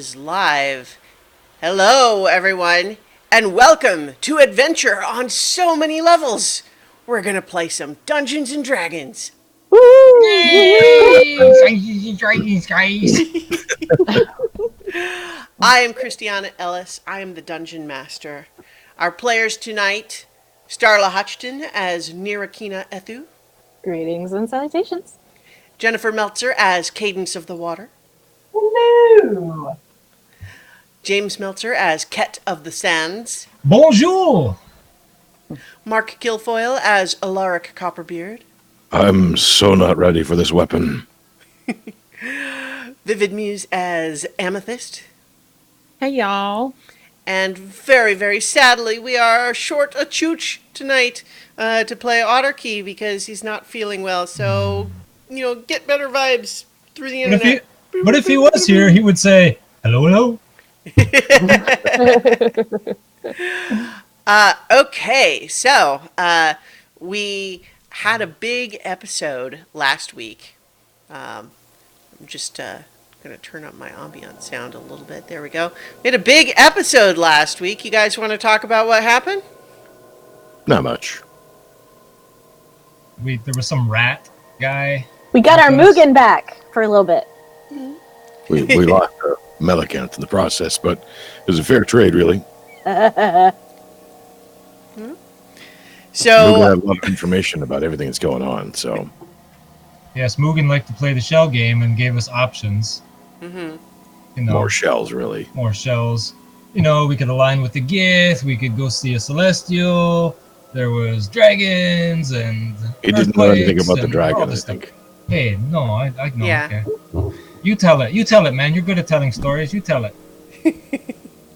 is live. Hello, everyone, and welcome to Adventure on So Many Levels. We're gonna play some Dungeons and Dragons. Yay! Dragons, guys. I am Christiana Ellis. I am the Dungeon Master. Our players tonight, Starla Hutchton as Nirakina Ethu, Greetings and salutations. Jennifer Meltzer as Cadence of the Water, Hello. James Meltzer as Ket of the Sands, Bonjour. Mark Guilfoyle as Alaric Copperbeard, I'm so not ready for this weapon. Vivid Muse as Amethyst, Hey, y'all. and very, very sadly, we are short a Chooch tonight to play Otterkey because he's not feeling well. So, get better vibes through the internet. But if he was here, he would say, hello. Okay, so we had a big episode last week. I'm just going to turn up my ambient sound a little bit. There we go. We had a big episode last week. You guys want to talk about what happened? Not much. There was some rat guy. We got our Yes. Mugen back for a little bit. We lost Melicanth in the process, but it was a fair trade, really. We So, had a lot of information about everything that's going on, so Yes, Mugen liked to play the shell game and gave us options. mhm. more shells, really. More shells. We could align with the Gith. We could go see a Celestial. There was dragons and He didn't know anything earthquakes about the and dragon, all I this stuff. think. Hey, no, I know. Yeah. Okay. You tell it, man. You're good at telling stories. You tell it.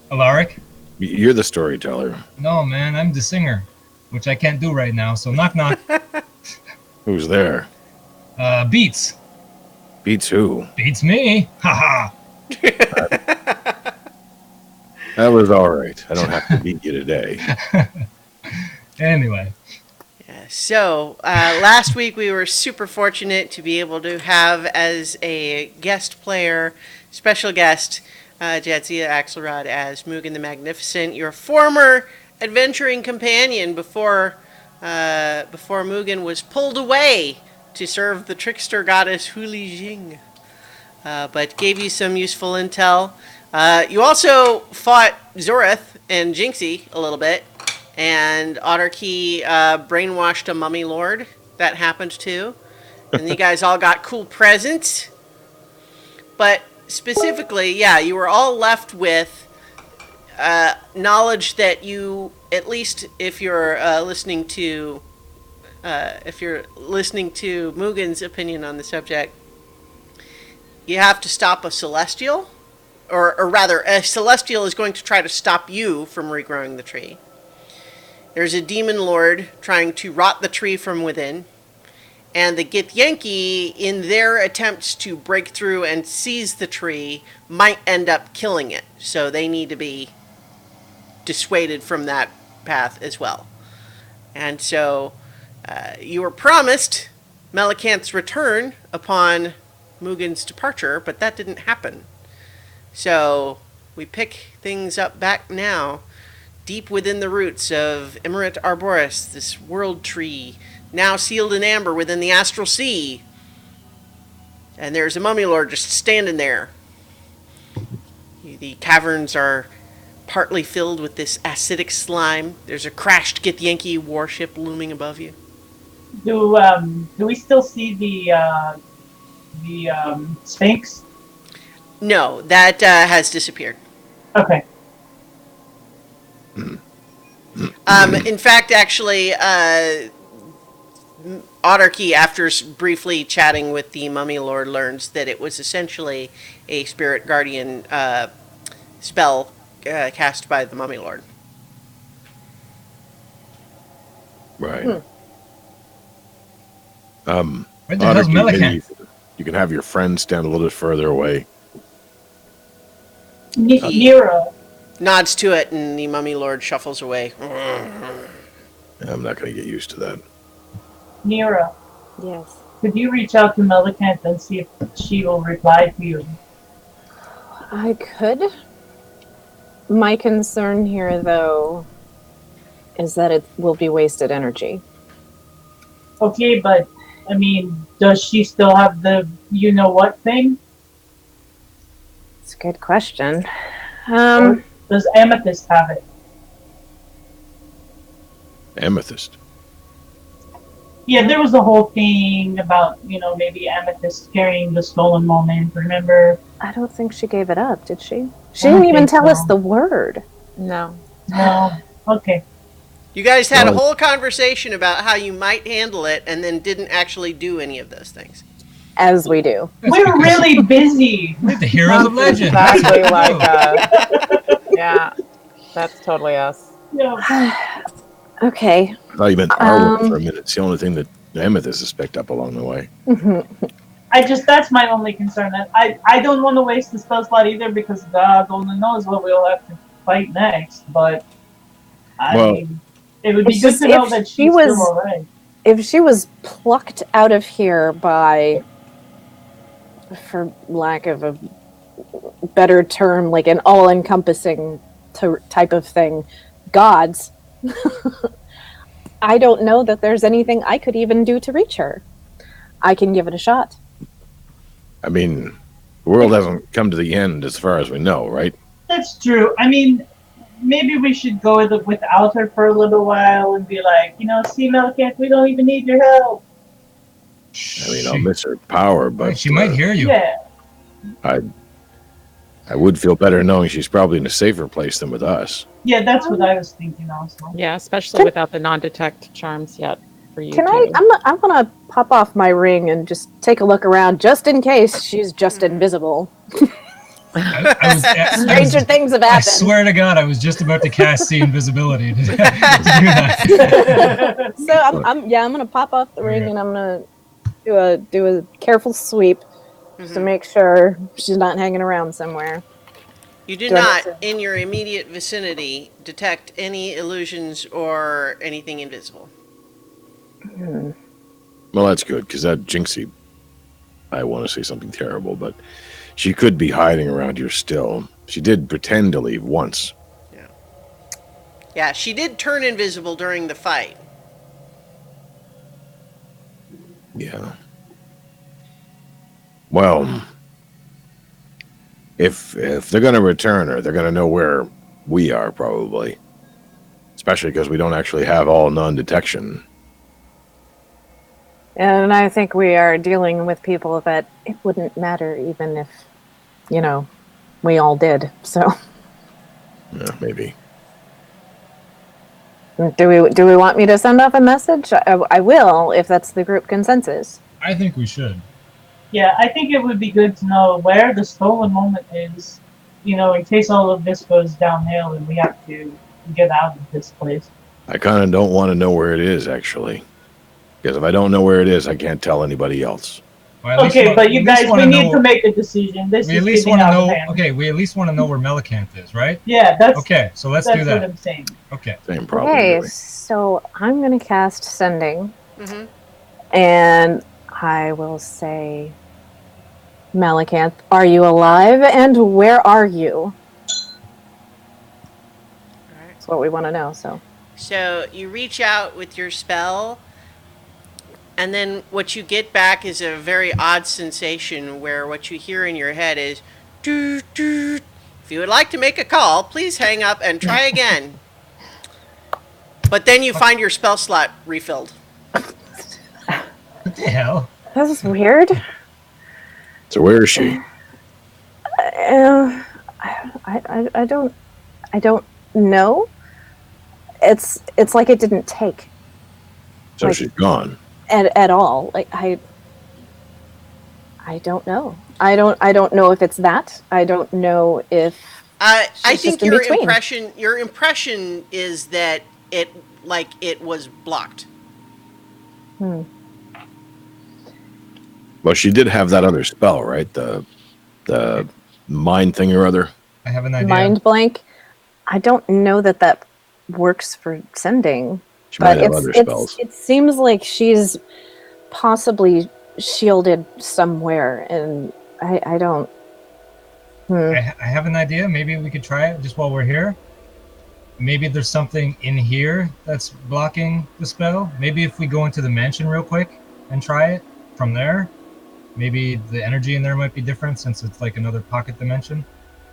Alaric? You're the storyteller. No, man, I'm the singer, which I can't do right now. So knock knock. Who's there? Beats. Beats who? Beats me. Haha. That was all right. I don't have to beat you today. Anyway. Yeah, so last week we were super fortunate to be able to have as a guest player, special guest, Jadzia Axelrod as Mugen the Magnificent, your former adventuring companion before Mugen was pulled away to serve the trickster goddess Huli Jing, but gave you some useful intel. You also fought Zoreth and Jinxie a little bit, and Otterkey brainwashed a mummy lord. That happened too. And you guys all got cool presents. But specifically, yeah, you were all left with knowledge that you, at least if you're listening to Mugen's opinion on the subject, you have to stop a celestial, or rather, a celestial is going to try to stop you from regrowing the tree. There's a demon lord trying to rot the tree from within, and the Githyanki, in their attempts to break through and seize the tree, might end up killing it. So they need to be dissuaded from that path as well. And so you were promised Melicanth's return upon Mugen's departure, but that didn't happen. So we pick things up back now, deep within the roots of Emerit Arboris, this world tree, now sealed in amber within the astral sea. And there's a mummy lord just standing there. The caverns are partly filled with this acidic slime. There's a crashed Githyanki warship looming above you. Do we still see the Sphinx? No, that has disappeared. Okay. In fact, actually, Otterkey, after briefly chatting with the Mummy Lord, learns that it was essentially a Spirit Guardian spell cast by the Mummy Lord. Right. Where the hell's Otter, maybe Melicanth? you can have your friend stand a little bit further away. Nero. Nods to it, and the Mummy Lord shuffles away. I'm not going to get used to that. Nero. Yes. Could you reach out to Melicanth and see if she will reply to you? I could. My concern here, though, is that it will be wasted energy. Okay, but I mean, does she still have the you know what thing? It's a good question. Or does Amethyst have it? Amethyst. Yeah, there was a whole thing about, maybe Amethyst carrying the stolen moment, remember? I don't think she gave it up, did she? She I don't didn't even think tell us so. the word. No. No. Okay. You guys had a No. whole conversation about how you might handle it and then didn't actually do any of those things. As we do. That's We're because really busy. we're the heroes of legend. Exactly That's what we like do. yeah. That's totally us. Yeah. Okay. I thought you meant our work Um, for a minute. It's the only thing that Amethyst has picked up along the way. That's my only concern. I don't want to waste the spell slot either because God only knows what we'll have to fight next, but Well- mean, it would be It's good just to know if that she she's was- still alright. If she was plucked out of here by, for lack of a better term, like an all-encompassing type of thing, gods, I don't know that there's anything I could even do to reach her. I can give it a shot. I mean, the world hasn't come to the end as far as we know, right? That's true. I mean, maybe we should go without her for a little while and be like, see, Melkant, we don't even need your help. I mean, I'll miss her power, but She might hear you. Yeah. I would feel better knowing she's probably in a safer place than with us. Yeah, that's what I was thinking also. Yeah, especially without the non-detect charms yet for you. Can too. I'm gonna pop off my ring and just take a look around, just in case she's just invisible. I Stranger things have I happened. swear to God, I was just about to cast see invisibility to do that. So I'm gonna pop off the ring and I'm gonna do a careful sweep just to make sure she's not hanging around somewhere. You do Do I not, need in your immediate vicinity, detect any illusions or anything invisible. Well, that's good, because that Jinxie, I want to say something terrible, but she could be hiding around here still. She did pretend to leave once. Yeah, she did turn invisible during the fight. Yeah. Well, if they're going to return her, they're going to know where we are, probably. Especially because we don't actually have all non-detection. And I think we are dealing with people that it wouldn't matter even if, we all did. So Yeah, maybe. do we want me to send off a message? I will if that's the group consensus. I think we should. Yeah, I think it would be good to know where the stolen moment is, in case all of this goes downhill and we have to get out of this place. I kind of don't want to know where it is, actually. Because if I don't know where it is, I can't tell anybody else. Well, at least Okay, wa- but at you least guys, wanna we need know- to make a decision. This We is at least getting want to out of know. hand. Okay, we at least want to know where Melicanth is, right? Yeah, that's Okay, so let's that's do what that. I'm saying. Okay. Same problem, Okay, really. so I'm going to cast Sending, Mm-hmm. and I will say, Melicanth, are you alive, and where are you? That's what we want to know, so. So you reach out with your spell, and then what you get back is a very odd sensation where what you hear in your head is, doo, doo. If you would like to make a call, please hang up and try again. But then you find your spell slot refilled. What the hell? This is weird. So where is she? I don't know. It's like it didn't take So Like- she's gone. at all. Like I don't know. I don't know if it's that. I don't know if I She's think just in between. your impression is that it was blocked. Well, she did have that other spell, right? The mind thing or other. I have an idea. mind blank. I don't know that works for Sending. She might But have other spells. it seems like she's possibly shielded somewhere, and I don't I have an idea. Maybe we could try it just while we're here. Maybe there's something in here that's blocking the spell. Maybe if we go into the mansion real quick and try it from there, maybe the energy in there might be different since it's like another pocket dimension.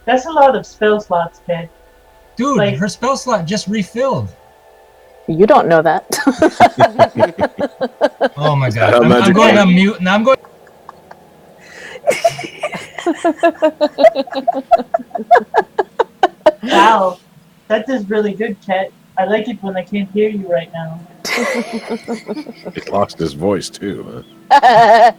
That's a lot of spell slots, Ted. Dude, Like- her spell slot just refilled. You don't know that. Oh my god. how I'm magic going works. on mute. Now I'm going. Wow. That is really good, Ted. I like it when I can't hear you right now. He lost his voice too. Huh?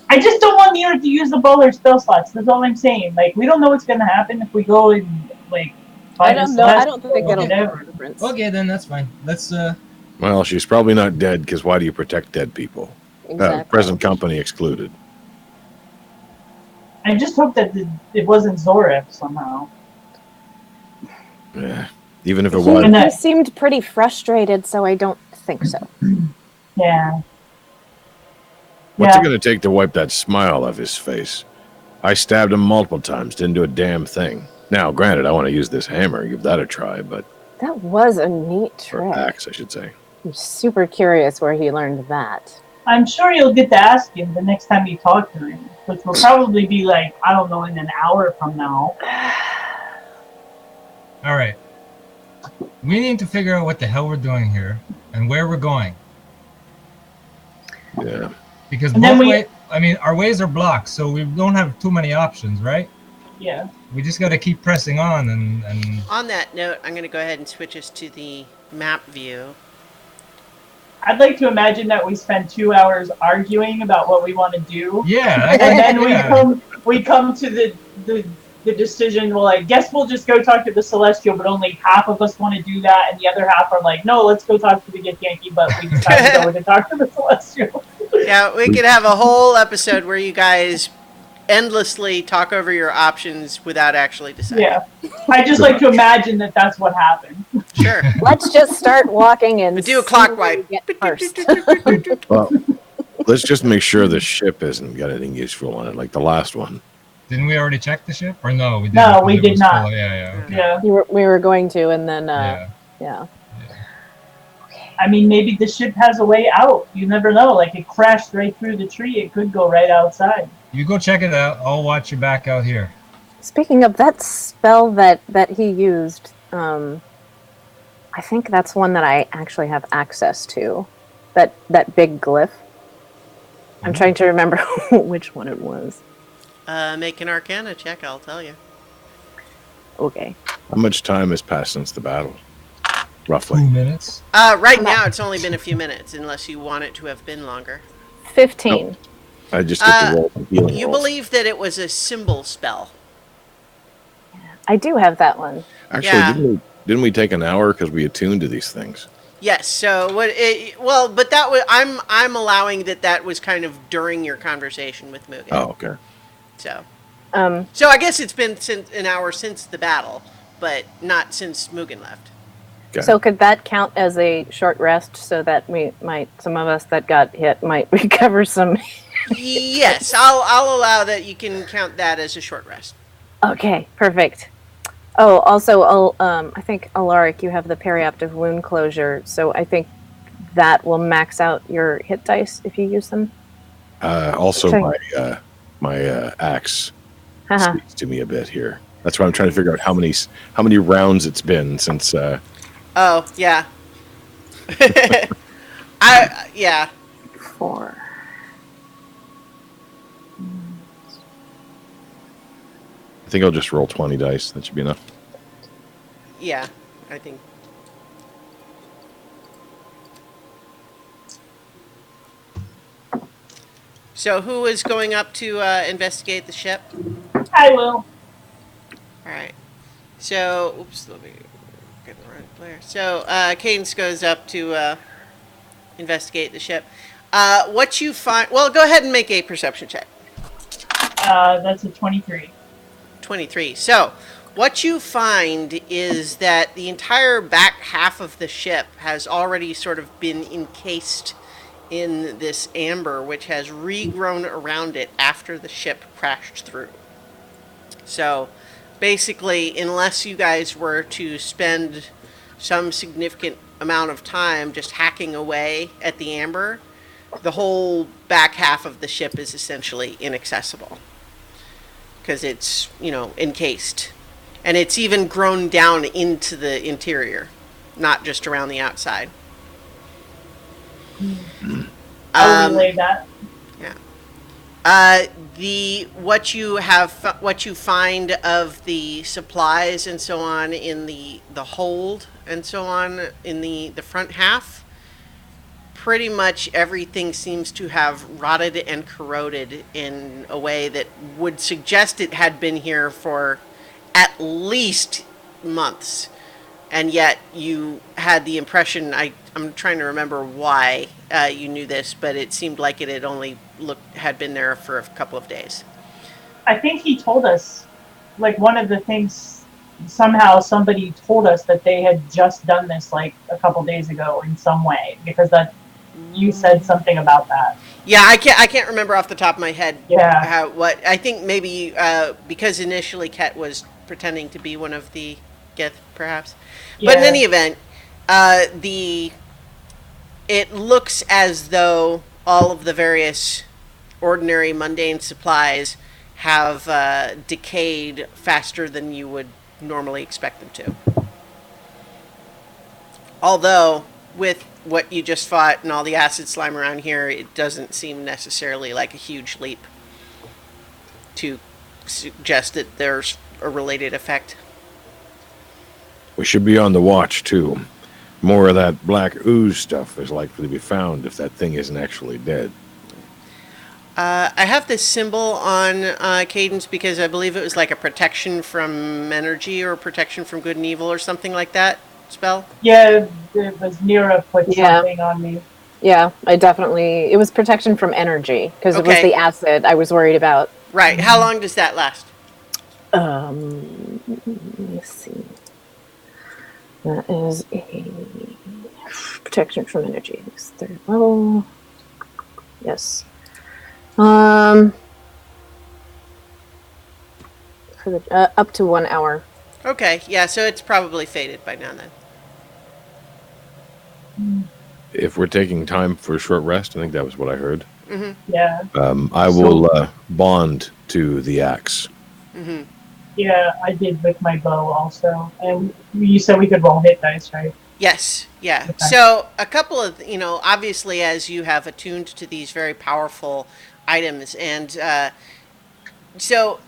I just don't want Nero to use the baller spell slots. That's all I'm saying. Like, we don't know what's gonna happen if we go and, like, I find a don't know. I don't celestial think or it'll make a whatever. difference. Okay, then that's fine. Let's. Well, she's probably not dead because why do you protect dead people? Exactly. Present company excluded. I just hope that it wasn't Zoref somehow. Yeah. Even if it He, was, And he seemed pretty frustrated, so I don't think so. Yeah. what's Yeah. it going to take to wipe that smile off his face? I stabbed him multiple times, didn't do a damn thing. Now, granted, I want to use this hammer, give that a try, but That was a neat or trick. axe, I should say. I'm super curious where he learned that. I'm sure you'll get to ask him the next time you talk to him, which will probably be like, I don't know, in an hour from now. All right. We need to figure out what the hell we're doing here and where we're going. Yeah. Because And then our ways are blocked, so we don't have too many options, right? Yeah. We just got to keep pressing on and On that note, I'm going to go ahead and switch us to the map view. I'd like to imagine that we spend 2 hours arguing about what we want to do. yeah. And then yeah. we come to the decision, well, I guess we'll just go talk to the Celestial, but only half of us want to do that, and the other half are like, no, let's go talk to the Get Yankee, but we decided to go to talk to the Celestial. Yeah, we could have a whole episode where you guys endlessly talk over your options without actually deciding. Yeah. I just like to imagine that that's what happened. Sure. Let's just start walking and But do a see clock where we wipe. get first. Well, let's just make sure the ship hasn't got anything useful on it, like the last one. Didn't we already check the ship? Or no, we didn't. No, because we it did was not. full. Yeah. Okay. Yeah. We were going to, and then, Yeah. yeah. I mean, maybe the ship has a way out. You never know. Like, it crashed right through the tree. It could go right outside. You go check it out. I'll watch you back out here. Speaking of that spell that he used, I think that's one that I actually have access to. That big glyph. I'm trying to remember which one it was. Make an Arcana check, I'll tell you. Okay. How much time has passed since the battle? Roughly. 2 minutes. Right now, it's only been a few minutes, unless you want it to have been longer. 15. I just get to roll the healing You rolls. believe that it was a symbol spell. I do have that one. Actually, Yeah. didn't we take an hour because we attuned to these things? Yes. So but that was I'm allowing that was kind of during your conversation with Mugen. Oh, okay. So Um, I guess it's been since an hour since the battle, but not since Mugen left. Okay. so could that count as a short rest so that some of us that got hit might recover some? Yes, I'll allow that. You can count that as a short rest. Okay, perfect. Oh, also, I think Alaric, you have the perioptic wound closure, so I think that will max out your hit dice if you use them. Also, Okay. my axe Haha. speaks to me a bit here. That's why I'm trying to figure out how many rounds it's been since. Oh yeah. Yeah. 4. I think I'll just roll 20 dice. That should be enough. Yeah, I think. So who is going up to investigate the ship? I will. All right. So, oops, let me get the right player. So, Cadence goes up to investigate the ship. What you find? Well, go ahead and make a perception check. That's a 23. 23. So, what you find is that the entire back half of the ship has already sort of been encased in this amber, which has regrown around it after the ship crashed through. So basically, unless you guys were to spend some significant amount of time just hacking away at the amber, the whole back half of the ship is essentially inaccessible because it's, encased. And it's even grown down into the interior, not just around the outside. I'll relay that. What you find of the supplies and so on in the hold and so on in the front half, pretty much everything seems to have rotted and corroded in a way that would suggest it had been here for at least months. And yet you had the impression, I'm trying to remember why you knew this, but it seemed like it had been there for a couple of days. I think he told us, like, one of the things, somehow somebody told us that they had just done this like a couple days ago in some way, because that you said something about that. Yeah, I can't remember off the top of my head. Yeah. What I think maybe because initially Ket was pretending to be one of the Geth, perhaps. Yeah. But in any event, it looks as though all of the various ordinary mundane supplies have decayed faster than you would normally expect them to. Although, with what you just fought and all the acid slime around here, it doesn't seem necessarily like a huge leap to suggest that there's a related effect. We should be on the watch, too. More of that black ooze stuff is likely to be found if that thing isn't actually dead. I have this symbol on Cadence because I believe it was like a protection from energy or protection from good and evil or something like that spell. Yeah, it was Nira put Yeah. something on me. Yeah, it was protection from energy because it was Okay. the acid I was worried about. Right. How long does that last? Let me see. That is a protection from energy. It's third level. Yes. For the up to 1 hour. Okay. Yeah. So it's probably faded by now then. If we're taking time for a short rest, I think that was what I heard. Yeah. I will bond to the axe. Yeah, I did with my bow also. And you said we could roll hit dice, right? Yes. Yeah. Okay. So a couple of, obviously as you have attuned to these very powerful items, and so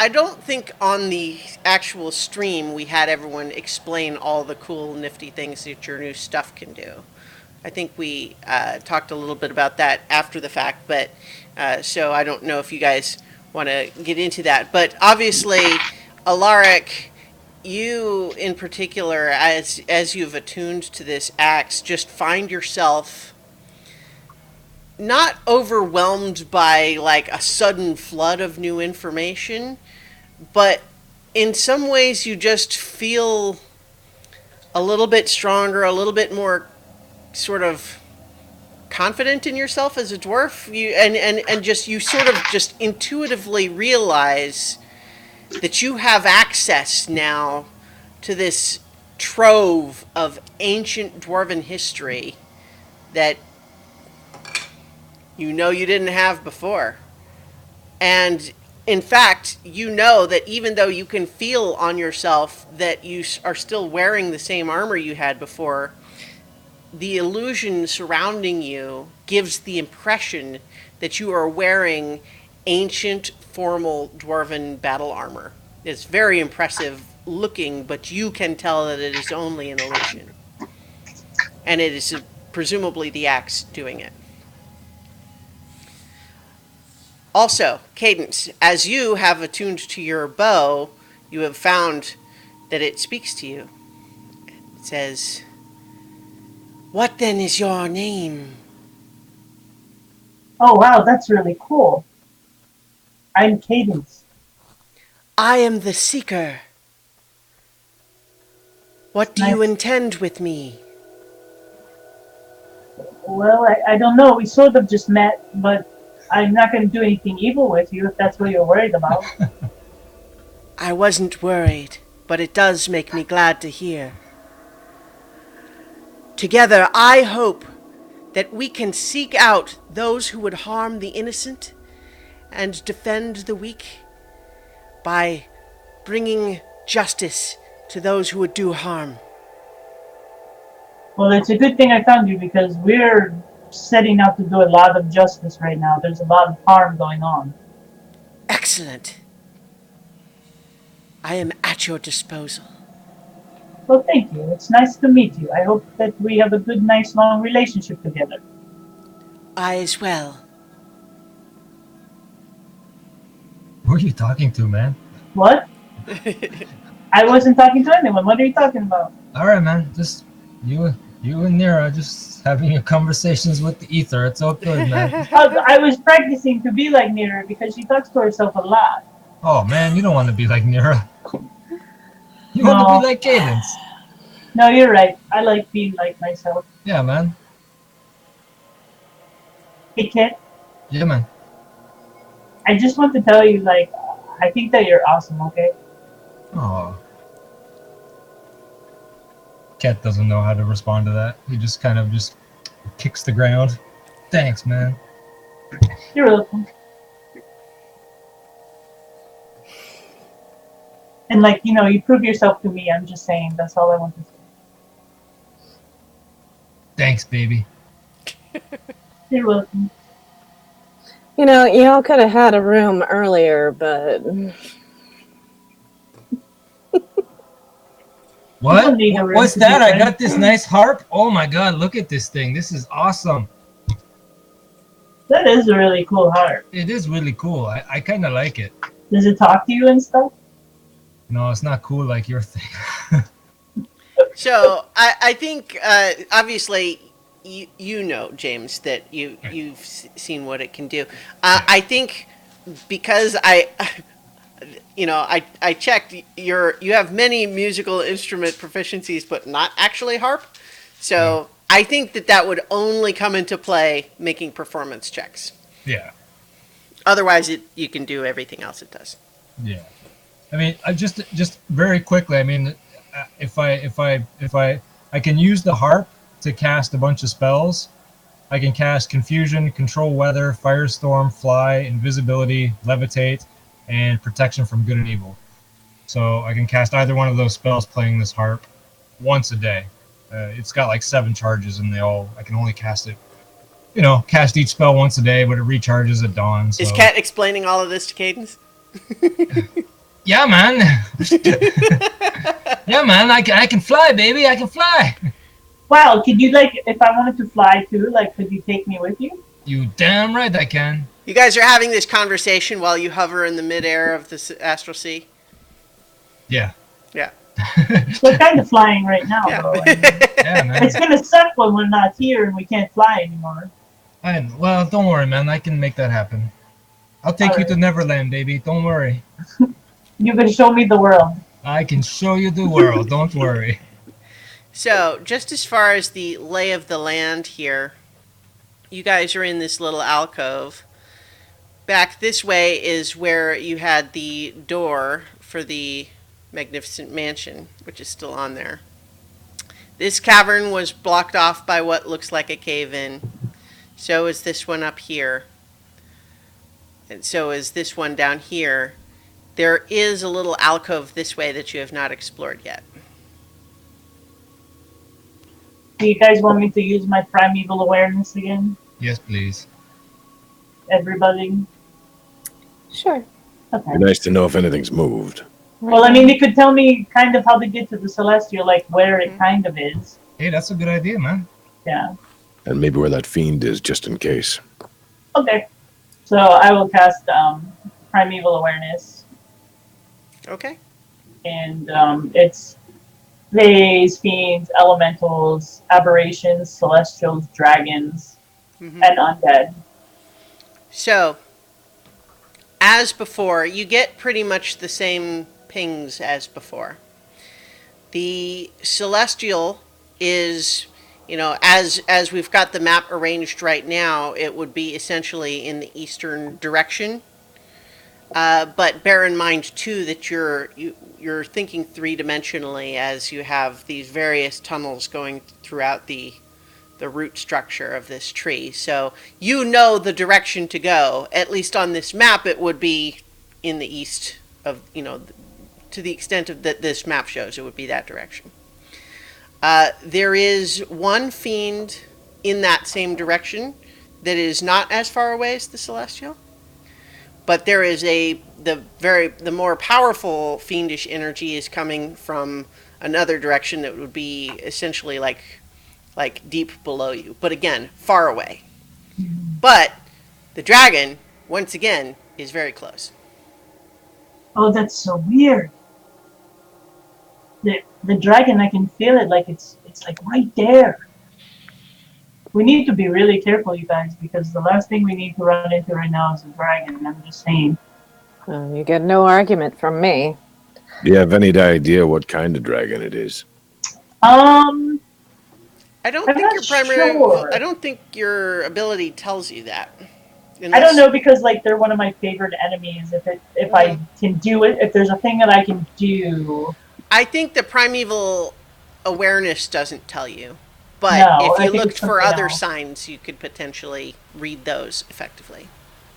I don't think on the actual stream we had everyone explain all the cool, nifty things that your new stuff can do. I think we talked a little bit about that after the fact, but so I don't know if you guys want to get into that. But obviously, Alaric, you in particular, as you've attuned to this axe, just find yourself not overwhelmed by like a sudden flood of new information, but in some ways you just feel a little bit stronger, a little bit more sort of confident in yourself as a dwarf. You sort of just intuitively realize that you have access now to this trove of ancient dwarven history that you didn't have before. And in fact, you know that even though you can feel on yourself that you are still wearing the same armor you had before, the illusion surrounding you gives the impression that you are wearing ancient, formal dwarven battle armor. It's very impressive looking, but you can tell that it is only an illusion. And it is presumably the axe doing it. Also, Cadence, as you have attuned to your bow, you have found that it speaks to you. It says, "What then is your name?" Oh, wow, that's really cool. I'm Cadence. "I am the Seeker. What do you Nice. intend with me?" Well, I don't know. We sort of just met, but I'm not going to do anything evil with you if that's what you're worried about. I wasn't worried, but it does make me glad to hear. Together, I hope that we can seek out those who would harm the innocent and defend the weak by bringing justice to those who would do harm. Well, it's a good thing I found you because we're setting out to do a lot of justice right now. There's a lot of harm going on. Excellent. I am at your disposal. Well, thank you. It's nice to meet you. I hope that we have a good, nice, long relationship together. I as well. Who are you talking to, man? What? I wasn't talking to anyone. What are you talking about? All right, man. Just you and Nira just having your conversations with the ether. It's all good, man. I was practicing to be like Nira because she talks to herself a lot. Oh man, you don't want to be like Nira. You want to No. be like Cadence. No, you're right. I like being like myself. Yeah, man. Hey, Kit, Yeah, man. I just want to tell you, like, I think that you're awesome, okay? Oh. Cat doesn't know how to respond to that. He just kind of just kicks the ground. Thanks, man. You're welcome. And, like, you know, you prove yourself to me. I'm just saying. That's all I want to say. Thanks, baby. You're welcome. You know, y'all could have had a room earlier, but What? don't need a room What's to that? be I friends. got this nice harp. Oh my god, look at this thing. This is awesome. That is a really cool harp. It is really cool. I kind of like it. Does it talk to you and stuff? No, it's not cool like your thing. So I think obviously you know, James, that you've seen what it can do. I think because I checked, you have many musical instrument proficiencies, but not actually harp. So I think that would only come into play making performance checks. Yeah. Otherwise, you can do everything else it does. Yeah. I mean, I just very quickly. I mean, if I can use the harp to cast a bunch of spells. I can cast Confusion, Control Weather, Firestorm, Fly, Invisibility, Levitate, and Protection from Good and Evil. So I can cast either one of those spells playing this harp once a day. It's got like 7 charges, and I can only cast it. Cast each spell once a day, but it recharges at dawn. So. Is Kat explaining all of this to Cadence? Yeah, man. Yeah, man. I can fly, baby. I can fly. Wow, could you, like, if I wanted to fly too, like, could you take me with you? You damn right I can. You guys are having this conversation while you hover in the midair of the astral sea. Yeah. Yeah. We're kind of flying right now, Yeah. though. Yeah, man. It's gonna suck when we're not here and we can't fly anymore. Well, don't worry, man. I can make that happen. I'll take you to Neverland, baby. Don't worry. You can show me the world. I can show you the world. Don't worry. So, just as far as the lay of the land here, you guys are in this little alcove. Back this way is where you had the door for the magnificent mansion, which is still on there. This cavern was blocked off by what looks like a cave-in. So is this one up here. And so is this one down here. There is a little alcove this way that you have not explored yet. Do you guys want me to use my primeval awareness again? Yes, please. Everybody? sure. Okay. Be nice to know if anything's moved. Well, I mean, you could tell me kind of how to get to the Celestial, like where it kind of is. Hey, that's a good idea, man. Yeah. And maybe where that fiend is, just in case. Okay. So I will cast primeval awareness, Okay. and it's fays, fiends, elementals, aberrations, celestials, dragons, Mhm. and undead. So, as before, you get pretty much the same pings as before. The celestial is as we've got the map arranged right now, it would be essentially in the eastern direction. But bear in mind too that you're thinking three-dimensionally as you have these various tunnels going throughout the root structure of this tree. So the direction to go. At least on this map, it would be in the east of, to the extent of that this map shows, it would be that direction. There is one fiend in that same direction that is not as far away as the Celestial, but there is the more powerful fiendish energy is coming from another direction that would be essentially like deep below you, but again, far away. But the dragon, once again, is very close. Oh, that's so weird. The dragon, I can feel it, like it's like right there. We need to be really careful, you guys, because the last thing we need to run into right now is a dragon. I'm just saying. You get no argument from me. Do you have any idea what kind of dragon it is? Um, I don't I'm think not your primary. sure. I don't think your ability tells you that. I don't know, because like they're one of my favorite enemies. If I can do it, if there's a thing that I can do. I think the primeval awareness doesn't tell you, but No, I if you think looked it's for something other else. signs, you could potentially read those effectively.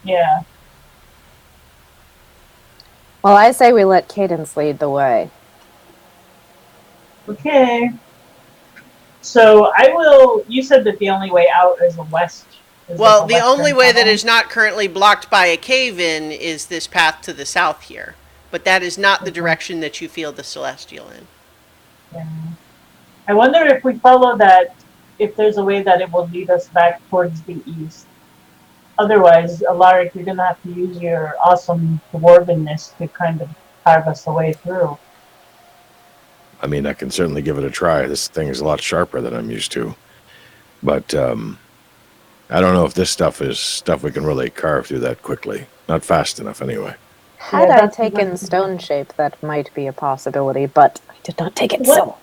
Yeah. Well, I say we let Cadence lead the way. Okay. So I will. You said that the only way out is the west. Is Well, like the only western way that tunnel. is not currently blocked by a cave-in is this path to the south here, but that is not the direction that you feel the Celestial in. Yeah. I wonder if we follow that, if there's a way that it will lead us back towards the east. Otherwise, Alaric, you're gonna have to use your awesome dwarvenness to kind of carve us a way through. I mean, I can certainly give it a try. This thing is a lot sharper than I'm used to. But I don't know if this stuff is stuff we can really carve through that quickly. Not fast enough, anyway. Had Yeah, I that's- taken that's- stone shape, that might be a possibility, but I did not take it What? so.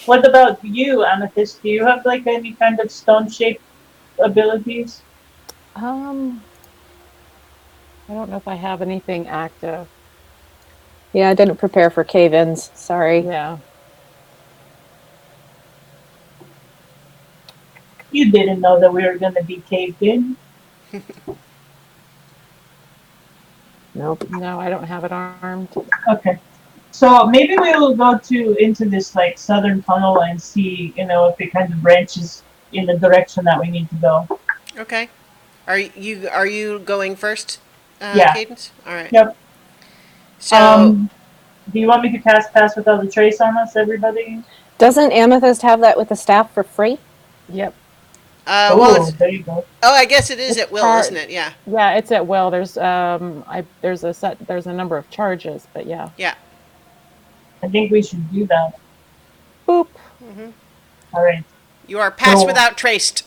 What about you, Amethyst? Do you have like any kind of stone-shaped abilities? I don't know if I have anything active. Yeah, I didn't prepare for cave-ins. Sorry. Yeah. You didn't know that we were gonna be caved in. Nope. No, I don't have it armed. Okay. So maybe we will go into this like southern tunnel and see, if it kind of branches in the direction that we need to go. Okay. Are you going first, Yeah. Cadence? All right. Yep. So Do you want me to cast Pass Without a Trace on us, everybody? Doesn't Amethyst have that with the staff for free? Yep. well, it's, There you go. I guess it is It's at will, hard. isn't it? Yeah. Yeah, it's at will. There's there's a number of charges, but yeah. I think we should do that. Boop. All right. You are passed So- without traced.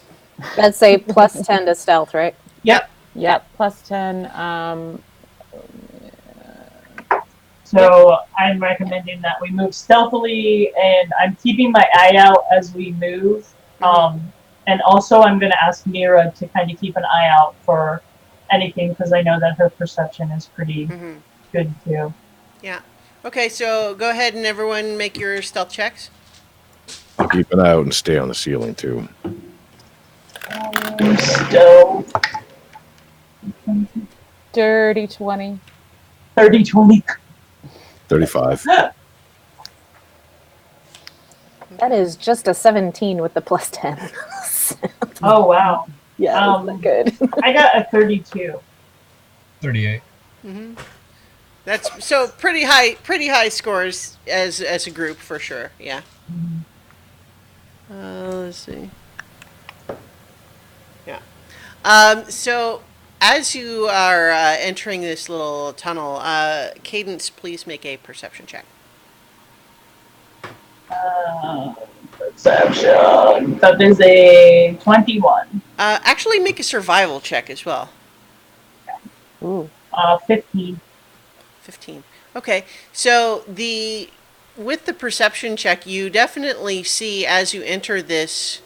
That's a plus 10 to stealth, right? Yep. Yep. Plus 10. So I'm recommending that we move stealthily, and I'm keeping my eye out as we move. And also, I'm going to ask Mira to kind of keep an eye out for anything, because I know that her perception is pretty Mm-hmm. good too. Okay, so go ahead and everyone make your stealth checks. I'll keep an eye out and stay on the ceiling, too. Still Dirty 20. 30, 20. 35. That is just a 17 with the plus 10. Oh, wow. Yeah, that's good. I got a 32. 38. Mm-hmm. That's so pretty high scores as a group for sure. Yeah. Let's see. Yeah. So as you are entering this little tunnel, Cadence, please make a perception check. Perception. That is a 21. Actually, make a survival check as well. Ooh. 15. 15. Okay, so with the perception check, you definitely see as you enter this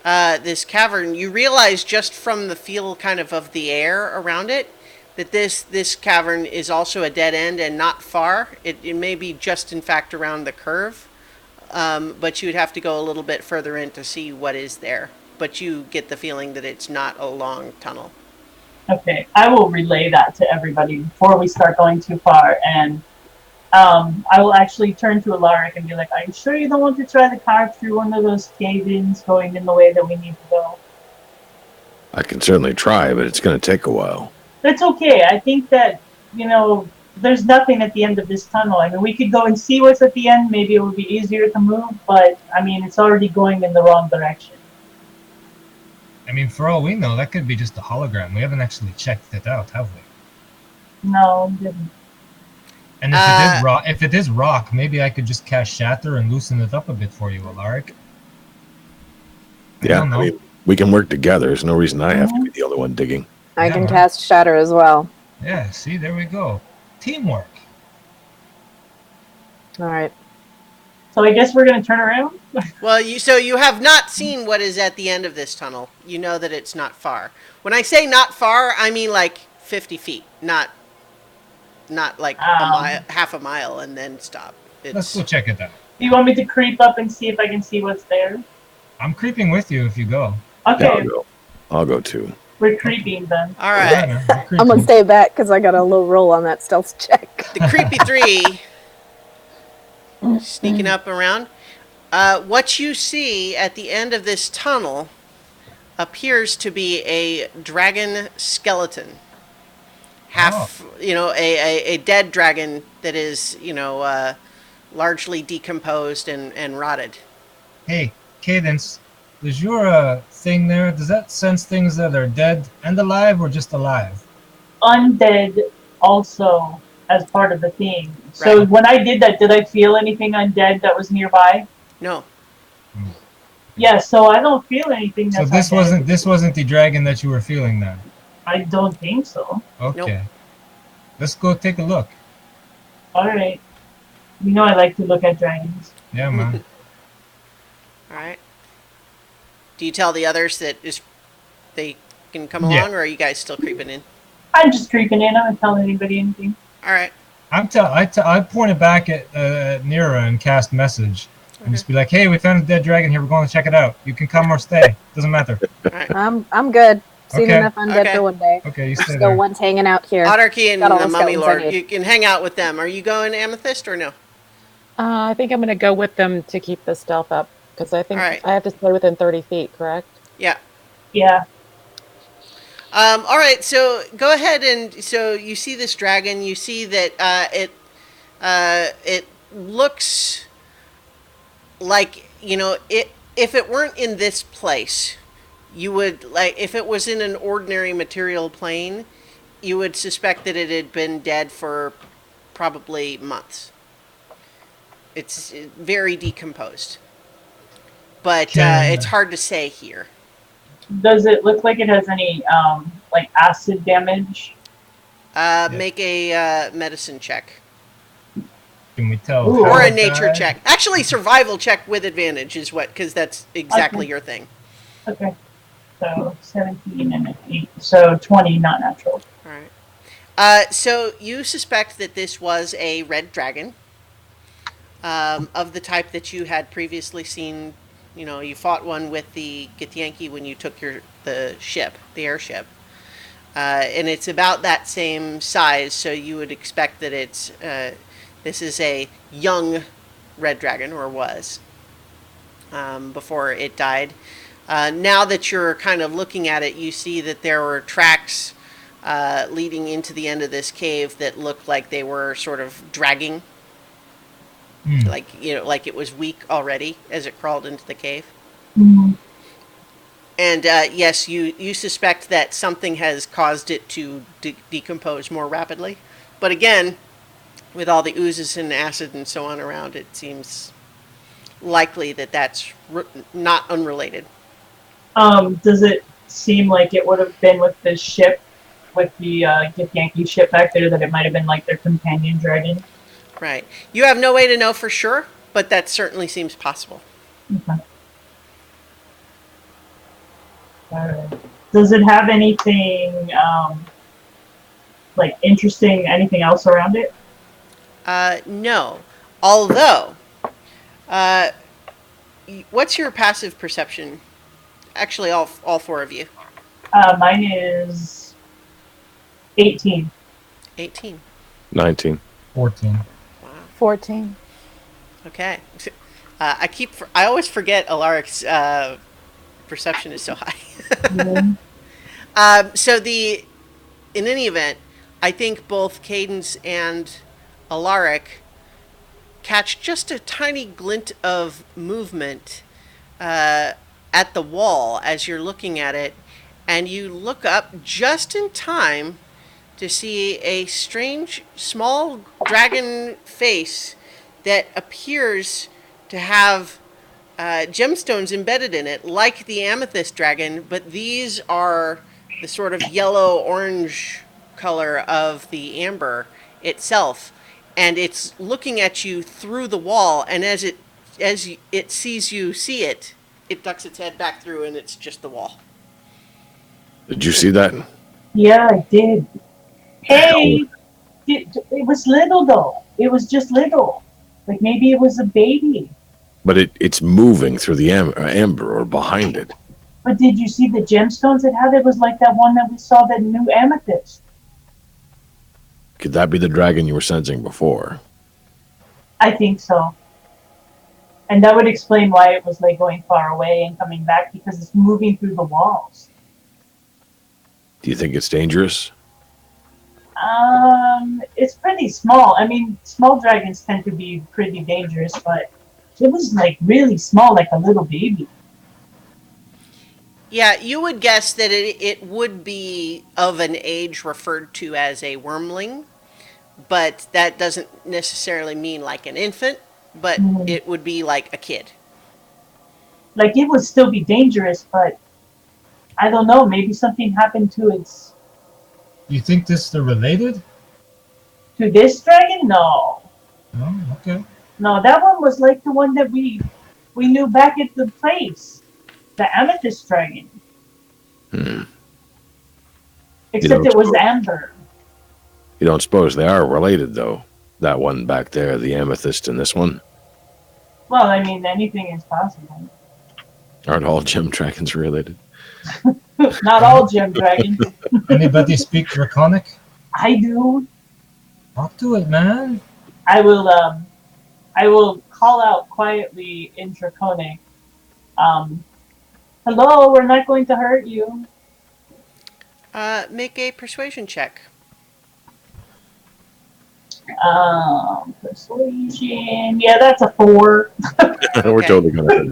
this cavern, you realize just from the feel kind of the air around it that this cavern is also a dead end and not far. It may be just in fact around the curve, but you would have to go a little bit further in to see what is there. But you get the feeling that it's not a long tunnel. Okay, I will relay that to everybody before we start going too far, and I will actually turn to Alaric and be like, "Are you sure you don't want to try to carve through one of those cave-ins going in the way that we need to go?" I can certainly try, but it's going to take a while. That's okay. I think that, there's nothing at the end of this tunnel. I mean, we could go and see what's at the end. Maybe it would be easier to move, but, I mean, it's already going in the wrong direction. I mean, for all we know, that could be just a hologram. We haven't actually checked it out, have we? No, we didn't. And if it is rock, maybe I could just cast Shatter and loosen it up a bit for you, Alaric. Yeah, don't know. I mean, we can work together. There's no reason I have to be the only one digging. I Yeah, can man. cast Shatter as well. Yeah, see, there we go. Teamwork. All right. So I guess we're going to turn around? Well, you have not seen what is at the end of this tunnel. You know that it's not far. When I say not far, I mean like 50 feet, not like half a mile and then stop. Let's go check it out. Do you want me to creep up and see if I can see what's there? I'm creeping with you if you go. Okay, Yeah, I'll go too. we're creeping then. All right. man, we're I'm creeping. gonna stay back because I got a low roll on that stealth check. The creepy three sneaking up around. What you see at the end of this tunnel appears to be a dragon skeleton. A dead dragon that is, largely decomposed and rotted. Hey, Cadence, does your thing there, does that sense things that are dead and alive or just alive? Undead also as part of the theme. So Right. when I did that, did I feel anything undead that was nearby? No. Yeah, so I don't feel anything So that's this wasn't the dragon that you were feeling then. I don't think so. Okay. Nope. Let's go take a look. Alright. You know I like to look at dragons. Yeah, man. All right. Do you tell the others that they can come Yeah. along, or are you guys still creeping in? I'm just creeping in. I'm not telling anybody anything. All right. I pointed back at Nira and cast message and just be like, "Hey, we found a dead dragon here. We're going to check it out. You can come or stay. Doesn't matter." I'm good. Seen Okay. enough undead Okay. for one day. Okay, you stay Still there. one's hanging out here. Autarky and Got all the the Mummy skeletons I Lord, need. you can hang out with them. Are you going Amethyst or no? I think I'm going to go with them to keep the stealth up because I think All right. I have to stay within 30 feet, correct? Yeah. Yeah. All right, so go ahead and so you see this dragon. You see that it looks like if it weren't in this place, you would if it was in an ordinary material plane, you would suspect that it had been dead for probably months. It's very decomposed, but it's hard to say here. Does it look like it has any acid damage? Make a medicine check. Can we tell? Ooh. how Or a it nature died? check. Actually, survival check with advantage is because that's exactly Okay. your thing. Okay. So 17 and an 8. So 20, not natural. All right. So you suspect that this was a red dragon of the type that you had previously seen. You fought one with the Githyanki when you took the airship. And it's about that same size, so you would expect that this is a young red dragon, or was, before it died. Now that you're kind of looking at it, you see that there were tracks leading into the end of this cave that looked like they were sort of dragging, like it was weak already as it crawled into the cave. Mm. And yes, you suspect that something has caused it to decompose more rapidly. But again, with all the oozes and acid and so on around, it seems likely that that's not unrelated. Does it seem like it would have been with the ship, with the Githyanki ship back there, that it might have been like their companion dragon? Right. You have no way to know for sure, but that certainly seems possible. Okay. Does it have anything like interesting? Anything else around it? No. Although, what's your passive perception? Actually, all four of you. Mine is 18. 18. 19. 14. Wow. 14. Okay. I always forget Alaric's perception is so high. Mhm. In any event, I think both Cadence and Alaric catch just a tiny glint of movement at the wall as you're looking at it, and you look up just in time to see a strange small dragon face that appears to have gemstones embedded in it, like the amethyst dragon, but these are the sort of yellow-orange color of the amber itself. And it's looking at you through the wall, and as it sees you see it, it ducks its head back through, and it's just the wall. Did you see that? Yeah, I did. Hey, it was little though. It was just little. Like maybe it was a baby. But it's moving through the amber or behind it. But did you see the gemstones it had? It was like that one that we saw, that new amethyst. Could that be the dragon you were sensing before? I think so. And that would explain why it was like going far away and coming back, because it's moving through the walls. Do you think it's dangerous? It's pretty small. I mean, small dragons tend to be pretty dangerous, but it was like really small, like a little baby. Yeah, you would guess that it would be of an age referred to as a wormling, but that doesn't necessarily mean like an infant, but it would be like a kid. Like it would still be dangerous, but I don't know. Maybe something happened to You think they're related? this dragon. No, Oh, okay. no, that one was like the one that we knew back at the place, the amethyst dragon. Except it was amber. You don't suppose they are related, though? That one back there, the amethyst, and this one? Well, I mean, anything is possible. Aren't all gem dragons related? Not all gem dragons. Anybody speak Draconic? I do. Talk to it, man. I will call out quietly in Draconic. Hello, we're not going to hurt you. Make a persuasion check. Persuasion. Yeah, that's a 4. We're Okay. totally gonna.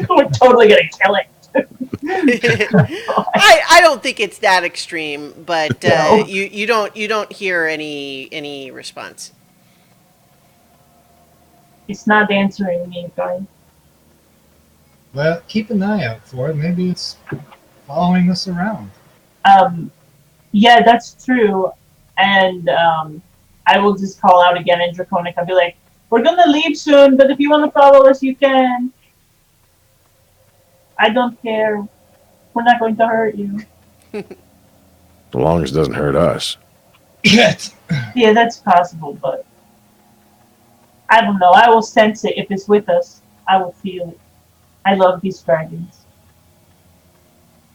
We're totally gonna kill it. I don't think it's that extreme, but No. you don't hear any response. It's not answering me, guys. Well, keep an eye out for it. Maybe it's following us around. Yeah, that's true. And I will just call out again in Draconic. I'll be like, we're gonna leave soon, but if you want to follow us, you can. I don't care. We're not going to hurt you. As long as it doesn't hurt us. Yet. Yeah, that's possible, but I don't know. I will sense it. If it's with us, I will feel it. I love these dragons.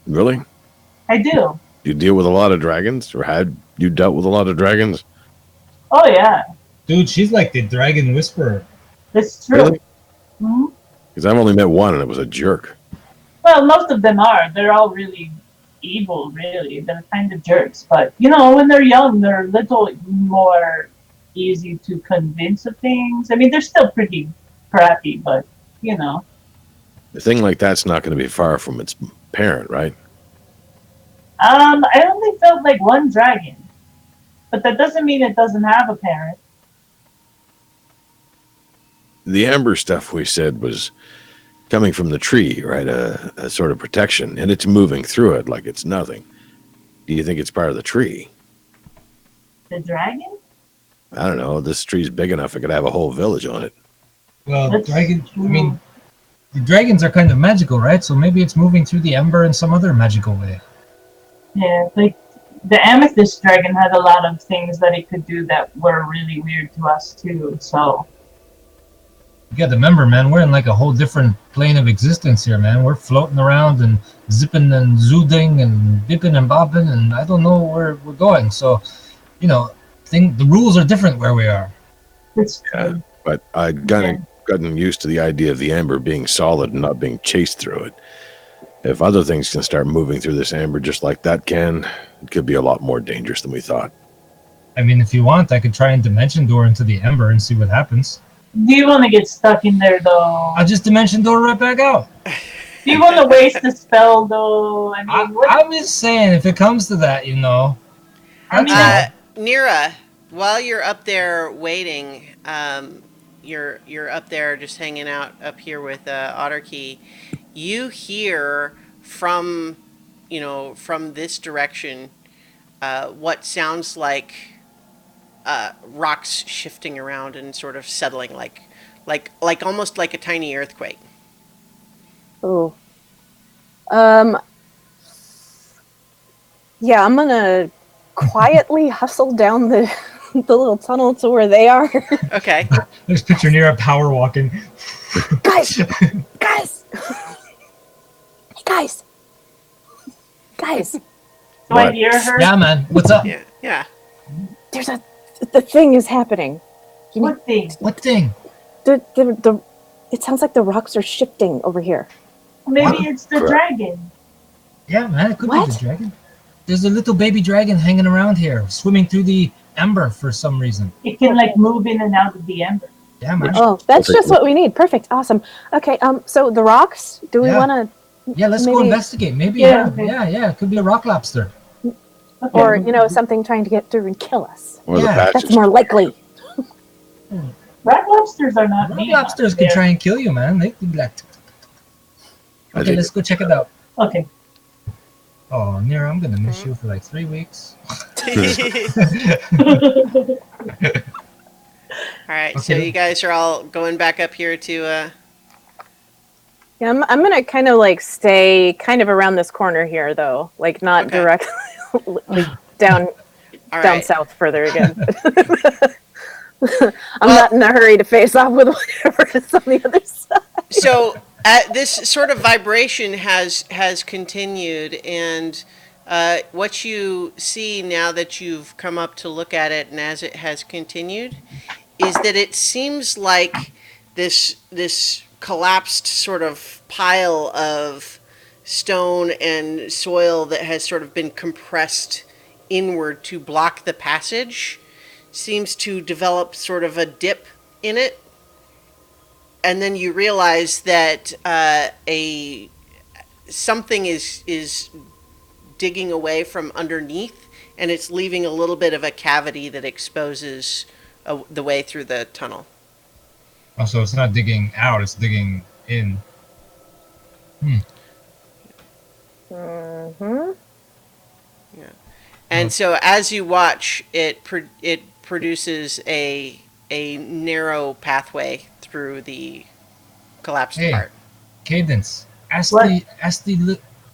Really? I do. You deal with a lot of dragons, or had you dealt with a lot of dragons? Oh, yeah. Dude, she's like the dragon whisperer. That's true. Really? Hmm. Because I've only met one, and it was a jerk. Well, most of them are. They're all really evil, really. They're kind of jerks. But, you know, when they're young, they're a little more easy to convince of things. I mean, they're still pretty crappy, but, you know. A thing like that's not going to be far from its parent, right? I only felt like one dragon. But that doesn't mean it doesn't have a parent. The amber stuff we said was coming from the tree, right? A sort of protection, and it's moving through it like it's nothing. Do you think it's part of the tree? The dragon? I don't know. This tree's big enough; it could have a whole village on it. Well, That's dragon. I mean, the dragons are kind of magical, right? So maybe it's moving through the ember in some other magical way. Yeah, like the amethyst dragon had a lot of things that it could do that were really weird to us too. So You got to remember, man, we're in like a whole different plane of existence here, man. We're floating around and zipping and zooding and bipping and bopping, and I don't know where we're going. So, you know, the rules are different where we are. it's Yeah. true. But I'd gotten used to the idea of the amber being solid and not being chased through it. If other things can start moving through this amber just like that can, it could be a lot more dangerous than we thought. I mean, if you want, I could try and dimension door into the ember and see what happens. Do you want to get stuck in there though? I'll just dimension door right back out. Do you want to waste the spell though? I mean, what? I'm just saying, if it comes to that, you know. I mean, That's Nira, while you're up there waiting, you're up there just hanging out up here with Otterkey. You hear from this direction what sounds like rocks shifting around and sort of settling, like almost like a tiny earthquake. Oh. Yeah, I'm gonna quietly hustle down the little tunnel to where they are. Okay. There's picture near a power walking. Guys! Guys! Hey, guys! Guys! do I What? hear her? Yeah, man. What's up? Yeah. The thing is happening. What thing? What thing? It sounds like the rocks are shifting over here. Maybe What? it's the Crap. dragon. Yeah, man, it could be What? the dragon. There's a little baby dragon hanging around here, swimming through the ember for some reason. It can like move in and out of the ember. Yeah, man. Oh, that's Okay. just what we need. Perfect. Awesome. Okay, so the rocks, do we Yeah. want to, Yeah, let's go Maybe- investigate. Maybe, Yeah, yeah, okay. yeah, it could be a rock lobster. Okay. or, something trying to get through and kill us? Or the Yeah, passage. That's more likely. Rat lobsters are not Rock mean. lobsters can try and kill you, man. They could be like, I okay, think- let's go check it out. Okay. Oh, Nira, I'm gonna miss you for like 3 weeks. All right. So Okay. you guys are all going back up here to. Yeah, I'm gonna kind of like stay kind of around this corner here, though, like not Okay. directly down All down right. south further again. I'm not in a hurry to face off with whatever is on the other side. So this sort of vibration has continued, and what you see now that you've come up to look at it, and as it has continued, is that it seems like this collapsed sort of pile of stone and soil that has sort of been compressed inward to block the passage seems to develop sort of a dip in it. And then you realize that something is digging away from underneath, and it's leaving a little bit of a cavity that exposes the way through the tunnel. Oh, so it's not digging out; it's digging in. Mm-hmm. And so as you watch, it produces a narrow pathway through the collapsed Hey. part. Cadence, What?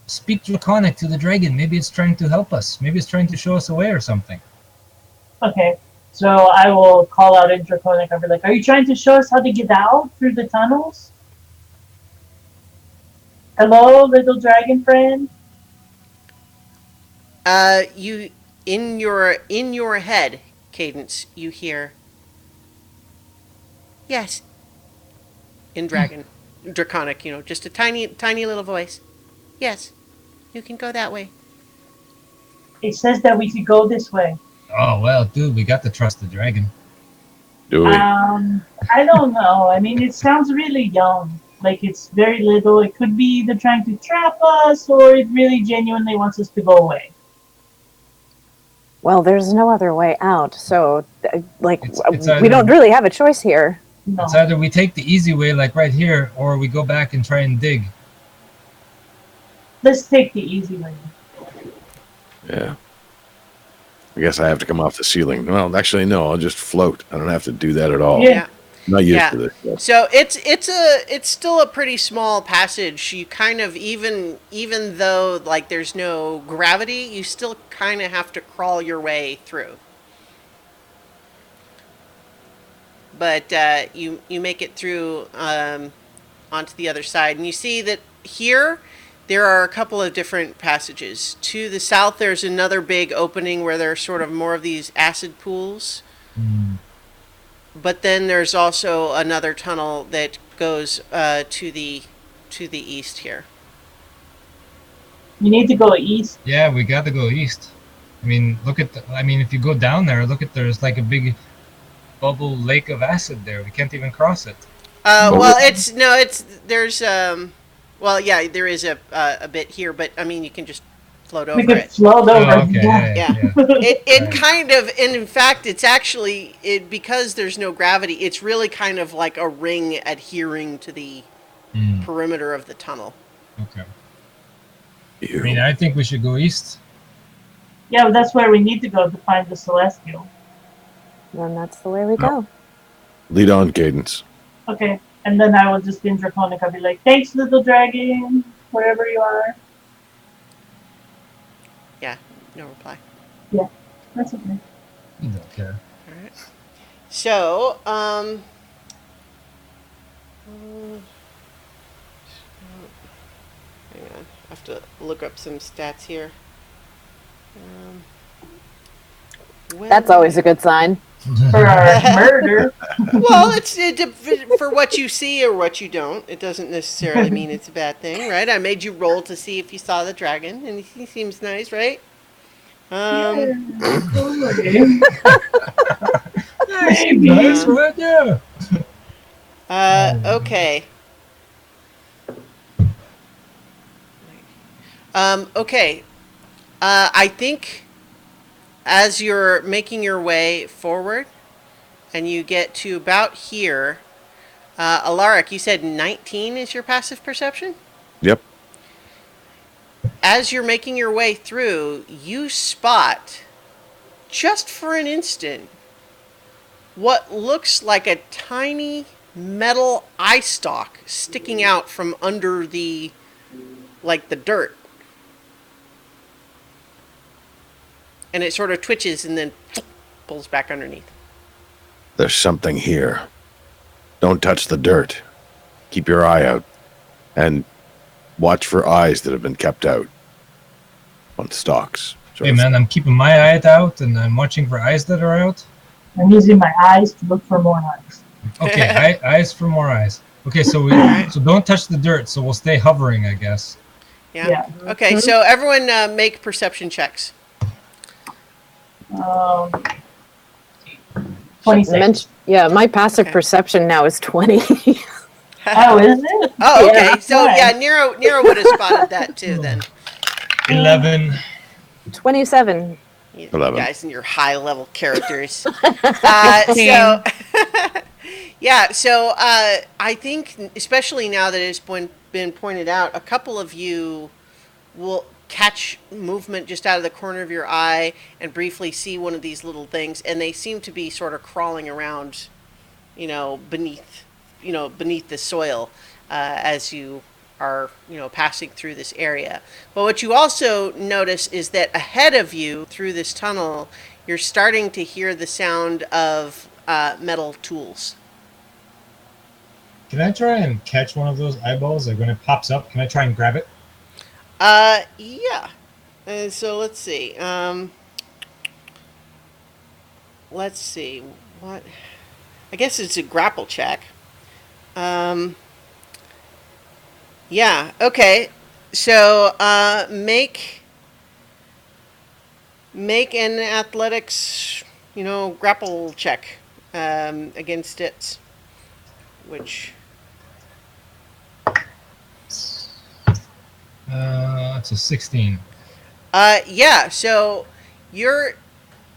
speak Draconic to the dragon. Maybe it's trying to help us. Maybe it's trying to show us a way or something. Okay. So I will call out in Draconic. I'll be like, "Are you trying to show us how to get out through the tunnels? Hello, little dragon friend." You in your head, Cadence, you hear yes. In Draconic, just a tiny little voice. Yes, you can go that way. It says that we should go this way. Oh well, dude, we got to trust the dragon. Do we? I don't know. I mean, it sounds really young. Like it's very little. It could be either trying to trap us or it really genuinely wants us to go away. Well, there's no other way out, so It's we either- don't really have a choice here. No. It's either we take the easy way, like right here, or we go back and try and dig. Let's take the easy way. Yeah. I guess I have to come off the ceiling. Well, actually, no. I'll just float. I don't have to do that at all. Yeah. Yeah. Not used Yeah. to this yet. So it's still a pretty small passage. You kind of even though like there's no gravity, you still kind of have to crawl your way through. But you make it through onto the other side, and you see that here there are a couple of different passages. To the south, there's another big opening where there are sort of more of these acid pools. But then there's also another tunnel that goes to the east here. You need to go east. Yeah, we got to go east. I mean, if you go down there, there's like a big bubble lake of acid there. We can't even cross it. Well, well, yeah, there is a bit here, but I mean, you can just float We over could it. float over. Oh, okay, Yeah. Yeah. yeah. It Right. kind of, and in fact, it's actually because there's no gravity. It's really kind of like a ring adhering to the Mm, perimeter of the tunnel. okay. Ew. I mean, I think we should go east. Yeah, but that's where we need to go to find the Celestial. Then that's the way we go. Lead on, Cadence. Okay, and then I will just in Draconic, I'll be like, thanks, little dragon, wherever you are. No reply. That's okay. You don't care. All right. So, hang on. I have to look up some stats here. That's always a good sign. For our murder. Well, for what you see or what you don't. It doesn't necessarily mean it's a bad thing, right? I made you roll to see if you saw the dragon, and he seems nice, right? Maybe. Nice, right? Yeah. Okay. Okay. I think as you're making your way forward and you get to about here, Alaric, you said 19 is your passive perception? Yep. As you're making your way through, you spot, just for an instant, what looks like a tiny metal eye stalk sticking out from under the dirt. And it sort of twitches and then pulls back underneath. There's something here. Don't touch the dirt. Keep your eye out. And watch for eyes that have been kept out on stalks. sort Hey of. man, I'm keeping my eye out and I'm watching for eyes that are out. I'm using my eyes to look for more eyes. Okay, eyes for more eyes. Okay, so don't touch the dirt. So we'll stay hovering, I guess. Yeah. Okay, so everyone make perception checks. 26. Yeah, my passive Okay. perception now is 20. Oh, is it? Oh, okay. Yeah, So nice. yeah, Nero would have spotted that too then. 11. 27. You 11. guys and your high level characters. So yeah, so I think especially now that it's been pointed out, a couple of you will catch movement just out of the corner of your eye and briefly see one of these little things, and they seem to be sort of crawling around, beneath the soil as you are, passing through this area. But what you also notice is that ahead of you through this tunnel, you're starting to hear the sound of metal tools. Can I try and catch one of those eyeballs? Like when it pops up, can I try and grab it? Yeah. So let's see. Let's see. What? I guess it's a grapple check. Yeah. Okay. So make an athletics, grapple check against it, which. It's a 16. Yeah, so you're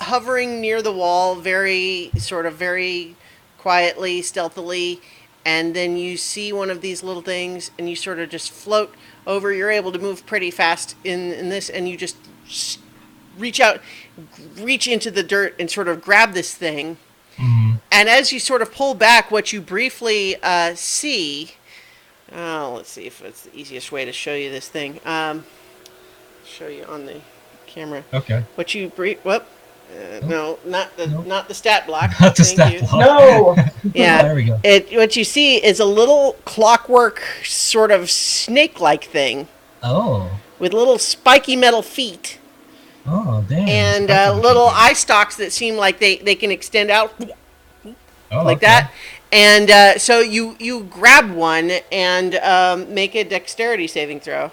hovering near the wall very quietly, stealthily, and then you see one of these little things and you sort of just float over. You're able to move pretty fast in this, and you just reach into the dirt and sort of grab this thing. Mhm. And as you sort of pull back, what you briefly see. Let's see if it's the easiest way to show you this thing. Show you on the camera. Okay. What you brief? Whoop. No, Nope. not the stat block. Not the Thank stat you. block. No. Yeah. There we go. What you see is a little clockwork sort of snake-like thing Oh. with little spiky metal feet Oh, damn. and Spiky little looking. eye stalks that seem like they can extend out Oh, like okay. that. And so you grab one and make a dexterity saving throw.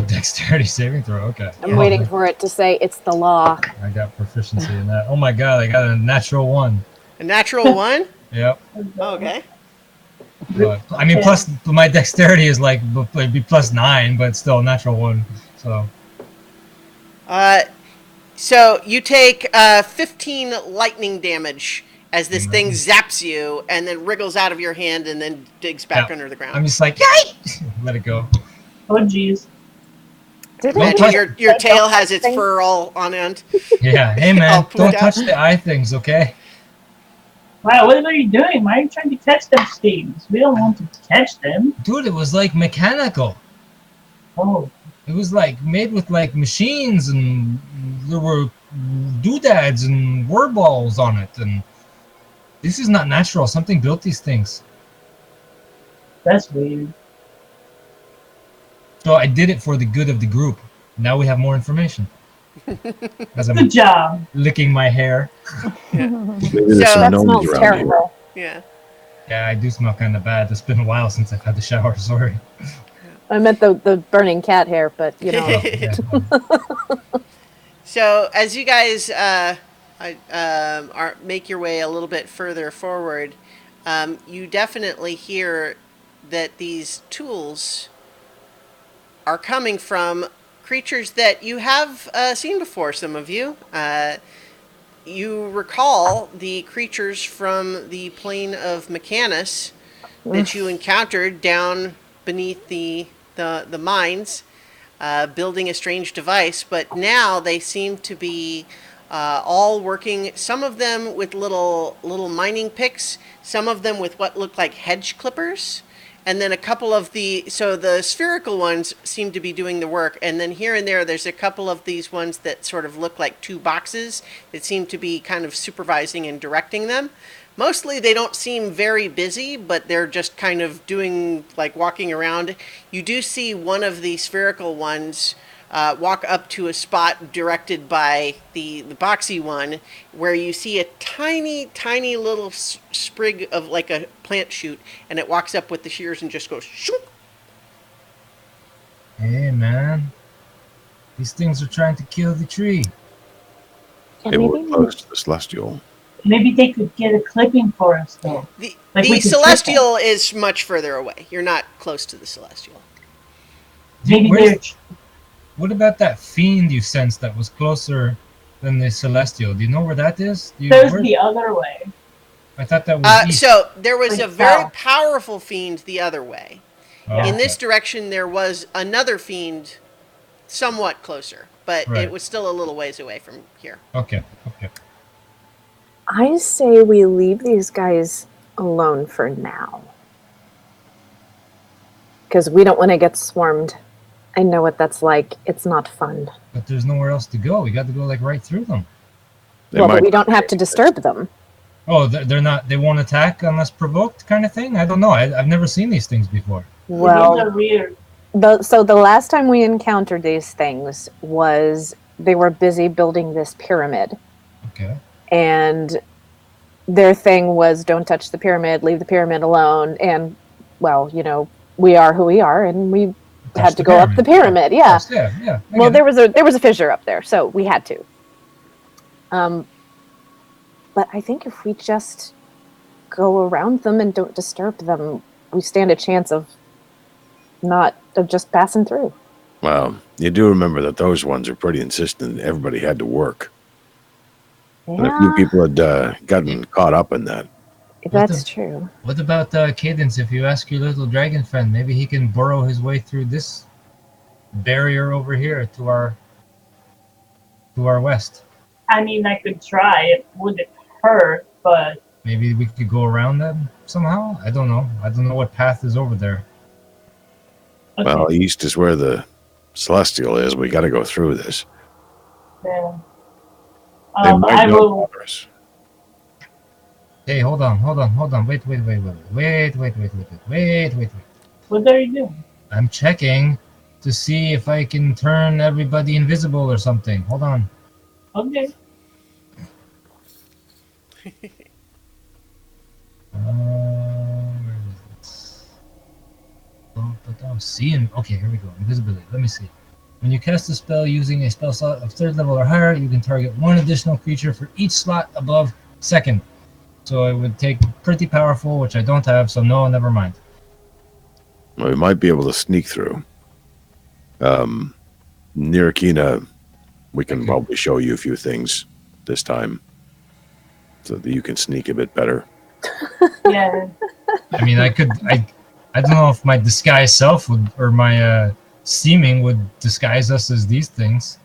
Dexterity saving throw. Okay. I'm waiting for it to say it's the law. I got proficiency in that. Oh my god, I got a natural 1. A natural one. Yep. Okay. But, I mean, plus my dexterity is like it'd be +9, but still a natural 1. So So you take 15 lightning damage as this thing zaps you and then wriggles out of your hand and then digs back Yeah. under the ground. I'm just like, yay! Let it go. Oh, jeez. Did Don't it? touch- Your tail has its Thing? fur all on end. Yeah. Hey All man, pooped don't out. touch the eye things, okay? Wow, what are you doing? Why are you trying to catch them things? We don't want to catch them. Dude, it was like mechanical. Oh, It was like made with like machines, and there were doodads and whir balls on it, and this is not natural. Something built these things. that's weird. So I did it for the good of the group. Now we have more information. As I'm Good job. licking my hair. Maybe So- there's some That gnomes smells around terrible. Yeah. Yeah, I do smell kind of bad. It's been a while since I've had the shower. Sorry. I meant the burning cat hair, but you know. Yeah. So as you guys make your way a little bit further forward, you definitely hear that these tools are coming from creatures that you have seen before. Some of you, you recall the creatures from the plane of Mechanus that you encountered down beneath the mines, building a strange device. But now they seem to be all working. Some of them with little mining picks. Some of them with what look like hedge clippers. And then a couple of the spherical ones seem to be doing the work. And then here and there's a couple of these ones that sort of look like two boxes that seem to be kind of supervising and directing them. Mostly they don't seem very busy, but they're just kind of doing, like, walking around. You do see one of the spherical ones walk up to a spot directed by the boxy one, where you see a tiny, tiny little sprig of, like, a plant shoot, and it walks up with the shears and just goes shoop. Hey man, these things are trying to kill the tree. Yeah, Maybe we're maybe close to the celestial. Maybe they could get a clipping for us, though. The, Like the we could celestial is much further away. You're not close to the celestial. Maybe Where's- they're. What about that fiend you sensed that was closer than the celestial? Do you know where that is? There's the other way. I thought that was east. So there was a Like very south. powerful fiend the other way. Oh, In okay. this direction, there was another fiend somewhat closer, but Right. it was still a little ways away from here. Okay. I say we leave these guys alone for now. Because we don't want to get swarmed. I know what that's like. It's not fun. But there's nowhere else to go. We got to go like right through them. They Well, but might we don't have to disturb them. Oh, they're not. They won't attack unless provoked, kind of thing. I don't know. I've never seen these things before. These are Well, weird. so the last time we encountered these things was they were busy building this pyramid. Okay. And their thing was don't touch the pyramid, leave the pyramid alone. And, well, you know, we are who we are, and we Touch had to the go up the pyramid. Of Yeah. course, yeah. I Well, get it. there was a fissure up there, so we had to. But I think if we just go around them and don't disturb them, we stand a chance of just passing through. Well, you do remember that those ones are pretty insistent. Everybody had to work. And a few Yeah, people had gotten caught up in that. that's true. What about Cadence? If you ask your little dragon friend, maybe he can burrow his way through this barrier over here to our west. I mean, I could try. It wouldn't hurt, but Maybe we could go around them somehow. I don't know. I don't know what path is over there. Okay. Well, east is where the celestial is. We got to go through this. Yeah. They might I not will. bother us. Hey, hold on. Wait. What are you doing? I'm checking to see if I can turn everybody invisible or something. Hold on. Okay. Where is it? See, okay, here we go. Invisibility. Let me see. When you cast a spell using a spell slot of 3rd level or higher, you can target one additional creature for each slot above 2nd. So it would take pretty powerful, which I don't have, so no, never mind. Well, we might be able to sneak through. Near Kina, we can Okay. probably show you a few things this time so that you can sneak a bit better. Yeah. I mean, I don't know if my disguise self would, or my seeming would disguise us as these things.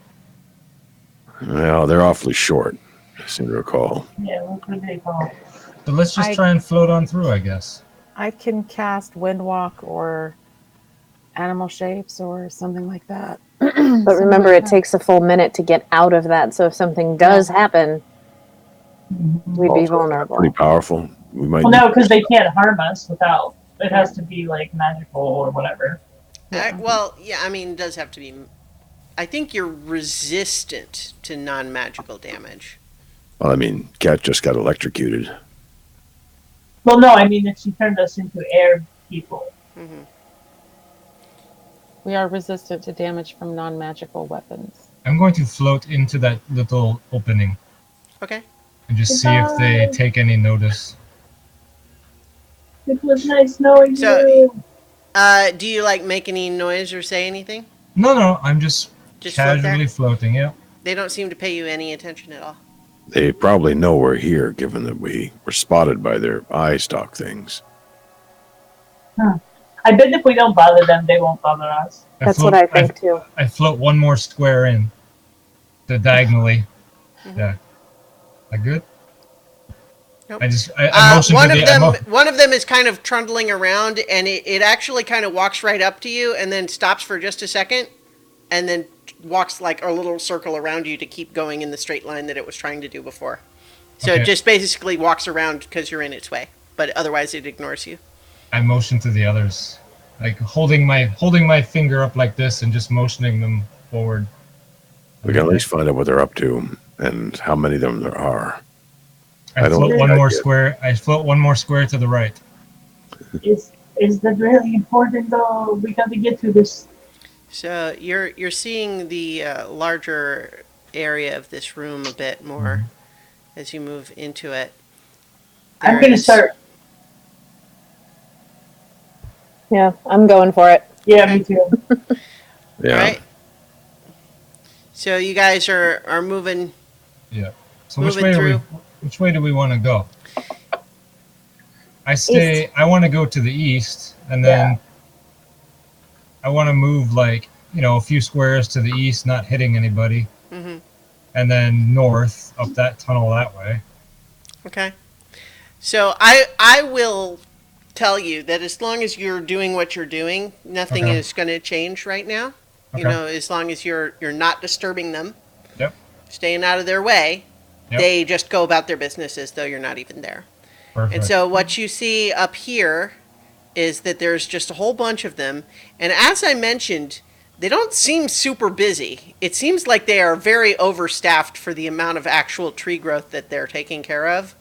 Well, they're awfully short, I seem to recall. Yeah. What would they call? So let's just I- try and float on through, I guess. I can cast Windwalk or Animal Shapes or something like that. But remember, it takes a full minute to get out of that. So if something does happen, we'd be Also, vulnerable. Pretty powerful. We might. Well, no, because they can't harm us without. It has to be like magical or whatever. Well, yeah, I mean, it does have to be. I think you're resistant to non-magical damage. Well, I mean, Cat just got electrocuted. Well, no, I mean that she turned us into air people. Hmm. We are resistant to damage from non-magical weapons. I'm going to float into that little opening Okay. and just see if they Goodbye. take any notice. It was nice knowing So- you. Do you like make any noise or say anything? No, I'm just Just float casually there. floating. Yeah. They don't seem to pay you any attention at all. They probably know we're here, given that we were spotted by their eye stalk things. I bet if we don't bother them, they won't bother us. That's what I think too. I float one more square in, diagonally. Mhm. Yeah. That good? Nope. I motion One to of the. them, one of them is kind of trundling around, and it actually kind of walks right up to you, and then stops for just a second, and then walks like a little circle around you to keep going in the straight line that it was trying to do before. So Okay. it just basically walks around because you're in its way, but otherwise it ignores you. I motion to the others, like holding my finger up like this and just motioning them forward. We can at least find out what they're up to and how many of them there are. I I don't float think one I more did. square. I float one more square to the right. Is that really important though? We got to get to this. So you're seeing the larger area of this room a bit more as you move into it. I'm There gonna is- start. Yeah, I'm going for it. Yeah, me too. Yeah. All right. So you guys are moving. So which Moving way through. which way do we want to go? I want to go to the east, and then I want to move like a few squares to the east, not hitting anybody, Hmm. and then north up that tunnel that way. Okay. So I will tell you that as long as you're doing what you're doing, nothing Okay. is going to change right now. You Okay. know, as long as you're not disturbing them, Yep. staying out of their way, Yep. they just go about their business as though you're not even there. Perfect. And so what you see up here is that there's just a whole bunch of them. And as I mentioned, they don't seem super busy. It seems like they are very overstaffed for the amount of actual tree growth that they're taking care of.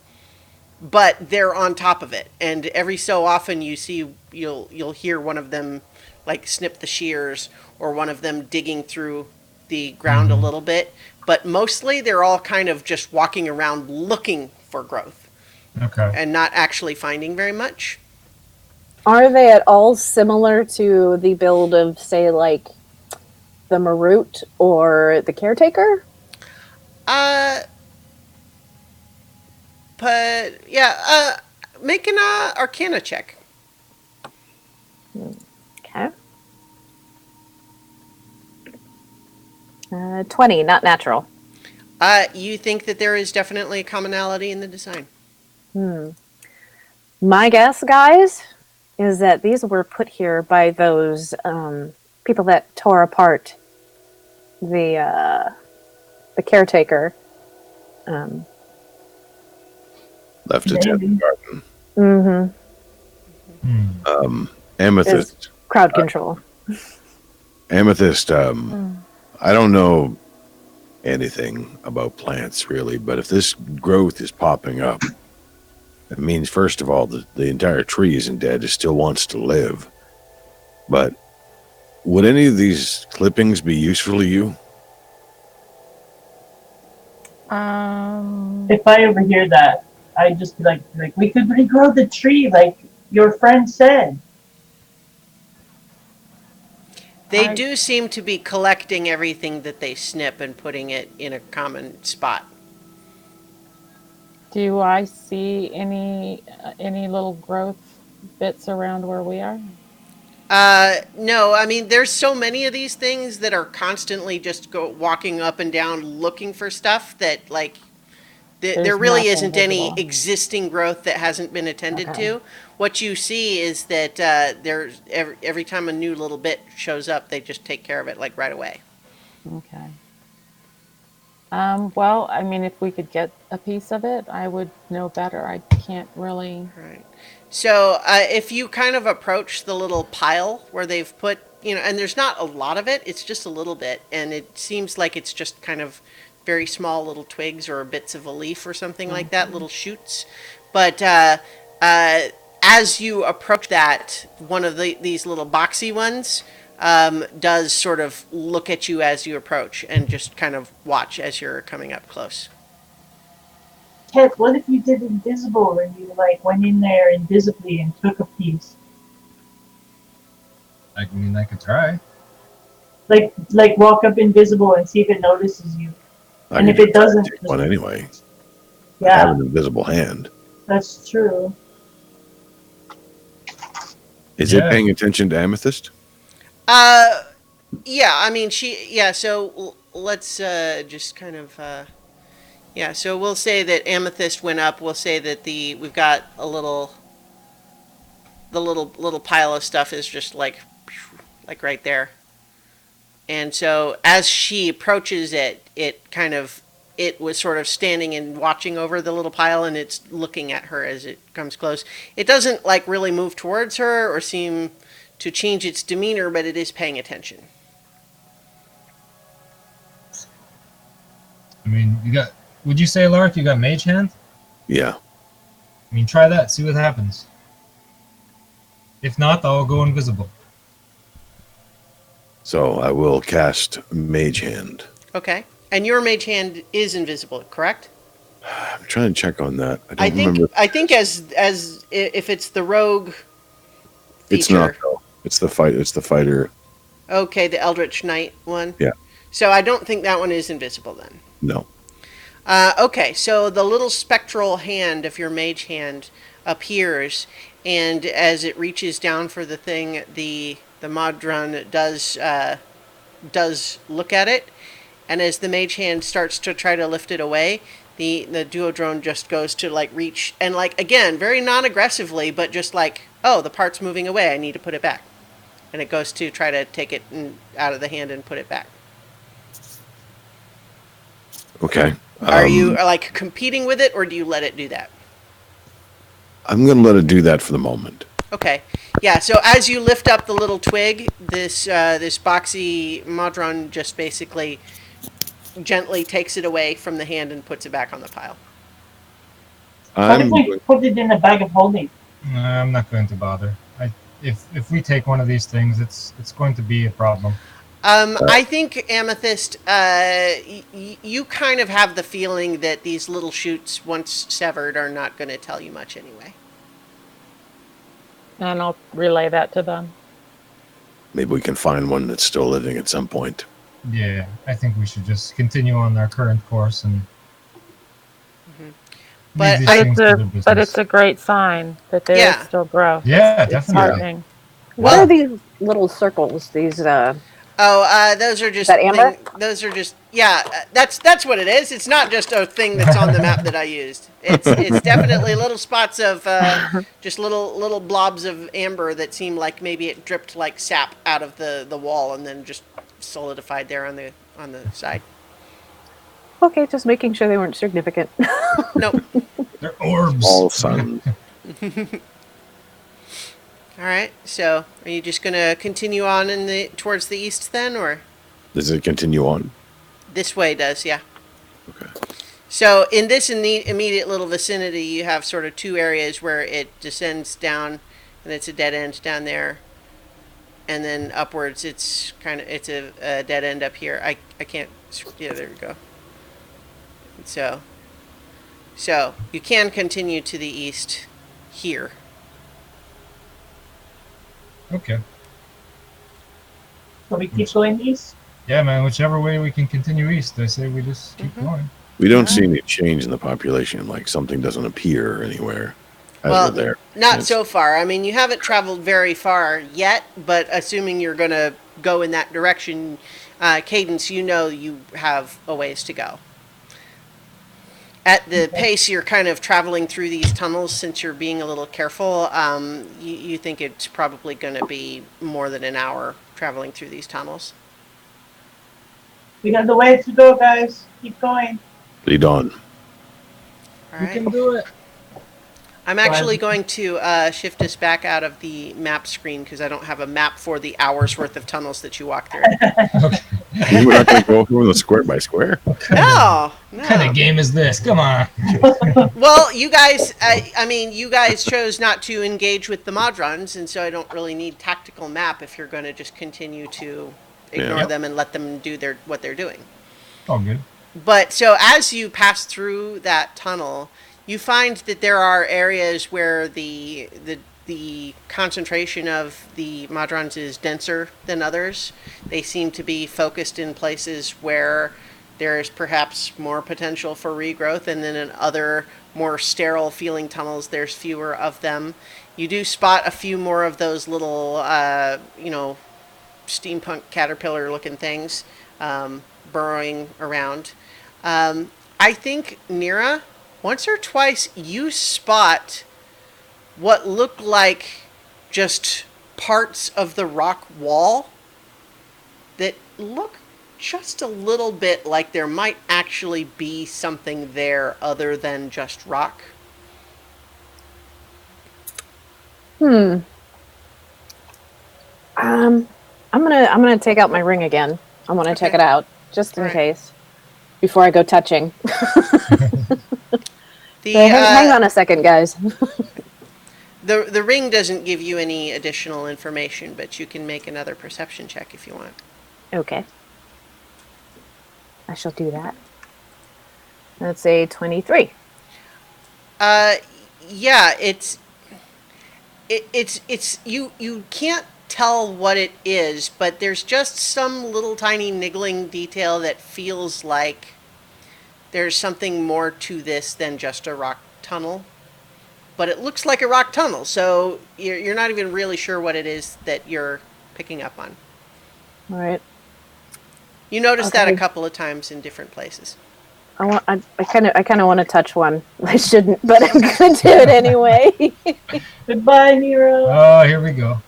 But they're on top of it. And every so often you'll hear one of them like snip the shears, or one of them digging through the ground a little bit. But mostly they're all kind of just walking around looking for growth Okay. and not actually finding very much. Are they at all similar to the build of, say, like the Marut or the Caretaker? But yeah, make an Arcana check. Okay. 20, not natural. You think that there is definitely a commonality in the design. My guess, guys, is that these were put here by those people that tore apart the caretaker. Left it in the garden. Mm-hmm. Amethyst. Crowd control. Amethyst. I don't know anything about plants really, but if this growth is popping up, it means first of all the entire tree isn't dead; it still wants to live. But would any of these clippings be useful to you? If I overhear that, I'd just be like we could regrow the tree, like your friend said. They do seem to be collecting everything that they snip and putting it in a common spot. Do I see any little growth bits around where we are? No, I mean, there's so many of these things that are constantly just walking up and down looking for stuff that, like, there There's really nothing isn't any visible. existing growth that hasn't been attended Okay. to. What you see is that there's every time a new little bit shows up, they just take care of it, like, right away. Okay. Well, I mean, if we could get a piece of it, I would know better. I can't really. Right. So if you kind of approach the little pile where they've put, and there's not a lot of it, it's just a little bit, and it seems like it's just kind of very small little twigs or bits of a leaf or something like that, little shoots. But as you approach that, one of these little boxy ones does sort of look at you as you approach and just kind of watch as you're coming up close. Ted, what if you did invisible and you like went in there invisibly and took a piece? I mean, I could try. Like walk up invisible and see if it notices you. I And could if it doesn't, take one anyway. I have yeah, an invisible hand. that's true. Is it Yeah. paying attention to Amethyst? Yeah, I mean, so let's just kind of, yeah, so we'll say that Amethyst went up. We'll say that we've got the little pile of stuff is just like right there. And so as she approaches it, it was sort of standing and watching over the little pile, and it's looking at her as it comes close. It doesn't like really move towards her or seem to change its demeanor, but it is paying attention. I mean, would you say, Lark, you got mage hand? Yeah. I mean, try that, see what happens. If not, I'll go invisible. So I will cast Mage Hand. Okay. And your mage hand is invisible, correct? I'm trying to check on that. I I don't remember. think as if it's the rogue feature. It's not though. It's the fighter. Okay, the Eldritch Knight one. Yeah. So I don't think that one is invisible then. No. Okay, so the little spectral hand of your mage hand appears, and as it reaches down for the thing, the Modron does look at it, and as the mage hand starts to try to lift it away, the duodrone just goes to like reach and like again very non-aggressively, but just like, oh, the part's moving away, I need to put it back, and it goes to try to take it out of the hand and put it back. Okay. Are you like competing with it, or do you let it do that? I'm going to let it do that for the moment. Okay. Yeah, so as you lift up the little twig, this boxy Modron just basically gently takes it away from the hand and puts it back on the pile. What if I'm we put it in a bag of holding? I'm not going to bother. If we take one of these things, it's going to be a problem. I think, Amethyst, you kind of have the feeling that these little shoots, once severed, are not going to tell you much anyway. And I'll relay that to them. maybe we can find one that's still living at some point. Yeah, I think we should just continue on our current course and. But leave these I- things to their business. But it's a great sign that there is Yeah. still growth. Yeah, It's definitely. heartening. What are these little circles? These Oh, those are just that amber? those are just yeah. That's what it is. It's not just a thing that's on the map that I used. It's definitely little spots of just little blobs of amber that seem like maybe it dripped like sap out of the wall and then just solidified there on the side. Okay, just making sure they weren't significant. Nope. They're orbs. All sun. All right. So, are you just gonna continue on towards the east then, or Does it continue on? this way does? Yeah. Okay. So, in this immediate little vicinity, you have sort of two areas where it descends down, and it's a dead end down there, and then upwards, it's a dead end up here. I can't. Yeah, there we go. So you can continue to the east here. Okay. So we keep going east. Yeah, man. Whichever way we can continue east, I say we just keep going. We don't see any change in the population, like something doesn't appear anywhere as Well, we're there. not It's- so far. I mean, you haven't traveled very far yet, but assuming you're going to go in that direction, Cadence, you know you have a ways to go. At the pace you're kind of traveling through these tunnels, since you're being a little careful, you think it's probably going to be more than an hour traveling through these tunnels. We got the way to go, guys. Keep going. Lead on. All We right. can do it. I'm actually going to shift us back out of the map screen because I don't have a map for the hour's worth of tunnels that you walk through. We're not going to go over them square by square. No, What kind no. of game is this? Come on. Well, you guys, I mean, you guys chose not to engage with the Modrons, and so I don't really need tactical map if you're going to just continue to ignore Yeah. them and let them do what they're doing. All good. But so as you pass through that tunnel, you find that there are areas where the concentration of the Modrons is denser than others. They seem to be focused in places where there is perhaps more potential for regrowth, and then in other more sterile feeling tunnels, there's fewer of them. You do spot a few more of those little, steampunk caterpillar looking things burrowing around. I think, Nira, once or twice you spot what look like just parts of the rock wall that look just a little bit like there might actually be something there other than just rock. I'm gonna take out my ring again. I want to check Okay. it out just in Alright. case before I go touching. The, So hang on a second, guys. the ring doesn't give you any additional information, but you can make another perception check if you want. Okay. I shall do that. Let's say 23. Yeah, it's you can't tell what it is, but there's just some little tiny niggling detail that feels like there's something more to this than just a rock tunnel. But it looks like a rock tunnel, so you're not even really sure what it is that you're picking up on. All right. You notice that a Okay. couple of times in different places. I kind of want to touch one. I shouldn't, but I'm gonna do it anyway. Goodbye, Nero. Oh, here we go.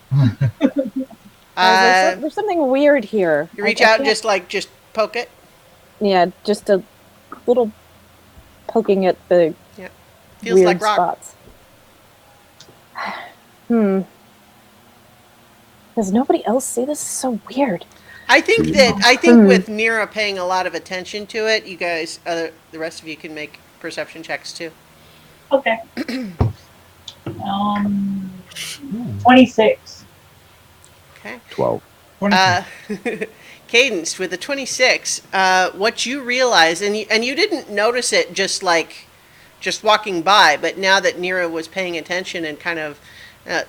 There's something weird here. You reach I out can't- and just poke it. yeah, just a little poking at the Feels weird like rock. spots. Does nobody else see this? Is so weird. I think with Nira paying a lot of attention to it, you guys, the rest of you can make perception checks too. Okay. Ooh, 26. Okay. 12. 22. Cadence with a 26. What you realize, and you didn't notice it just walking by, but now that Nira was paying attention and kind of,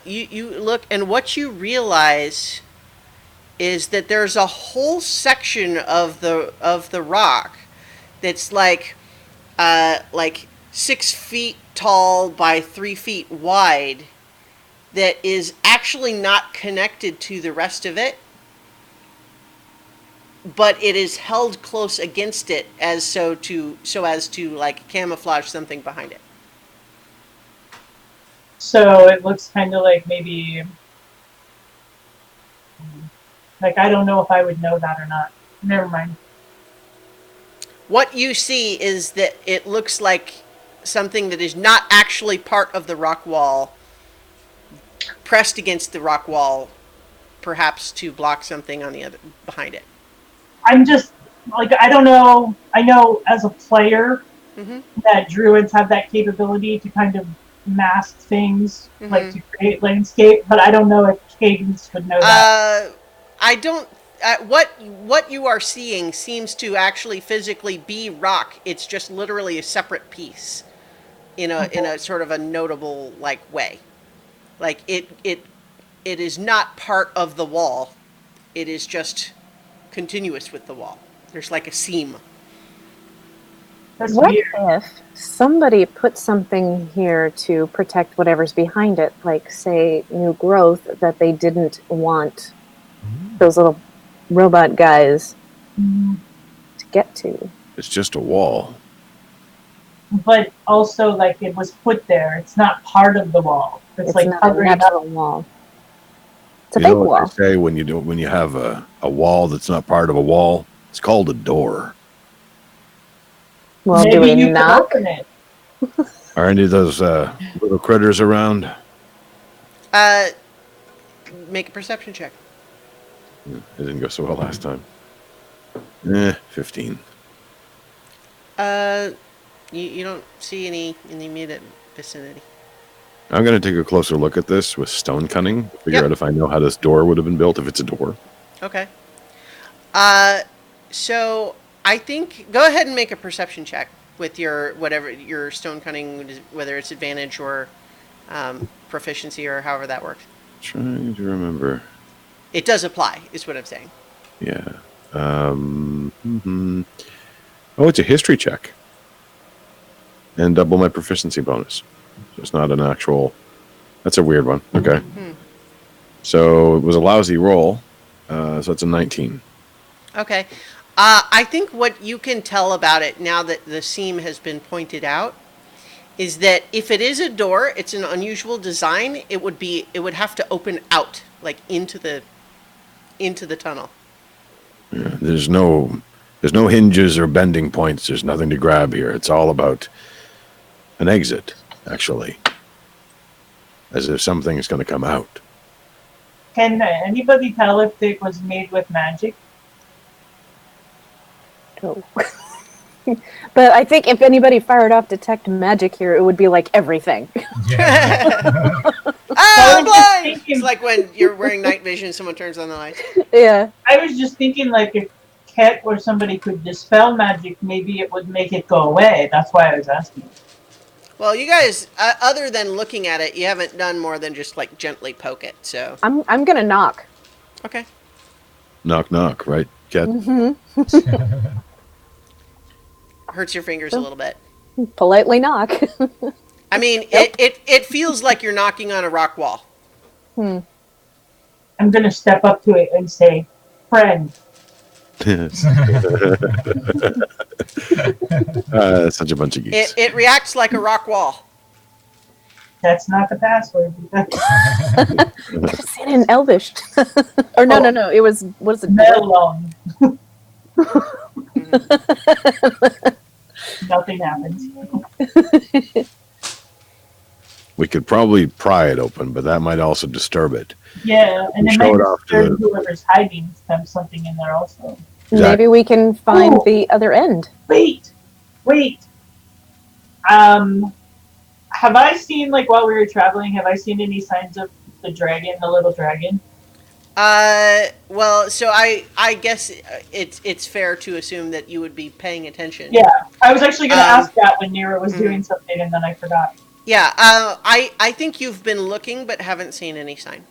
you look, and what you realize is that there's a whole section of the rock that's like 6 feet tall by 3 feet wide that is actually not connected to the rest of it. but it is held close against it so as to like camouflage something behind it. So it looks kind of like maybe, like I don't know if I would know that or not. Never mind. What you see is that it looks like something that is not actually part of the rock wall, pressed against the rock wall, perhaps to block something on the other behind it. I'm just like I don't know. I know as a player that druids have that capability to kind of mask things, like to create landscape, but I don't know if Cadence would know that. I don't. What you are seeing seems to actually physically be rock. It's just literally a separate piece, in a sort of a notable like way. Like it is not part of the wall. It is just continuous with the wall. There's like a seam. That's What weird. if somebody put something here to protect whatever's behind it, like, say, new growth that they didn't want those little robot guys to get to? It's just a wall. But also, like it was put there. It's not part of the wall. It's like not a covering up. natural wall. It's a You big know what wall. they say when you have a wall that's not part of a wall? It's called a door. Well, Maybe do we you can knock? open it. Are any of those little critters around? Make a perception check. It didn't go so well last time. 15. You don't see any in the immediate vicinity. I'm going to take a closer look at this with stone cunning. Figure Yep. out if I know how this door would have been built, if it's a door. Okay. So I think go ahead and make a perception check with your your stone cunning, whether it's advantage or proficiency or however that works. Trying to remember. It does apply, is what I'm saying. Yeah. Oh, it's a history check. And double my proficiency bonus. So it's not an actual... That's a weird one. Okay. So it was a lousy roll. So it's a 19. Okay. I think what you can tell about it now that the seam has been pointed out is that if it is a door, it's an unusual design. It would have to open out, like into the tunnel. Yeah, there's no hinges or bending points. There's nothing to grab here. It's all about an exit, actually. As if something is going to come out. Can anybody tell if it was made with magic? Oh. But I think if anybody fired off detect magic here, it would be like everything. Yeah. Ah, I'm was just blind! thinking- It's like when you're wearing night vision, someone turns on the lights. Yeah. I was just thinking, like, if Ket or somebody could dispel magic, maybe it would make it go away. That's why I was asking. Well, you guys, other than looking at it, you haven't done more than just like gently poke it. So I'm gonna knock. okay. Knock, knock, right, Cat? Hurts your fingers a little bit. Politely knock. I mean, it feels like you're knocking on a rock wall. I'm gonna step up to it and say, "Friend." Such a bunch of geeks. It reacts like a rock wall. That's not the password. Say it in Elvish. Or no. It was, what is it? Melon. Nothing happens. We could probably pry it open, but that might also disturb it. Yeah, and it Show might it off to disturb whoever's hiding something in there also. Maybe we can find Oh. the other end. Wait. Have I seen, like, while we were traveling, have I seen any signs of the dragon, the little dragon? Well, so I guess it's fair to assume that you would be paying attention. Yeah, I was actually going to ask that when Nero was doing something, and then I forgot. Yeah. I think you've been looking, but haven't seen any sign.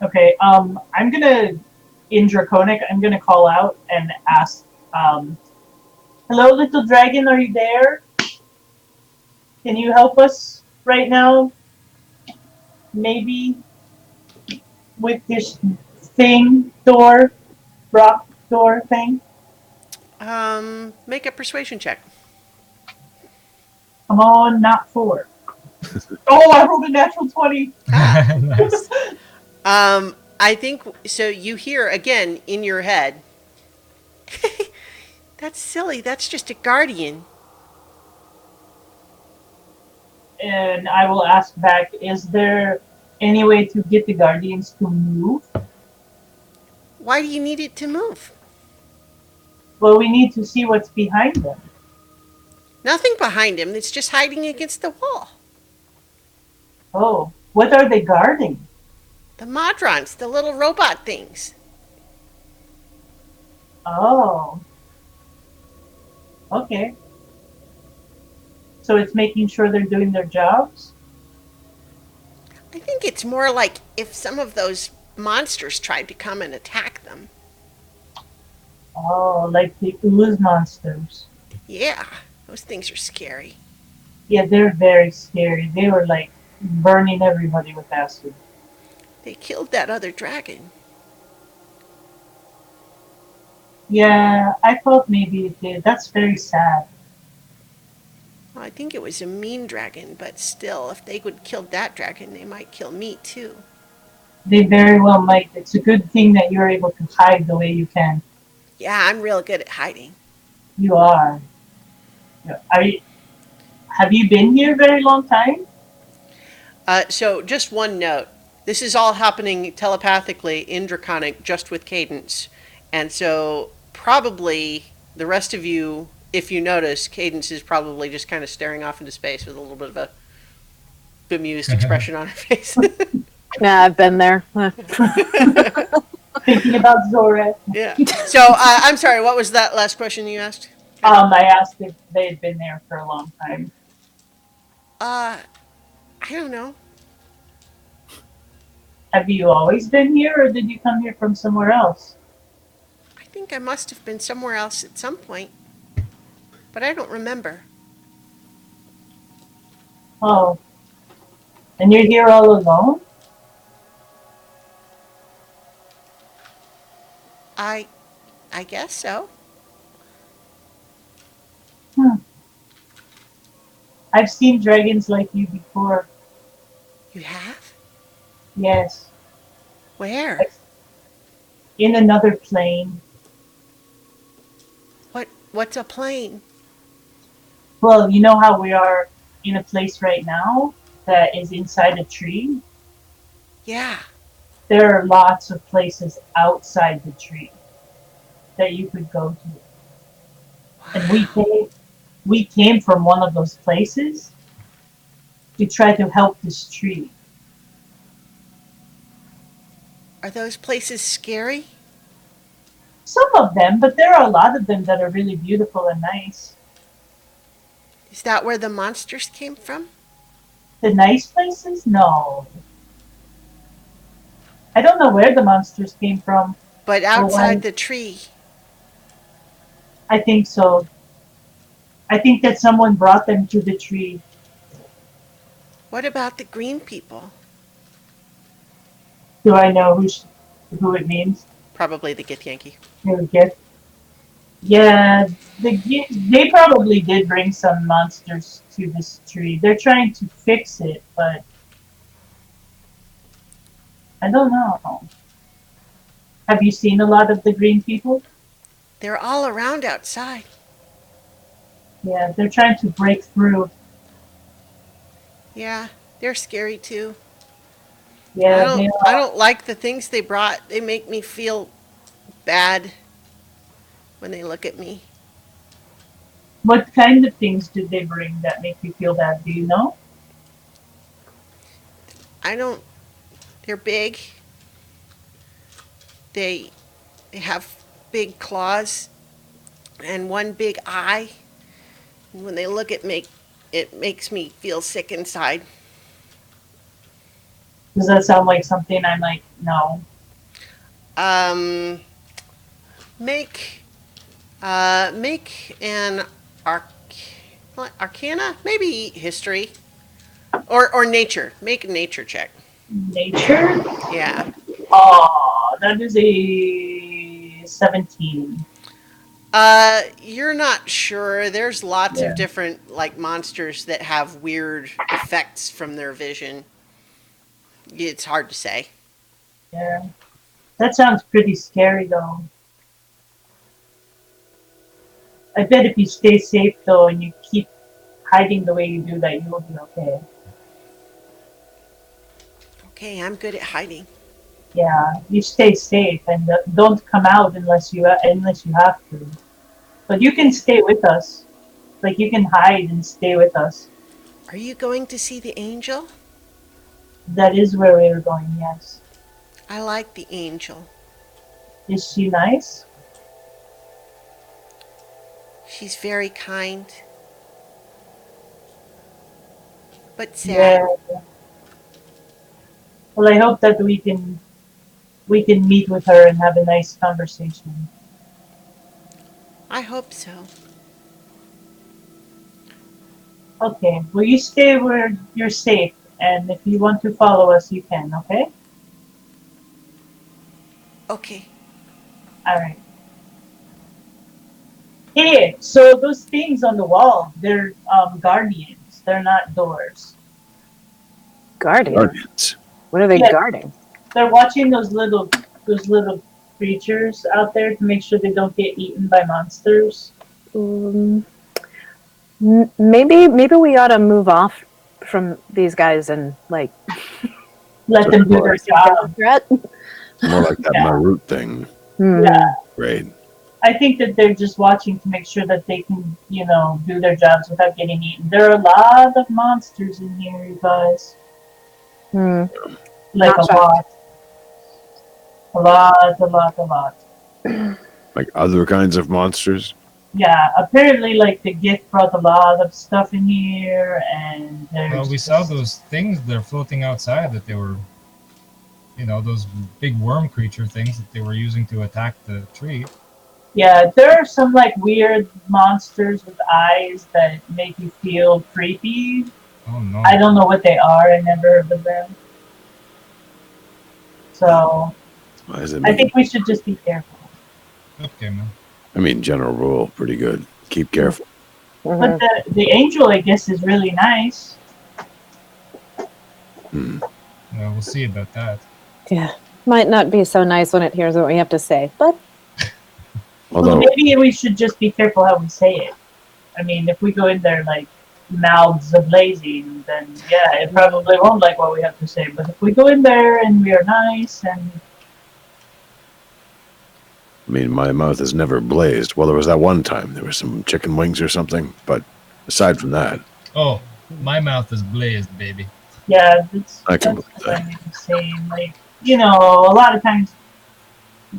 Okay, I'm gonna, in Draconic, I'm gonna call out and ask, hello, little dragon, are you there? Can you help us right now? Maybe with this thing, door, rock door thing? Make a persuasion check. Come on, not 4. Oh, I rolled a natural 20. Nice. I think so. You hear again in your head. That's silly. That's just a guardian. And I will ask back, is there any way to get the guardians to move? Why do you need it to move? Well, we need to see what's behind them. Nothing behind him. It's just hiding against the wall. Oh, what are they guarding? The Modrons, the little robot things. Oh. Okay. So it's making sure they're doing their jobs? I think it's more like if some of those monsters tried to come and attack them. Oh, like the ooze monsters. Yeah, those things are scary. Yeah, they're very scary. They were like burning everybody with acid. They killed that other dragon. Yeah, I thought maybe it did. That's very sad. Well, I think it was a mean dragon, but still, if they would killed that dragon, they might kill me too. They very well might. It's a good thing that you're able to hide the way you can. Yeah, I'm real good at hiding. You are. Are you, have you been here a very long time? So, just one note. This is all happening telepathically in Draconic, just with Cadence. And so, probably, the rest of you, if you notice, Cadence is probably just kind of staring off into space with a little bit of a bemused expression on her face. Nah, I've been there. Thinking about Zoret. Yeah. So, I'm sorry, what was that last question you asked? I asked if they had been there for a long time. I don't know. Have you always been here, or did you come here from somewhere else? I think I must have been somewhere else at some point, but I don't remember. Oh. And you're here all alone? I guess so. I've seen dragons like you before. You have? Yes. Where? In another plane. What's a plane? Well, you know how we are in a place right now that is inside a tree? Yeah. There are lots of places outside the tree that you could go to. And we came from one of those places to try to help this tree. Are those places scary? Some of them, but there are a lot of them that are really beautiful and nice. Is that where the monsters came from? The nice places? No. I don't know where the monsters came from. But outside the tree. I think so. I think that someone brought them to the tree. What about the green people? Do I know who it means? Probably the Githyanki. Yeah, they probably did bring some monsters to this tree. They're trying to fix it, but I don't know. Have you seen a lot of the green people? They're all around outside. Yeah, they're trying to break through. Yeah, they're scary too. Yeah, I don't like the things they brought. They make me feel bad when they look at me. What kind of things did they bring that make you feel bad? Do you know? They're big. They have big claws and one big eye. And when they look at me, it makes me feel sick inside. Does that sound like something I might know? Make an arcana, maybe history, or nature. Make a nature check. Nature? Yeah. Oh, that is a 17. You're not sure. There's lots Yeah. of different like monsters that have weird effects from their vision. It's hard to say. Yeah. That sounds pretty scary, though. I bet if you stay safe, though, and you keep hiding the way you do that, you will be okay. Okay, I'm good at hiding. Yeah, you stay safe and don't come out unless you have to. But you can stay with us. Like, you can hide and stay with us. Are you going to see the angel? That is where we are going, yes. I like the angel. Is she nice? She's very kind. But sad. Yeah. Well, I hope that we can meet with her and have a nice conversation. I hope so. Okay, well, you stay where you're safe, and if you want to follow us, you can, okay? Okay. Alright. Hey, so those things on the wall, they're guardians. They're not doors. Guardian. Guardians. What are they Yeah. guarding? They're watching those little creatures out there to make sure they don't get eaten by monsters. Maybe we ought to move off from these guys and like Let them do their job. threat. More like that Yeah. Marut thing. Yeah. Right. I think that they're just watching to make sure that they can, do their jobs without getting eaten. There are a lot of monsters in here, you guys. Hmm. Like Not a lot. A lot. Like other kinds of monsters. Yeah, apparently, like, the gift brought a lot of stuff in here, and there's... Well, we saw those things that are floating outside that they were, those big worm creature things that they were using to attack the tree. Yeah, there are some, like, weird monsters with eyes that make you feel creepy. Oh no! I don't know what they are. I never heard of them. So, Why does it I mean? think we should just be careful. Okay, man. I mean, general rule, pretty good. Keep careful. But the angel, I guess, is really nice. Hmm. Well, we'll see about that. Yeah, might not be so nice when it hears what we have to say, but Well, Although, maybe we should just be careful how we say it. I mean, if we go in there like mouths ablazing, then yeah, it probably won't like what we have to say. But if we go in there and we are nice and my mouth has never blazed. Well, there was that one time. There was some chicken wings or something. But aside from that, Oh, my mouth is blazed, baby. yeah, I can that's believe what that. I'm saying. Like, a lot of times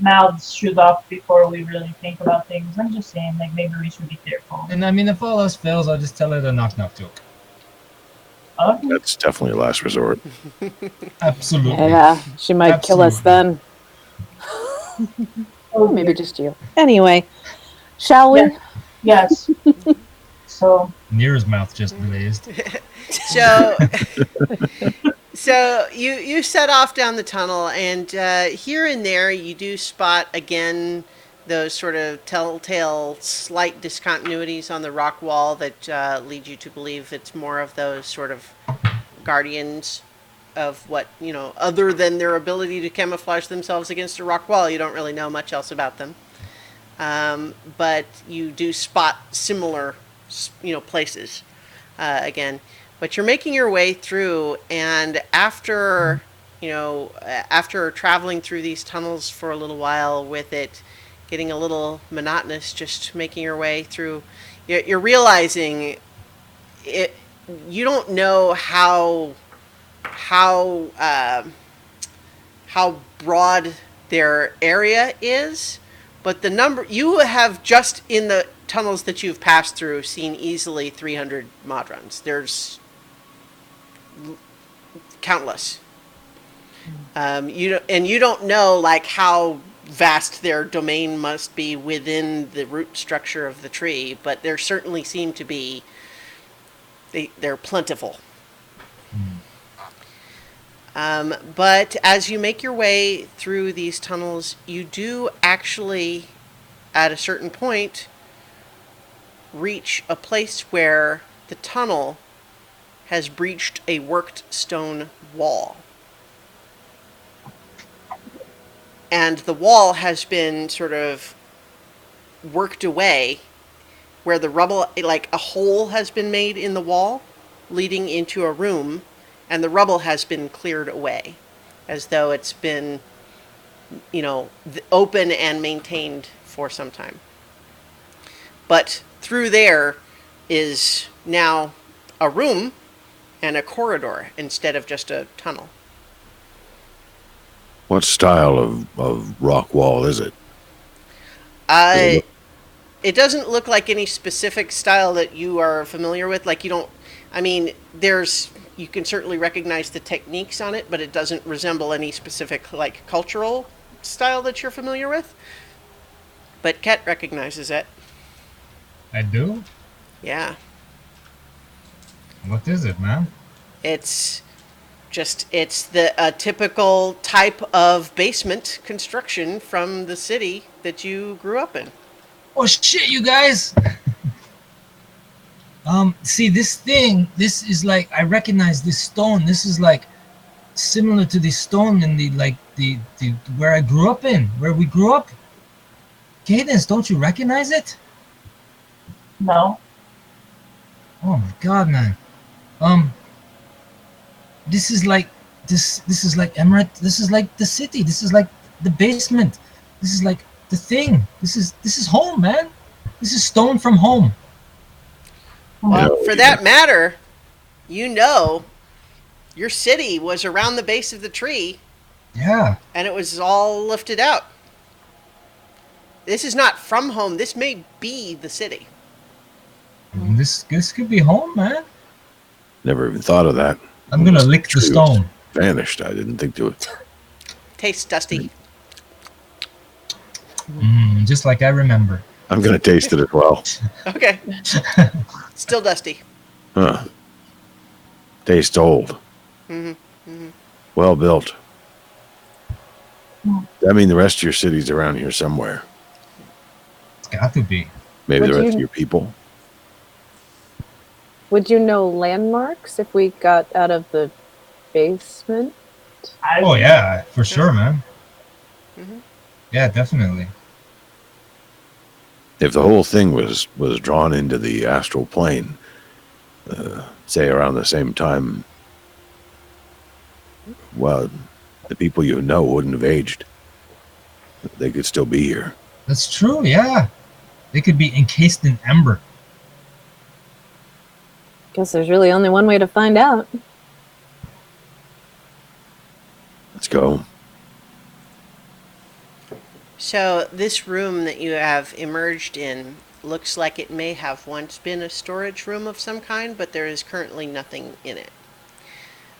mouths shoot off before we really think about things. I'm just saying, like, maybe we should be careful. And I mean, if all else fails, I'll just tell her a knock-knock joke. Okay. That's definitely a last resort. Absolutely. yeah, she might kill us then. Or Okay. maybe just you. Anyway, shall we? Yeah. Yes. So, Nier's mouth just blazed. So, so you set off down the tunnel, and here and there you do spot again those sort of telltale slight discontinuities on the rock wall that lead you to believe it's more of those sort of guardians of what, other than their ability to camouflage themselves against a rock wall. You don't really know much else about them. But you do spot similar, places again. But you're making your way through, and after traveling through these tunnels for a little while, with it getting a little monotonous, just making your way through, you're realizing it. You don't know how broad their area is, but the number you have just in the tunnels that you've passed through seen easily 300 Modrons. There's countless. You don't know like how vast their domain must be within the root structure of the tree, but there certainly seem to be. They're plentiful. But as you make your way through these tunnels, you do actually, at a certain point, reach a place where the tunnel has breached a worked stone wall. And the wall has been sort of worked away where the rubble, like a hole has been made in the wall leading into a room, and the rubble has been cleared away as though it's been, open and maintained for some time. But through there is now a room and a corridor instead of just a tunnel. What style of rock wall is it? It doesn't look like any specific style that you are familiar with. Like, you don't, I mean, you can certainly recognize the techniques on it, but it doesn't resemble any specific, like, cultural style that you're familiar with. But Ket recognizes it. I do? Yeah. What is it, man? It's the typical type of basement construction from the city that you grew up in. Oh shit, you guys! See this thing, this is like, I recognize this stone. This is like similar to the stone in the where I grew up in, where we grew up. Cadence, don't you recognize it? No. Oh my god, man. This is like Emirate. This is like the city. This is like the basement. This is like the thing. This is home, man. This is stone from home. Well, Yeah. for that matter, your city was around the base of the tree, Yeah. and it was all lifted out. This is not from home. This may be the city. This could be home, man. Never even thought of that. I'm gonna lick the True. stone. Vanished. I didn't think to it. Tastes dusty. Just like I remember. I'm gonna taste it as well. Okay. Still dusty. Huh. Tastes old. Well built. I mean, the rest of your city's around here somewhere. It's got to be. Maybe Would the rest you- of your people. Would you know landmarks if we got out of the basement? Oh yeah, for sure, man. Mhm. Yeah, definitely. If the whole thing was drawn into the astral plane, say around the same time, well, the people you know wouldn't have aged. They could still be here. That's true. Yeah, they could be encased in ember. Guess there's really only one way to find out. Let's go. So this room that you have emerged in looks like it may have once been a storage room of some kind, but there is currently nothing in it.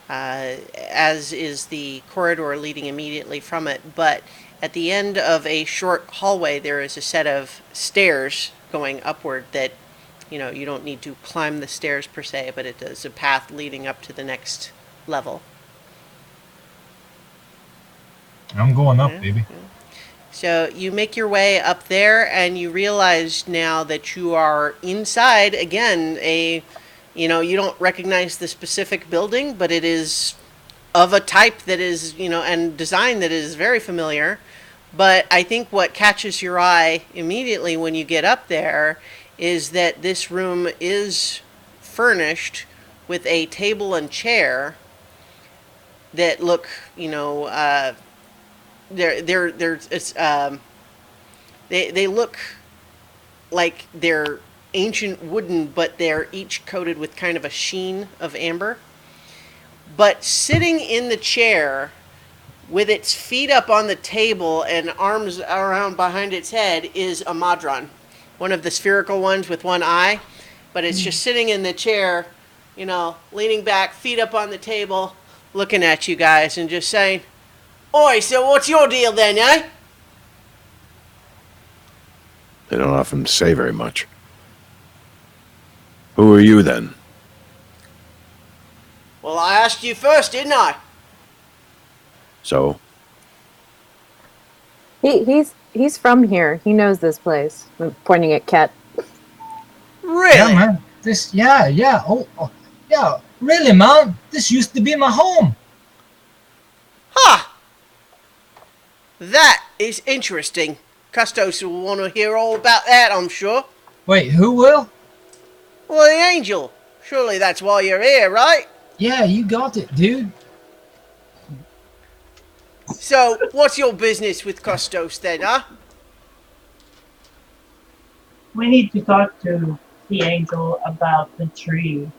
As is the corridor leading immediately from it, but at the end of a short hallway there is a set of stairs going upward that, you don't need to climb the stairs per se, but it is a path leading up to the next level. I'm going up, Yeah. baby. So you make your way up there, and you realize now that you are inside again you don't recognize the specific building, but it is of a type that is, and design that is very familiar. But I think what catches your eye immediately when you get up there is that this room is furnished with a table and chair that look, they look like they're ancient wooden, but they're each coated with kind of a sheen of amber. But sitting in the chair with its feet up on the table and arms around behind its head is a Madron, one of the spherical ones with one eye, but it's just sitting in the chair, leaning back, feet up on the table, looking at you guys and just saying, "Oi, so what's your deal then, eh?" They don't often say very much. Who are you then? "Well, I asked you first, didn't I?" So, He's from here. He knows this place. I'm pointing at Ket. Really? Yeah, man. This, yeah. Yeah. Really, man. This used to be my home. Huh. That is interesting. Custos will want to hear all about that, I'm sure. Wait, who will? Well, the angel. Surely that's why you're here, right? Yeah, you got it, dude. So, what's your business with Custos then, huh? We need to talk to the angel about the tree.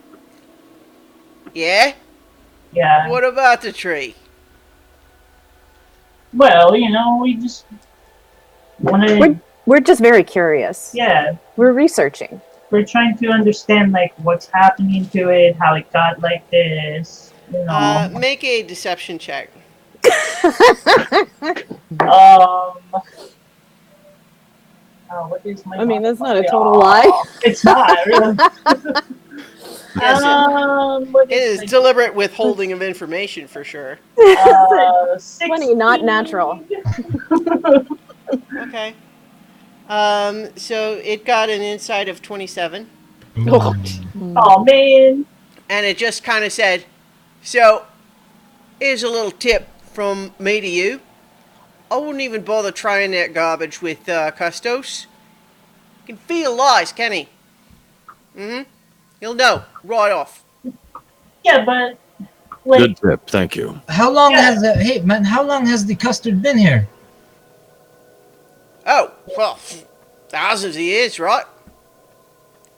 Yeah? Yeah. What about the tree? Well, we just wanted. We're just very curious. Yeah, We're researching. we're trying to understand like what's happening to it, how it got like this. Make a deception check. What is my? I mean, that's not a modifier? total lie. It's not really. Yes, what It is my- deliberate withholding of information for sure. 20, not natural. Okay. So it got an insight of 27, Oh man. and it just kind of said, so, here's a little tip from me to you. I wouldn't even bother trying that garbage with Custos. He can feel lies, can he? Mm-hmm. He'll know right off. Yeah, but like good tip. Thank you. How long Yeah. has the hey man? How long has the custard been here? Oh, well, thousands of years, right?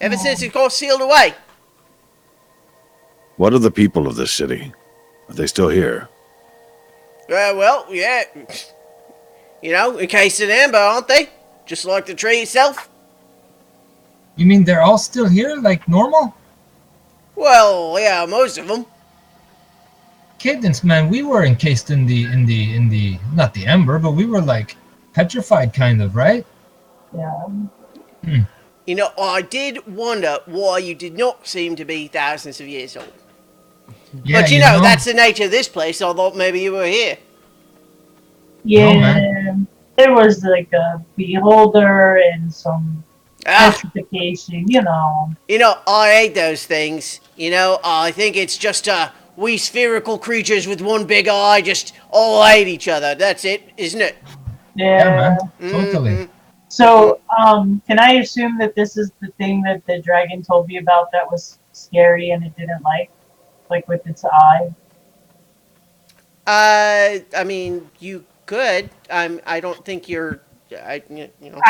Ever since it got sealed away. What are the people of this city? Are they still here? Well, yeah. Encased in amber, aren't they? Just like the tree itself. You mean they're all still here, like normal? Well, yeah, most of them. Cadence, man, we were encased in the not the ember, but we were like petrified, kind of, right? yeah. I did wonder why you did not seem to be thousands of years old. Yeah, But that's the nature of this place. I thought maybe you were here. Yeah. man. There was like a beholder and some Ah, petrification, I hate those things. I think it's just we spherical creatures with one big eye just all hate each other. That's it, isn't it? Yeah, Yeah. man, totally. Mhm. So, can I assume that this is the thing that the dragon told me about that was scary and it didn't like with its eye? I mean, you could. I don't think you're. I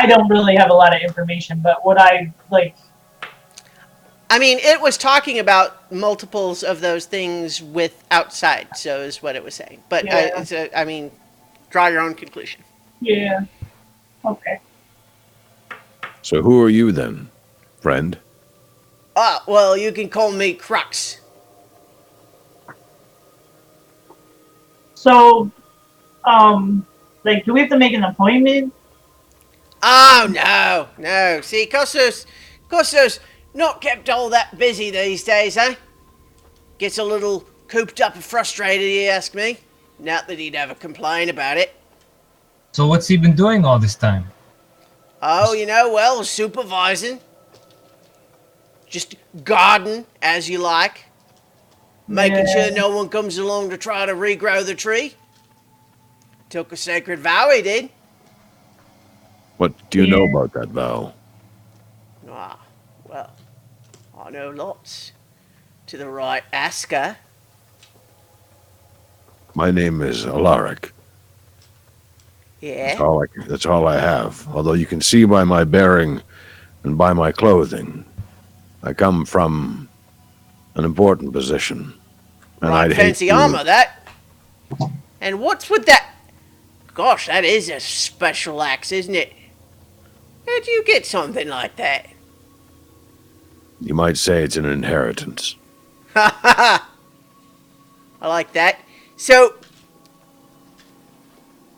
don't really have a lot of information, but what I like, I mean, it was talking about multiples of those things with outside, so is what it was saying. But Yeah. draw your own conclusion. yeah, okay. So who are you then, friend? Well, you can call me Crux. So, like, do we have to make an appointment? Oh no. See, Costos not kept all that busy these days, eh? Gets a little cooped up and frustrated, you ask me. Not that he'd ever complain about it. So what's he been doing all this time? Oh, well, supervising. Just garden as you like. Making Yeah. sure no one comes along to try to regrow the tree. Took a sacred vow, he did. What do you know Yeah. about that vow? Well, I know lots. To the right, Asker. My name is Alaric. Yeah. That's all I have. Although you can see by my bearing and by my clothing, I come from an important position. And Right, I'd hate fancy to- armor, that. And what's with that? Gosh, that is a special axe, isn't it? How'd you get something like that? You might say it's an inheritance. Ha ha ha! I like that. So,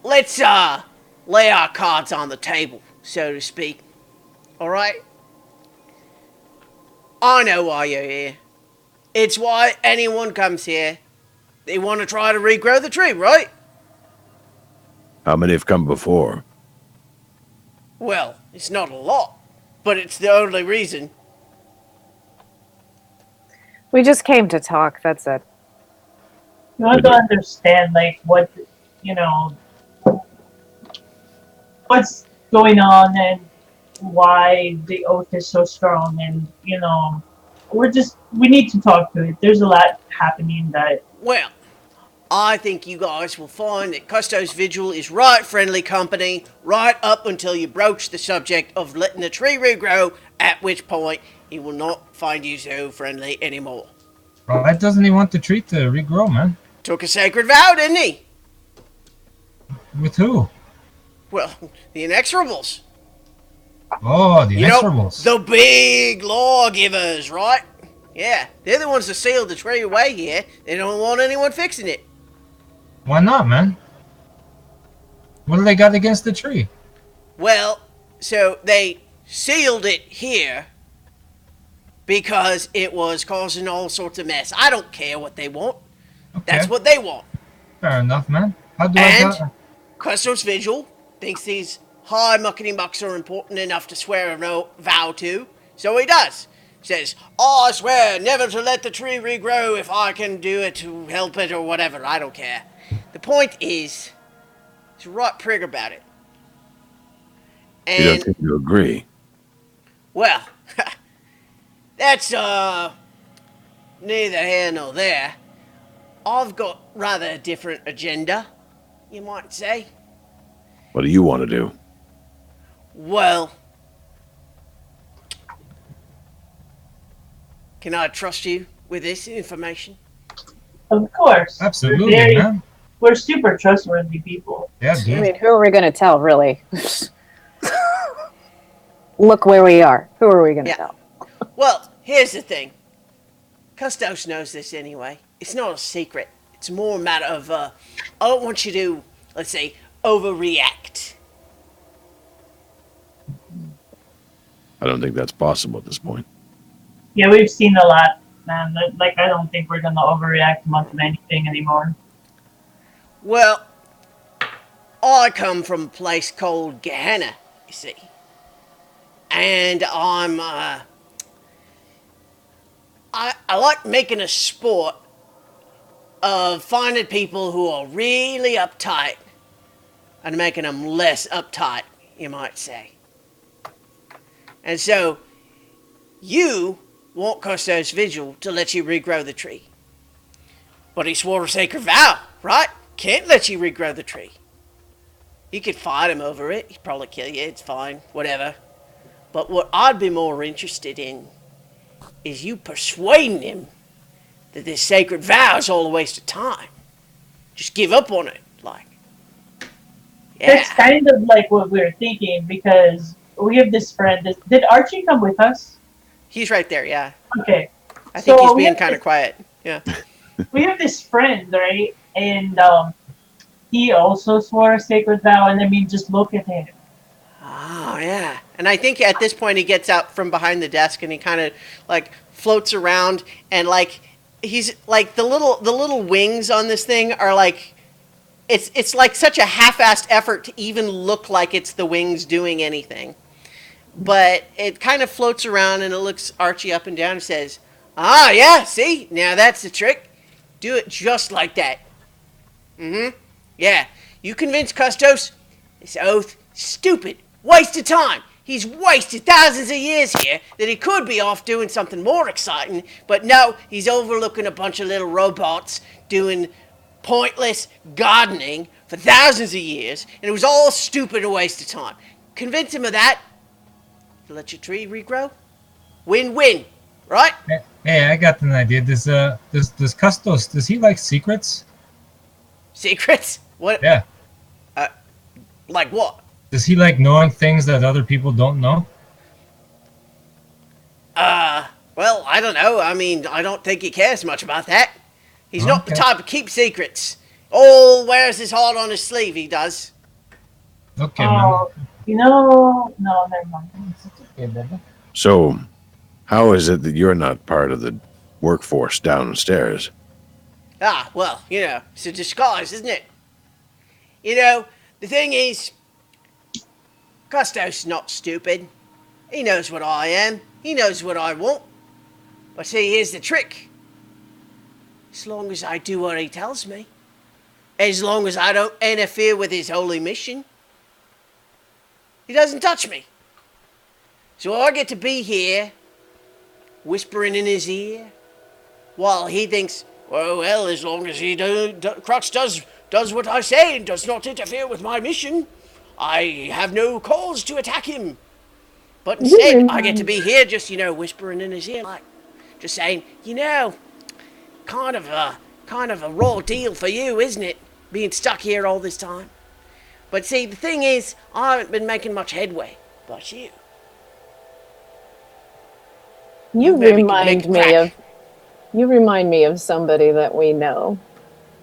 let's lay our cards on the table, so to speak. Alright? I know why you're here. It's why anyone comes here. They want to try to regrow the tree, right? How many have come before? Well, it's not a lot, but it's the only reason. We just came to talk. That's it. You want to understand, like, what, you know, what's going on and why the oath is so strong, and, you know, we need to talk to it. There's a lot happening that, Well, I think you guys will find that Custo's Vigil is right friendly company right up until you broach the subject of letting the tree regrow, at which point he will not find you so friendly anymore. Why doesn't he want the tree to regrow, man? Took a sacred vow, didn't he? With who? Well, the Inexorables. Oh, the You know, Inexorables. the big lawgivers, right? Yeah, they're the ones that sealed the tree away here. They don't want anyone fixing it. Why not, man? What do they got against the tree? Well, so they sealed it here because it was causing all sorts of mess. I don't care what they want. Okay, That's what they want. fair enough, man. How do And I got... Custo's Vigil thinks these high muckety mucks are important enough to swear a vow to, so he does. Says, I swear never to let the tree regrow if I can do it to help it or whatever. I don't care. The point is, he's right prig about it. You don't And, think you agree? well, that's, neither here nor there. I've got rather a different agenda, you might say. What do you want to do? Well, can I trust you with this information? of course, Absolutely, Very- man. we're super trustworthy people. Yeah, I dude. mean, who are we going to tell, really? Look where we are. Who are we going to Yeah. tell? Well, here's the thing. Custos knows this anyway. It's not a secret. It's more a matter of, I don't want you to, let's say, overreact. I don't think that's possible at this point. Yeah, we've seen a lot, man. Like, I don't think we're gonna overreact much of anything anymore. Well, I come from a place called Gehenna, you see. And I'm, I like making a sport of finding people who are really uptight and making them less uptight, you might say. And so, you want Custo's Vigil to let you regrow the tree. But he swore a sacred vow, right? Can't let you regrow the tree. You could fight him over it. He'd probably kill you. It's fine. Whatever. But what I'd be more interested in is you persuading him that this sacred vow is all a waste of time. Just give up on it. Like, That's yeah. kind of like what we were thinking, because we have this friend. Did Archie come with us? He's right there, yeah. Okay. I think So he's we being have kind of this- quiet. Yeah. We have this friend, right? And he also swore a sacred vow, and I mean, just look at him. Oh, yeah. And I think at this point he gets out from behind the desk and he kind of like floats around and like he's like the little wings on this thing are like it's like such a half-assed effort to even look like it's the wings doing anything. But it kind of floats around and it looks Archie up and down and says, "Ah, yeah, see? Now that's the trick. Do it just like that." Mm-hmm. Yeah. You convince Custos this oath stupid. Waste of time. He's wasted thousands of years here that he could be off doing something more exciting, but no, he's overlooking a bunch of little robots doing pointless gardening for thousands of years, and it was all stupid, a waste of time. Convince him of that. Let your tree regrow. Win-win, right? Hey, I got an idea. Does Custos, does he like secrets? Secrets? What? Yeah. Like what? Does he like knowing things that other people don't know? Well, I don't know. I mean, I don't think he cares much about that. He's not the Okay. type to keep secrets. Oh, wears his heart on his sleeve, he does. Okay, Oh, you know, no, never mind. man. So, how is it that you're not part of the workforce downstairs? Ah, well, you know, it's a disguise, isn't it? You know, The thing is, Custos is not stupid. He knows what I am. He knows what I want. But see, here's the trick. As long as I do what he tells me, as long as I don't interfere with his holy mission, he doesn't touch me. So I get to be here, whispering in his ear, while he thinks, well, as long as Crux does what I say and does not interfere with my mission, I have no cause to attack him. But instead, I get to be here just, whispering in his ear, like, just saying, kind of a raw deal for you, isn't it? Being stuck here all this time. But see, the thing is, I haven't been making much headway. But you. You maybe can make a crack. You remind me of somebody that we know.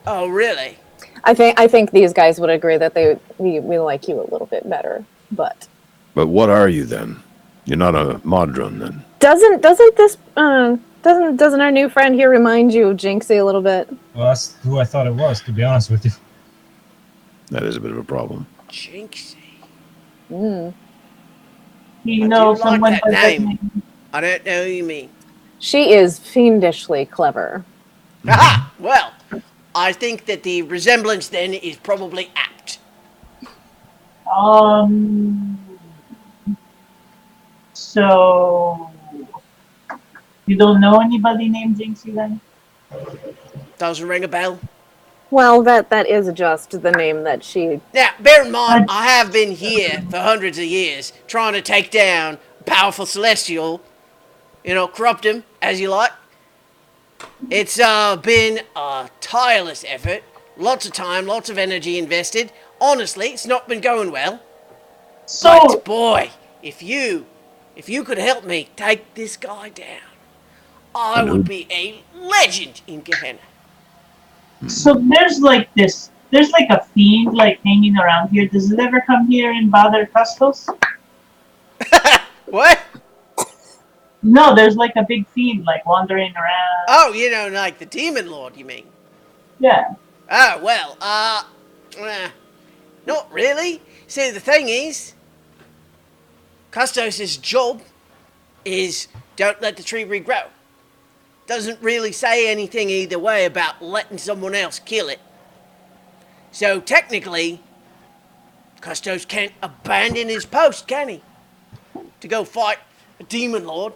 Oh, really? I think these guys would agree that we like you a little bit better, but But what are you then? You're not a Modron then. doesn't our new friend here remind you of Jinxie a little bit? Well, that's who I thought it was, to be honest with you. That is a bit of a problem. Jinxie. Mm. You I know do like someone that by that name. name. I don't know who you mean. She is fiendishly clever. Aha! Well, I think that the resemblance then is probably apt. So you don't know anybody named Jinxie then? Doesn't ring a bell. Well, that is just the name that she. Now, bear in mind, I have been here for hundreds of years trying to take down a powerful celestial, corrupt him as you like. It's been a tireless effort, lots of time, lots of energy invested. Honestly, it's not been going well. So But boy, if you could help me take this guy down, I would be a legend in Gehenna. there's like a fiend like hanging around here. Does it ever come here and bother Custos? What? No, there's like a big fiend like wandering around. Oh, like the Demon Lord, you mean? Yeah. Oh, well, not really. See, the thing is, Custos' job is don't let the tree regrow. Doesn't really say anything either way about letting someone else kill it. So technically, Custos can't abandon his post, can he? To go fight a Demon Lord.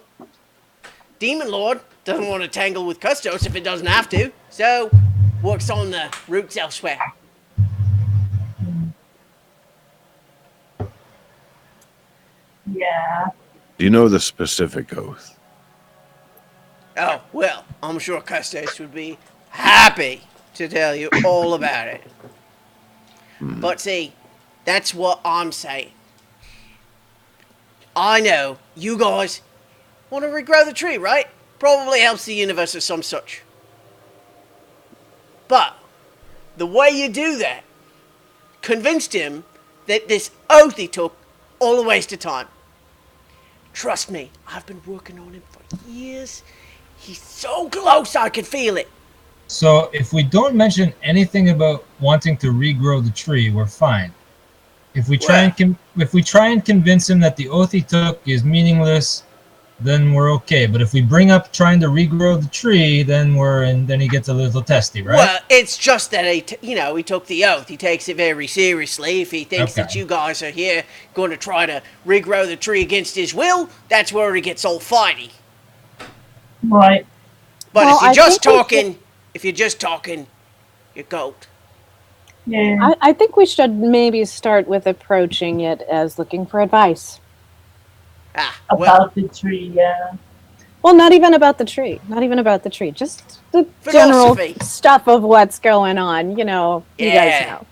Demon Lord doesn't want to tangle with Custos if it doesn't have to, so works on the roots elsewhere. Yeah. Do you know the specific oath? Oh, well, I'm sure Custos would be happy to tell you all about it. But see, that's what I'm saying. I know you guys want to regrow the tree, right? Probably helps the universe or some such. But the way you do that convinced him that this oath he took all a waste of time. Trust me, I've been working on him for years. He's so close I can feel it. So if we don't mention anything about wanting to regrow the tree, we're fine. If we try and convince him that the oath he took is meaningless, then we're okay. But if we bring up trying to regrow the tree, then then he gets a little testy, right? Well, it's just that he took the oath. He takes it very seriously. If he thinks that Okay. you guys are here going to try to regrow the tree against his will, that's where he gets all fighty. Right. But Well, if you're I just think we talking, you're goat. Yeah. I think we should maybe start with approaching it as looking for advice. Well, About the tree, yeah. Well, not even about the tree. Not even about the tree. Just the general Philosophy. stuff of what's going on. You guys Yeah. know.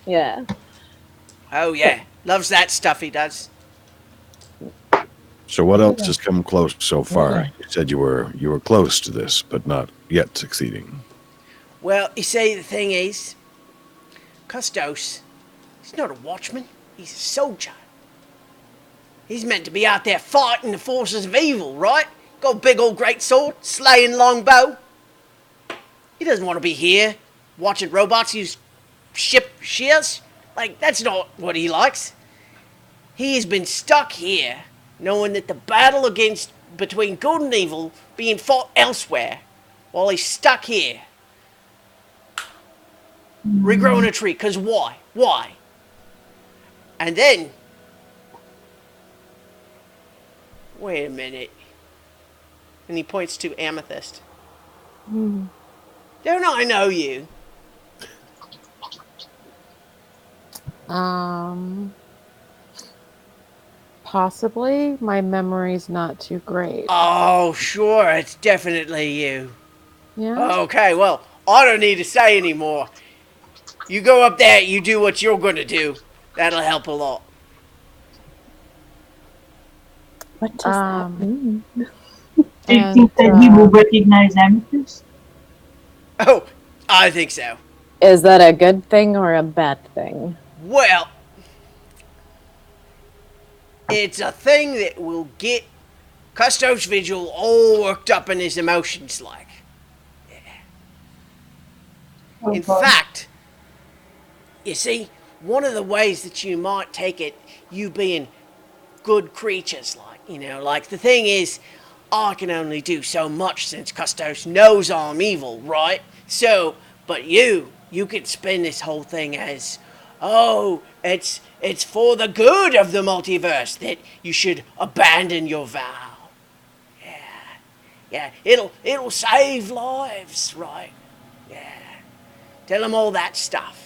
Yeah. oh yeah, loves that stuff he does. So what else has come close so far? You said you were close to this, but not yet succeeding. Well, you see, the thing is, Custos, he's not a watchman. He's a soldier. He's meant to be out there fighting the forces of evil, right? Got a big old great sword, slaying longbow. He doesn't want to be here watching robots use ship shears Like, that's not what he likes. He has been stuck here, knowing that the battle between good and evil being fought elsewhere, while he's stuck here, regrowing a tree. Cause why? Why? And then, wait a minute. And he points to Amethyst. Don't I know you? Possibly. My memory's not too great. Oh, sure, it's definitely you. Yeah. Okay, well, I don't need to say anymore. You go up there, you do what you're gonna do. That'll help a lot. What does that mean? Do you think that he will recognize Amethyst? Oh, I think so. Is that a good thing or a bad thing? Well, it's a thing that will get Custos Vigil all worked up in his emotions, like. Oh, In God. fact, you see, one of the ways that you might take it, you being good creatures, like the thing is, I can only do so much since Custos knows I'm evil, right? So, but you could spin this whole thing as, oh, it's for the good of the multiverse that you should abandon your vow. Yeah, it'll save lives, right? Yeah. Tell him all that stuff.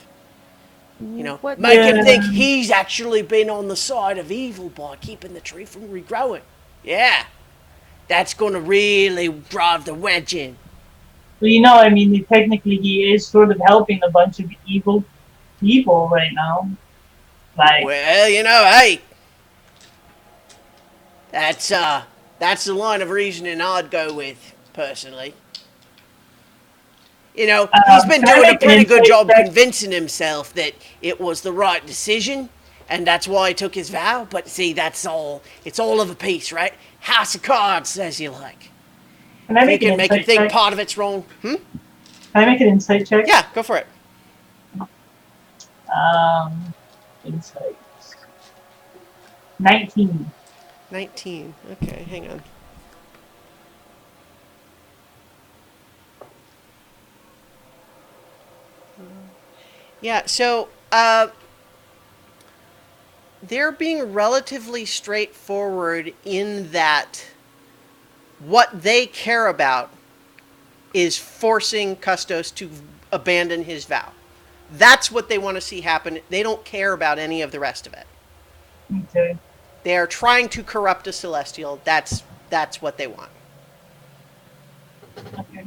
What- Make him Yeah. think he's actually been on the side of evil by keeping the tree from regrowing. Yeah. That's gonna really drive the wedge in. Well, I mean, technically he is sort of helping a bunch of evil people right now. Like, Well, hey. That's the line of reasoning I'd go with, personally. He's been can I doing a make an pretty good insight job check? convincing himself that it was the right decision, and that's why he took his vow. But see, it's all of a piece, right? House of cards, as you like. can I If you make an can make him insight think check? part of it's wrong. Can I make an insight check? Yeah, go for it. Insight. 19. 19. Okay, hang on. Yeah, so they're being relatively straightforward in that what they care about is forcing Custos to abandon his vow. That's what they want to see happen. They don't care about any of the rest of it. Okay. They are trying to corrupt a Celestial. That's what they want. Okay.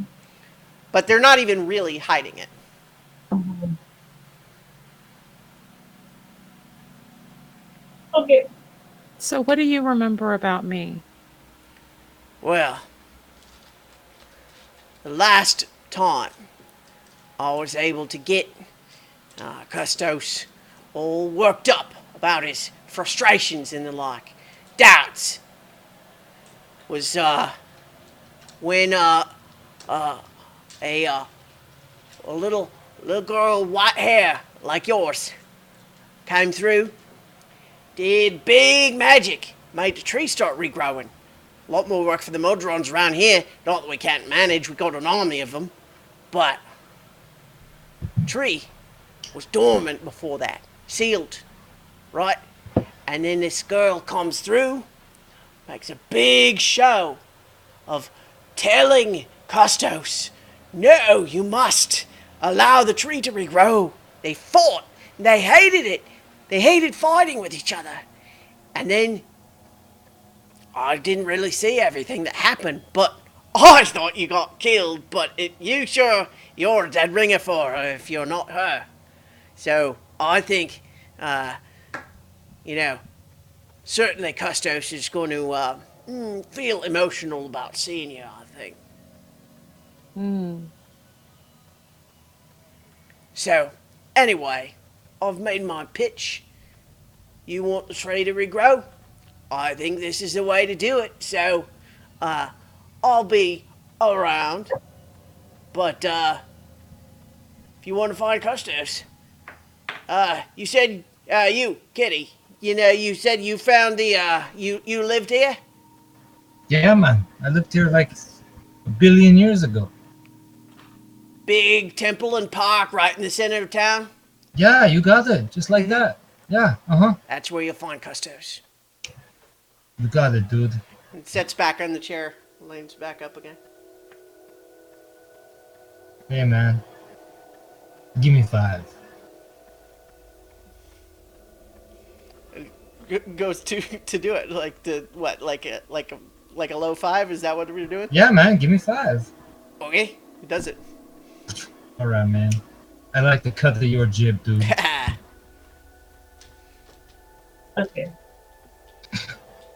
But they're not even really hiding it. Okay. So, what do you remember about me? Well, the last time I was able to get Custos all worked up about his frustrations and the like, doubts, was when a little girl, white hair like yours, came through, did big magic, made the tree start regrowing. A lot more work for the Modrons around here. Not that we can't manage, we got an army of them. But tree was dormant before that, sealed, right? And then this girl comes through, makes a big show of telling Custos, no, you must allow the tree to regrow. They fought, they hated it. They hated fighting with each other. And then I didn't really see everything that happened, but I thought you got killed, but you're a dead ringer for her if you're not her. So I think, certainly Custos is going to feel emotional about seeing you, I think. So, anyway, I've made my pitch. You want the tree to regrow? I think this is the way to do it. So, I'll be around. But, if you want to find Custos, You said, you, Kitty, you said you found you lived here? Yeah, man. I lived here like a billion years ago. Big temple and park right in the center of town? Yeah, you got it. Just like that. Yeah, uh-huh. That's where you'll find Custos. You got it, dude. And sits back on the chair, leans back up again. Hey, man. Give me 5. Goes to do it, like the what, like a low 5? Is that what we're doing? Yeah, man. Give me 5. Okay, he does it. All right, man. I like the cut of your jib, dude. Okay.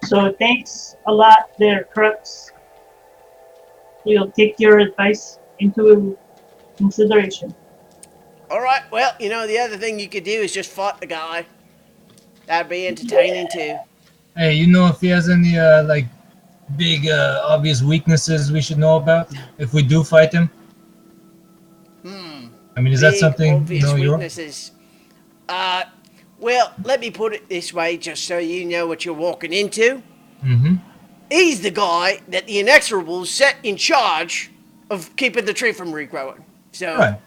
So thanks a lot there, Crux. We'll take your advice into consideration. All right. Well, the other thing you could do is just fight the guy. That'd be entertaining too. Hey, you know if he has any like big obvious weaknesses we should know about if we do fight him? I mean, is that Big, something obvious you're... weaknesses? Well, let me put it this way, just so you know what you're walking into. Mm-hmm. He's the guy that the Inexorables set in charge of keeping the tree from regrowing. So, Right.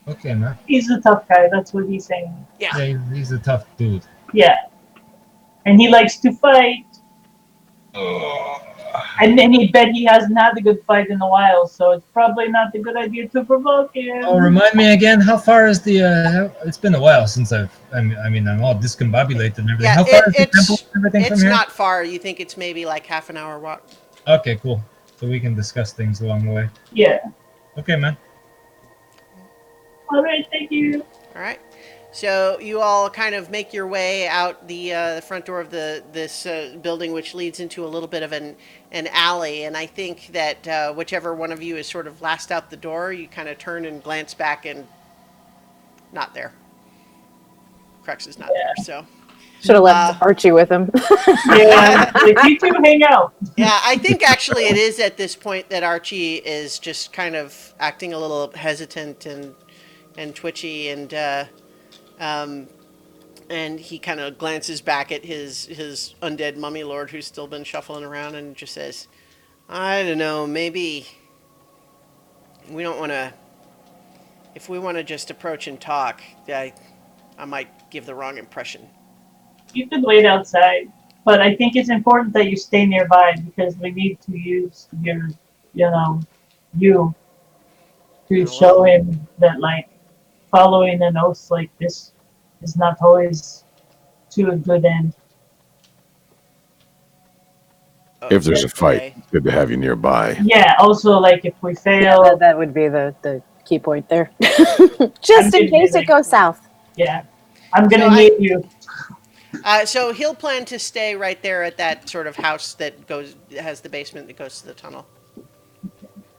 Okay, man. He's a tough guy, that's what he's saying. yeah. Yeah, he's a tough dude. Yeah. And he likes to fight. And then he bet he hasn't had a good fight in a while, so it's probably not a good idea to provoke him. Oh, remind me again, how far is the... it's been a while since I mean, I'm all discombobulated and everything. Yeah, how far is the temple and everything from it's here? not far. You think it's maybe like half an hour walk. Okay, cool. So we can discuss things along the way. Yeah. Okay, man. All right, thank you. All right. So you all kind of make your way out the front door of this building, which leads into a little bit of an alley. And I think that whichever one of you is sort of last out the door, you kind of turn and glance back, and not there. Crux is not there. So Should have left Archie with him. Yeah, like, you two hang out. yeah, I think actually it is at this point that Archie is just kind of acting a little hesitant and twitchy, and he kind of glances back at his undead mummy lord who's still been shuffling around and just says, I don't know, maybe we don't want to, if we want to just approach and talk, I might give the wrong impression. You could wait outside, but I think it's important that you stay nearby because we need to use you to show him that, like, following an oath like this is not always to a good end. If there's a fight, Okay. it's good to have you nearby. Yeah, also, like, if we Yeah, fail, that would be the key point there. Just in case it goes south. yeah, I'm gonna No, I- need you. So he'll plan to stay right there at that sort of house that has the basement that goes to the tunnel.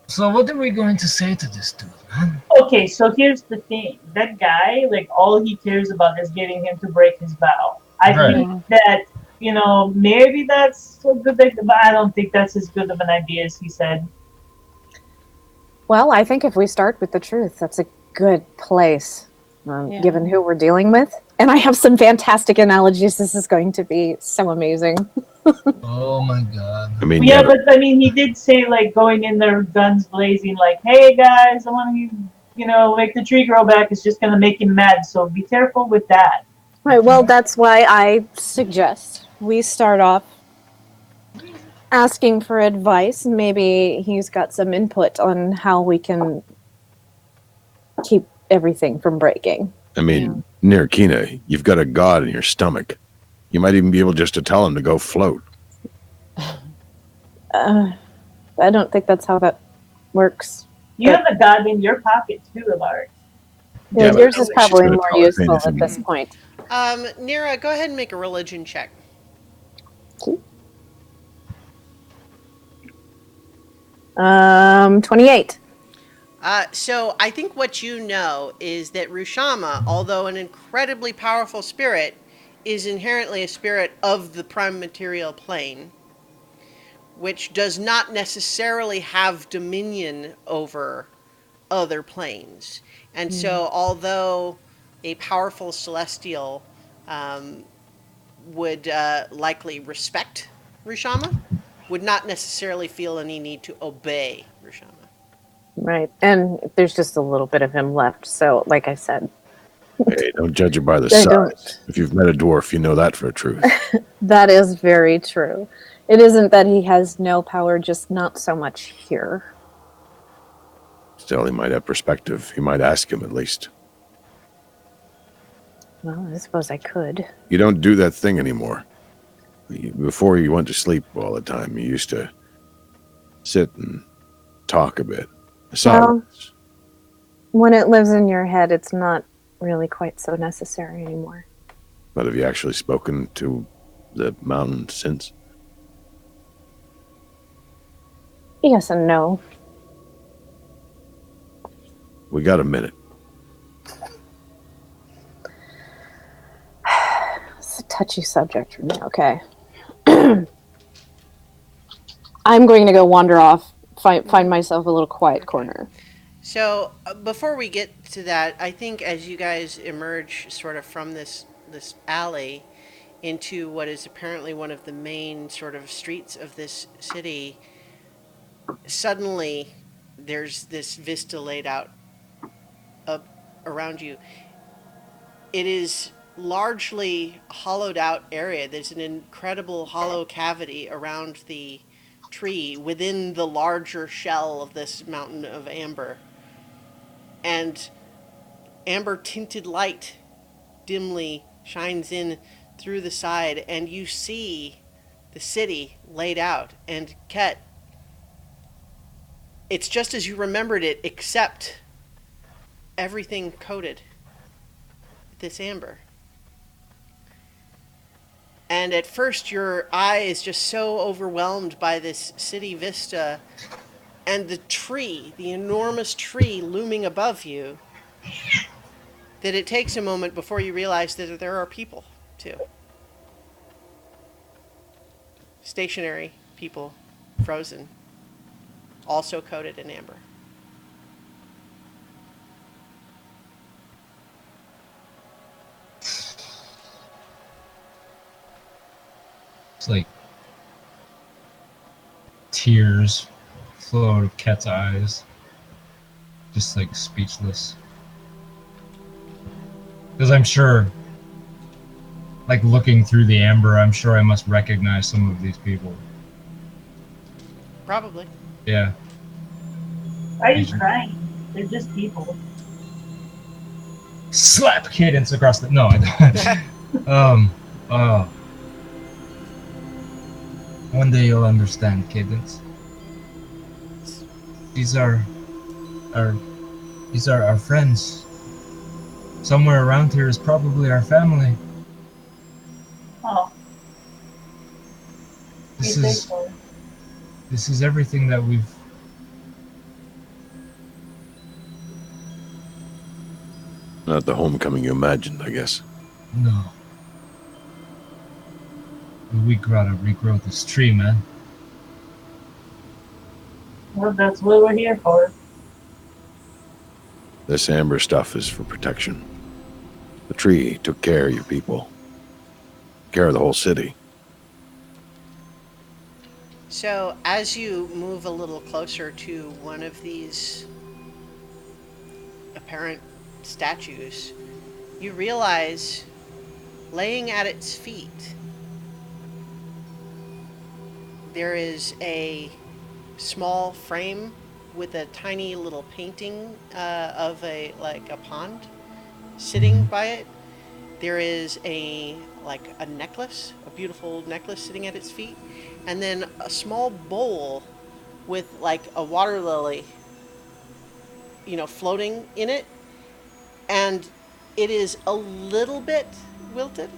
So what are we going to say to this dude, man? Okay, so here's the thing. That guy, like, all he cares about is getting him to break his vow. I Right. think that, maybe that's a good idea, but I don't think that's as good of an idea as he said. Well, I think if we start with the truth, that's a good place, Yeah. given who we're dealing with. And I have some fantastic analogies. This is going to be so amazing. Oh my god. I mean, Yeah, but I mean, he did say, like, going in there, guns blazing, like, hey guys, I want to, make the tree grow back. It's just going to make him mad, so be careful with that. Right, well, that's why I suggest we start off asking for advice. Maybe he's got some input on how we can keep everything from breaking. I mean, near Kina, you've got a god in your stomach. You might even be able just to tell him to go float. I don't think that's how that works. You have a god in your pocket, too, Alaric. Yeah, but yours is she's probably gonna more tell us useful at anything. this point. Nira, go ahead and make a religion check. 28. So I think what you know is that Rushama, although an incredibly powerful spirit, is inherently a spirit of the prime material plane, which does not necessarily have dominion over other planes. And so although a powerful celestial would likely respect Rushama, would not necessarily feel any need to obey Rushama. Right. And there's just a little bit of him left. So, like I said, Hey, don't judge it by the I don't. size. If you've met a dwarf, you know that for a truth. That is very true. It isn't that he has no power, just not so much here. Still, he might have perspective. You might ask him at least. Well, I suppose I could. You don't do that thing anymore. Before you went to sleep all the time, you used to sit and talk a bit. Well, when it lives in your head, it's not really quite so necessary anymore. But have you actually spoken to the mountain since? Yes and no. We got a minute. It's a touchy subject for me, okay. I'm going to go wander off, find myself a little quiet corner. So before we get to that, I think as you guys emerge sort of from this alley into what is apparently one of the main sort of streets of this city, suddenly there's this vista laid out up around you. It is largely hollowed out area. There's an incredible hollow cavity around the tree within the larger shell of this mountain of amber. And amber tinted light dimly shines in through the side, and you see the city laid out. And Ket, it's just as you remembered it, except everything coated with this amber. And at first your eye is just so overwhelmed by this city vista and the tree, the enormous tree looming above you, that it takes a moment before you realize that there are people, too. Stationary people, frozen, also coated in amber. It's like tears flow out of Ket's eyes, just like speechless. Because I'm sure, like looking through the amber, I'm sure I must recognize some of these people. Probably. Yeah. Why are you crying? They're just people. Slap Cadence across the. No, I don't. Oh. One day you'll understand, Cadence. These are our friends. Somewhere around here is probably our family. Oh, This you say is so. this is everything that we've. Not the homecoming you imagined, I guess. No. We gotta regrow this tree, man. Well, that's what we're here for. This amber stuff is for protection. The tree took care of you people. Care of the whole city. So as you move a little closer to one of these apparent statues, you realize laying at its feet there is a small frame with a tiny little painting of a pond sitting by it. There is a necklace, a beautiful necklace sitting at its feet, and then a small bowl with a water lily, floating in it, and it is a little bit wilted,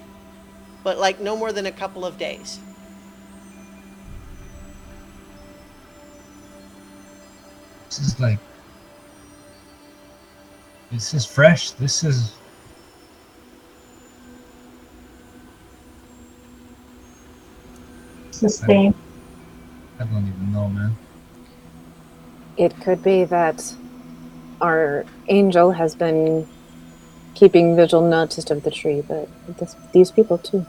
but no more than a couple of days. This is fresh. This is. Sustain. I don't even know, man. It could be that our angel has been keeping vigil not just of the tree, but these people too.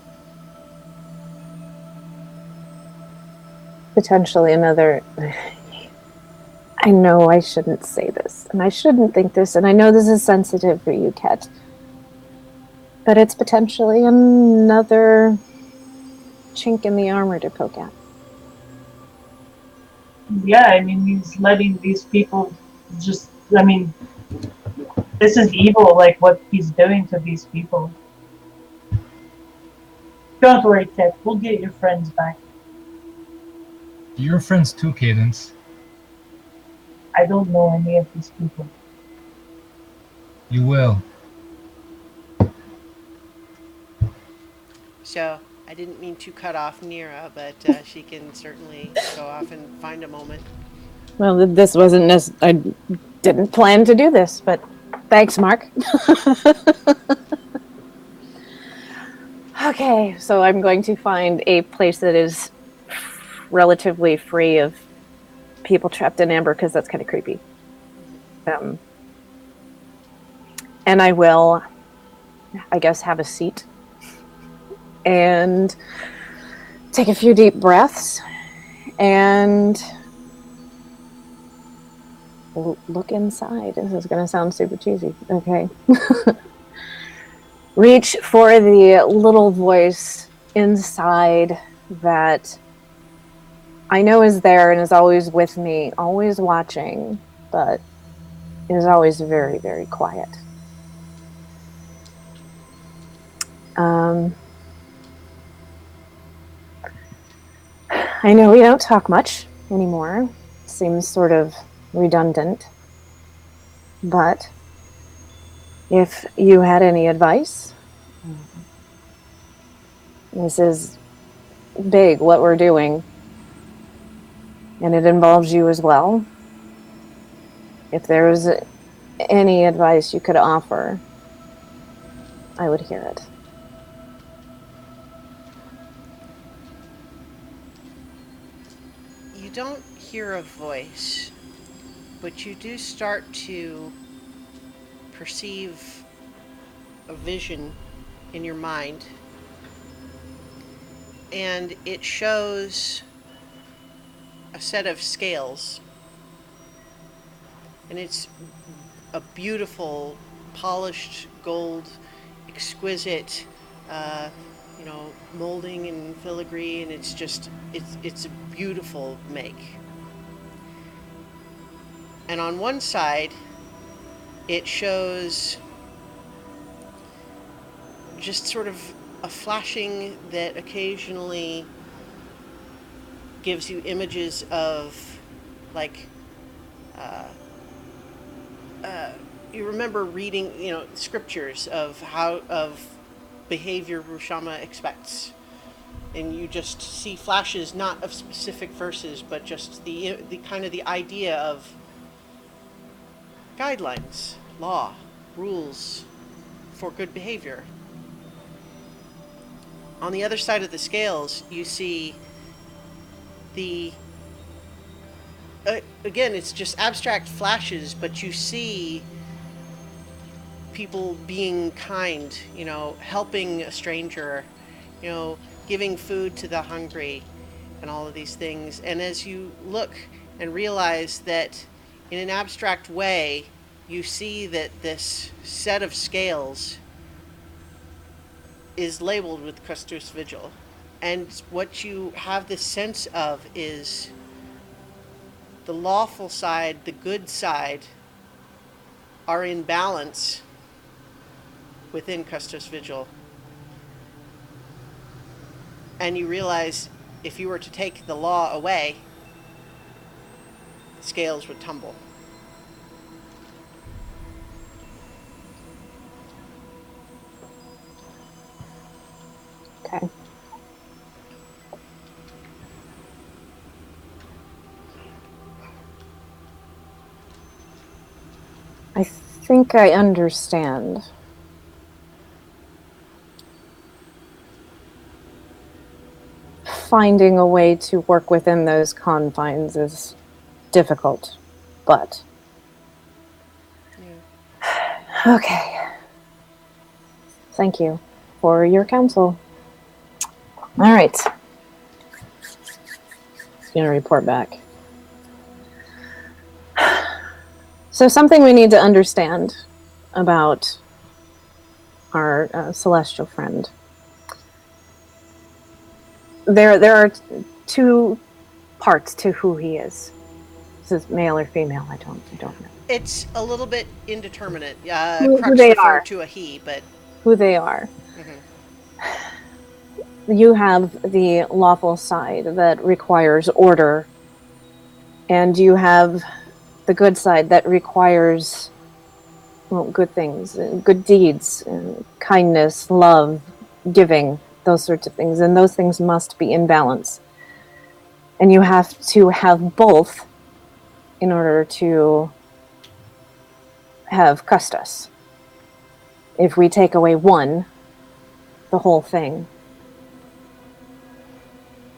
Potentially another... I know I shouldn't say this, and I shouldn't think this, and I know this is sensitive for you, Ket. But it's potentially another chink in the armor to poke at. Yeah, I mean, he's letting these people just, I mean, this is evil, like what he's doing to these people. Don't worry, Ted, we'll get your friends back. Your friends too, Cadence. I don't know any of these people. You will. So, I didn't mean to cut off Nira, but she can certainly go off and find a moment. Well, this wasn't I didn't plan to do this, but thanks, Mark. Okay, so I'm going to find a place that is relatively free of people trapped in amber, because that's kind of creepy. And I will, I guess, have a seat and take a few deep breaths and look inside. This is going to sound super cheesy. Okay. Reach for the little voice inside that I know is there and is always with me, always watching, but is always very, very quiet. I know we don't talk much anymore. Seems sort of redundant. But if you had any advice, this is big, what we're doing, and it involves you as well. If there was any advice you could offer, I would hear it. You don't hear a voice, but you do start to perceive a vision in your mind. And it shows a set of scales. And it's a beautiful, polished gold, exquisite, molding and filigree, and it's a beautiful make. And on one side, it shows just sort of a flashing that occasionally gives you images of, like, you remember reading, scriptures of behavior Rushama expects, and you just see flashes not of specific verses, but just the kind of the idea of guidelines, law, rules for good behavior. On the other side of the scales, you see again, it's just abstract flashes, but you see people being kind, helping a stranger, giving food to the hungry, and all of these things. And as you look and realize that in an abstract way, you see that this set of scales is labeled with Custos Vigil. And what you have this sense of is the lawful side, the good side, are in balance within Custos Vigil. And you realize if you were to take the law away, the scales would tumble. Okay. I think I understand. Finding a way to work within those confines is difficult, but... Yeah. Okay. thank you for your counsel. All right. He's going to report back. So something we need to understand about our celestial friend. There are two parts to who he is. This is male or female. I don't know It's a little bit indeterminate. Who Crux they referred are. to a he, but who they are. Mhm. You have the lawful side that requires order, and you have the good side that requires, well, good things, good deeds, kindness, love, giving, those sorts of things, and those things must be in balance. And you have to have both in order to have Custos. If we take away one, the whole thing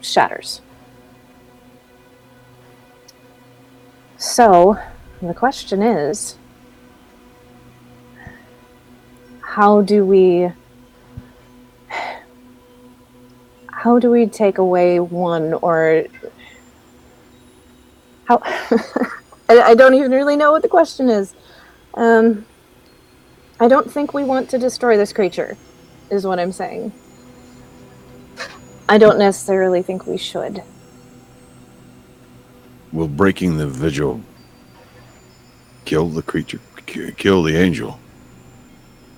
shatters. So, the question is, how do we take away one, or how I don't even really know what the question is. I don't think we want to destroy this creature, is what I'm saying. I don't necessarily think we should. Will breaking the vigil kill the creature? Kill the angel?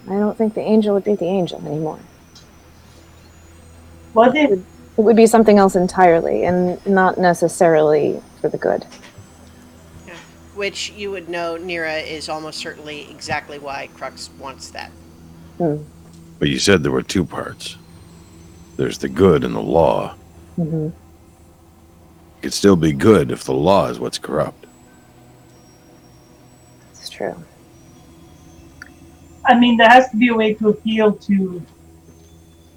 I don't think the angel would be the angel anymore. What if It would be something else entirely, and not necessarily for the good. Yeah. Which you would know, Nira is almost certainly exactly why Crux wants that. But you said there were two parts. There's the good and the law. Mm-hmm. It could still be good if the law is what's corrupt. It's true. I mean, there has to be a way to appeal to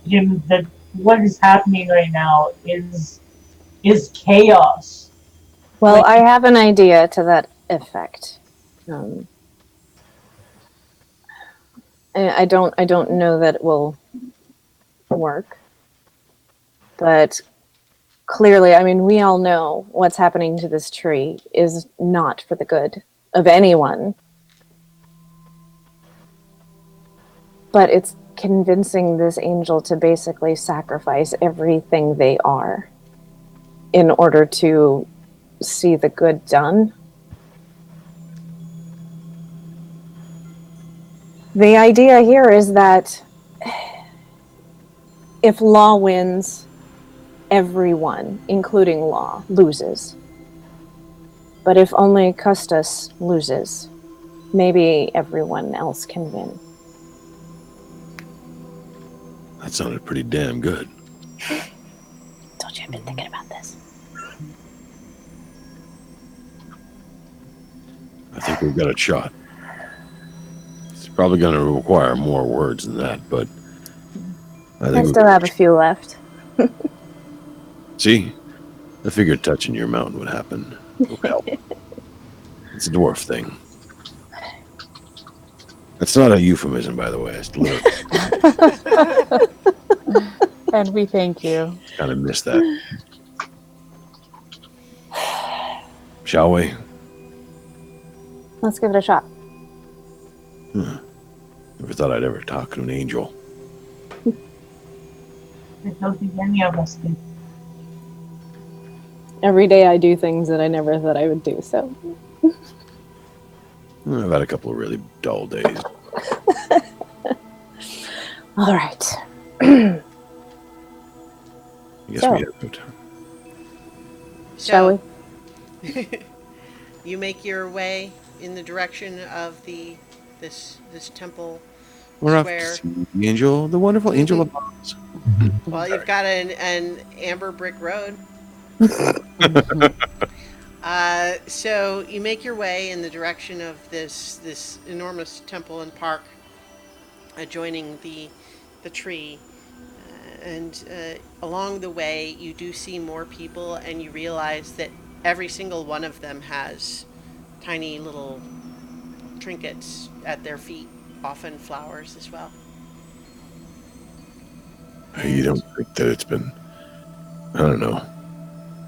him that what is happening right now is chaos. Well, Like- I have an idea to that effect. I don't know that it will work, but clearly, I mean, we all know what's happening to this tree is not for the good of anyone. But it's convincing this angel to basically sacrifice everything they are in order to see the good done. The idea here is that if law wins, everyone, including law, loses. But if only Custos loses, maybe everyone else can win. That sounded pretty damn good. Told you I've been thinking about this. I think we've got a shot. It's probably going to require more words than that, but I I think still have a few left. See, I figured touching your mountain would happen. Would help. It's a dwarf thing. That's not a euphemism, by the way. It's literally And we thank you. kind of missed that. Shall we? Let's give it a shot. Never thought I'd ever talk to an angel. I don't think any of us did. Every day I do things that I never thought I would do, so. I've had a couple of really dull days. All right. I guess So- we have it. Shall we? You make your way in the direction of this temple We're off square. to see the angel, the wonderful angel of Oz. Well, you've got an amber brick road. So you make your way in the direction of this enormous temple and park adjoining the tree. And along the way, you do see more people, and you realize that every single one of them has tiny little trinkets at their feet, often flowers as well. You don't think that it's been, I don't know,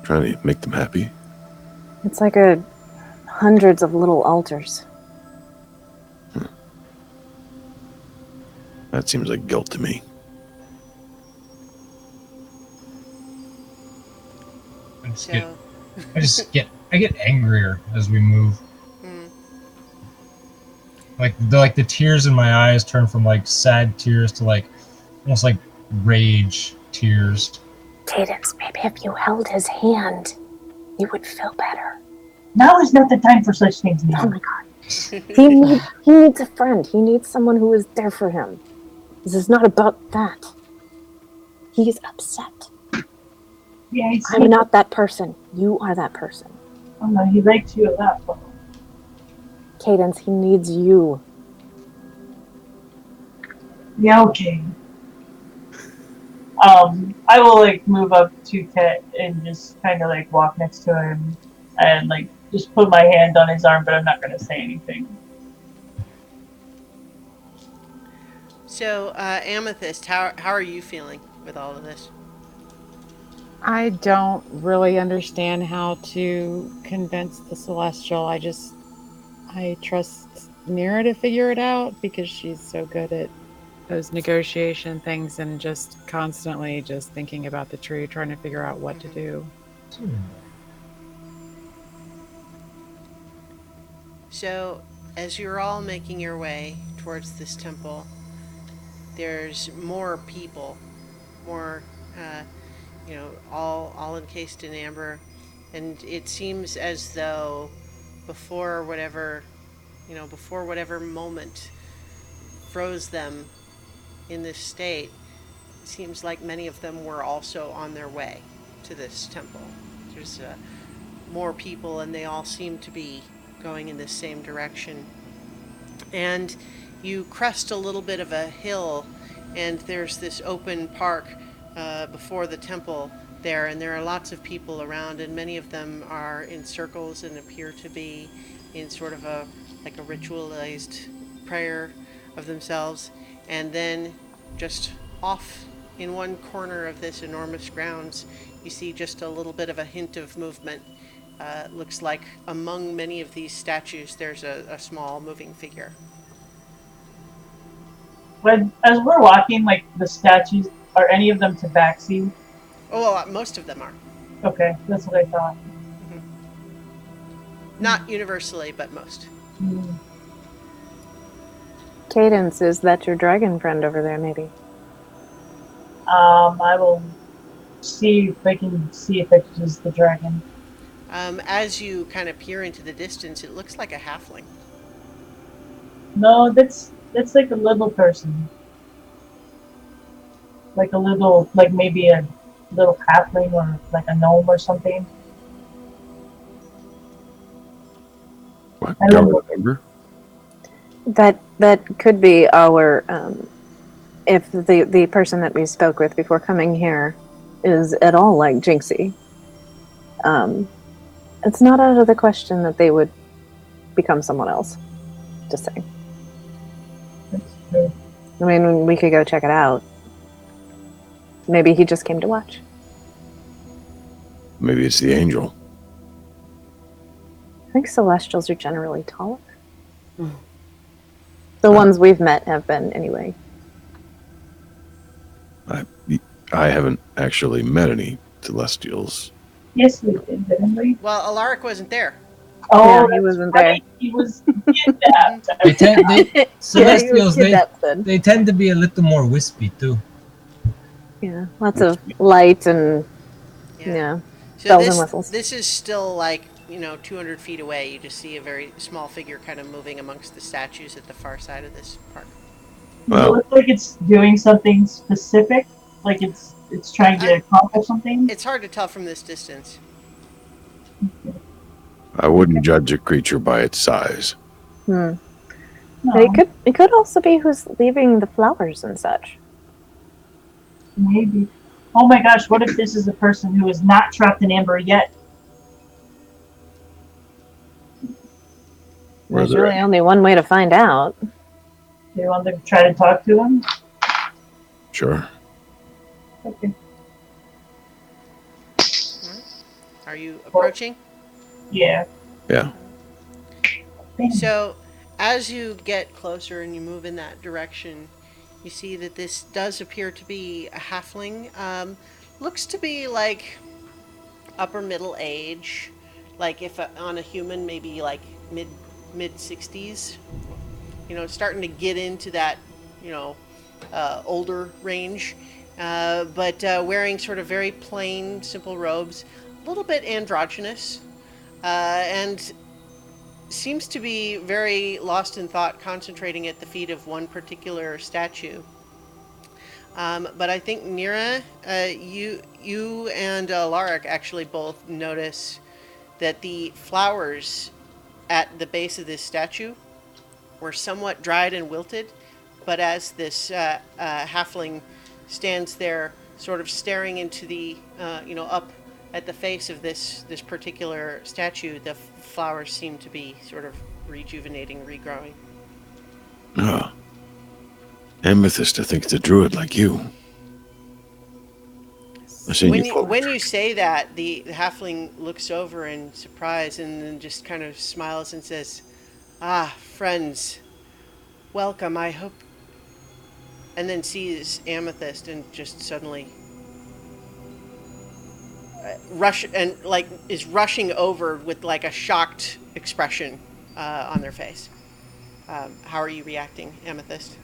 trying to make them happy? It's like hundreds of little altars. That seems like guilt to me. So, I get angrier as we move. mm, Like the tears in my eyes turn from like sad tears to like almost like rage tears. Cadence, maybe if you held his hand, you would feel better. Now is not the time for such things, Oh man. my god. He needs a friend. He needs someone who is there for him. This is not about that. He's upset. Yeah, I'm not that person. You are that person. Oh no, he likes you a lot. But Cadence, he needs you. yeah, okay. I will like move up to Ket and just kind of like walk next to him and like just put my hand on his arm, but I'm not gonna say anything. so Amethyst, how are you feeling with all of this? I don't really understand how to convince the Celestial. I trust Nira to figure it out because she's so good at those negotiation things and just constantly just thinking about the tree, trying to figure out what to do. So, as you're all making your way towards this temple, there's more people, more, all encased in amber, and it seems as though before whatever moment froze them in this state, it seems like many of them were also on their way to this temple. There's more people, and they all seem to be going in the same direction. And you crest a little bit of a hill, and there's this open park before the temple there, and there are lots of people around, and many of them are in circles and appear to be in sort of a ritualized prayer of themselves. And then just off in one corner of this enormous grounds, you see just a little bit of a hint of movement. Looks like among many of these statues, there's a small moving figure. When as we're walking, like the statues, are any of them tabaxi? Oh, well, most of them are. Okay, that's what I thought. Not universally, but most. Hmm. Cadence, is that your dragon friend over there, maybe? I will see if I can see if it is the dragon. As you kind of peer into the distance, it looks like a halfling. No, that's like a little person. Like a little, like maybe a little halfling or like a gnome or something. What? I don't Don't know. remember? That could be our if the person that we spoke with before coming here is at all like Jinxie. It's not out of the question that they would become someone else. Just saying. That's true. I mean, we could go check it out. Maybe he just came to watch. Maybe it's the angel. I think Celestials are generally taller. The ones we've met have been, anyway. I haven't actually met any Celestials. Yes, we did, didn't we? Well, Alaric wasn't there. Oh, Yeah, he that's wasn't right. He was kidnapped. Celestials, yeah, they tend to be a little more wispy too. yeah, lots of light and yeah. So Bells and whistles. this is still like 200 feet away. You just see a very small figure kind of moving amongst the statues at the far side of this park. Does it look like it's doing something specific? Like it's trying to accomplish something? It's hard to tell from this distance. I wouldn't judge a creature by its size. Hmm. No, It could also be who's leaving the flowers and such. maybe. Oh my gosh, what if this is a person who is not trapped in amber yet? There's really only one way to find out. Do you want to try to talk to him? Sure. Okay. Are you approaching? Yeah. Yeah. So, as you get closer and you move in that direction, you see that this does appear to be a halfling. Looks to be like upper middle age, like if on a human, maybe like mid 60s. You know, starting to get into that, you know, older range, but wearing sort of very plain, simple robes, a little bit androgynous, and seems to be very lost in thought, concentrating at the feet of one particular statue. But I think Nira, you and Larik actually both notice that the flowers at the base of this statue were somewhat dried and wilted. But as this halfling stands there, sort of staring into the, up at the face of this particular statue, the flowers seem to be sort of rejuvenating, regrowing. Ah. Amethyst, I think it's a druid like you. I've seen When you you, float. when you say that, the halfling looks over in surprise and then just kind of smiles and says, "Ah, friends, welcome. I hope." And then sees Amethyst and just suddenly is rushing over with like a shocked expression on their face. How are you reacting, Amethyst?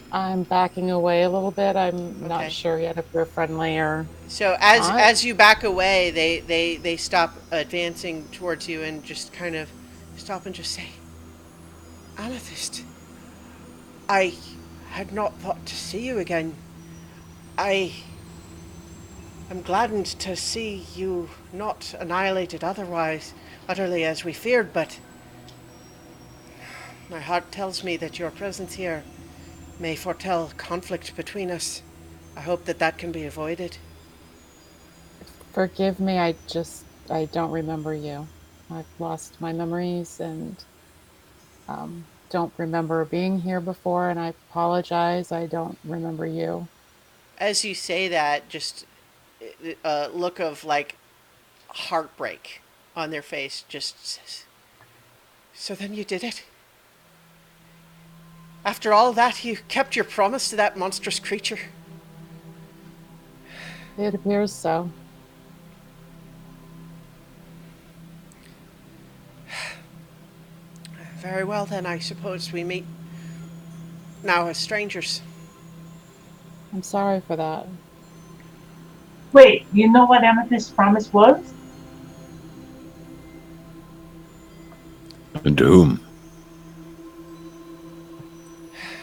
I'm backing away a little bit. I'm Okay. not sure yet if we're friendly or So as not. as you back away, they stop advancing towards you and just kind of stop and just say, "Amethyst, I had not thought to see you again. I'm gladdened to see you not annihilated otherwise, utterly as we feared, but my heart tells me that your presence here may foretell conflict between us. I hope that can be avoided." Forgive me, I don't remember you. I've lost my memories and don't remember being here before, and I apologize. I don't remember you. As you say that, just a look of like heartbreak on their face just says, "So then you did it? After all that, you kept your promise to that monstrous creature?" It appears so. Very well then, I suppose we meet now as strangers. I'm sorry for that. Wait, you know what Amethyst's promise was? And to whom?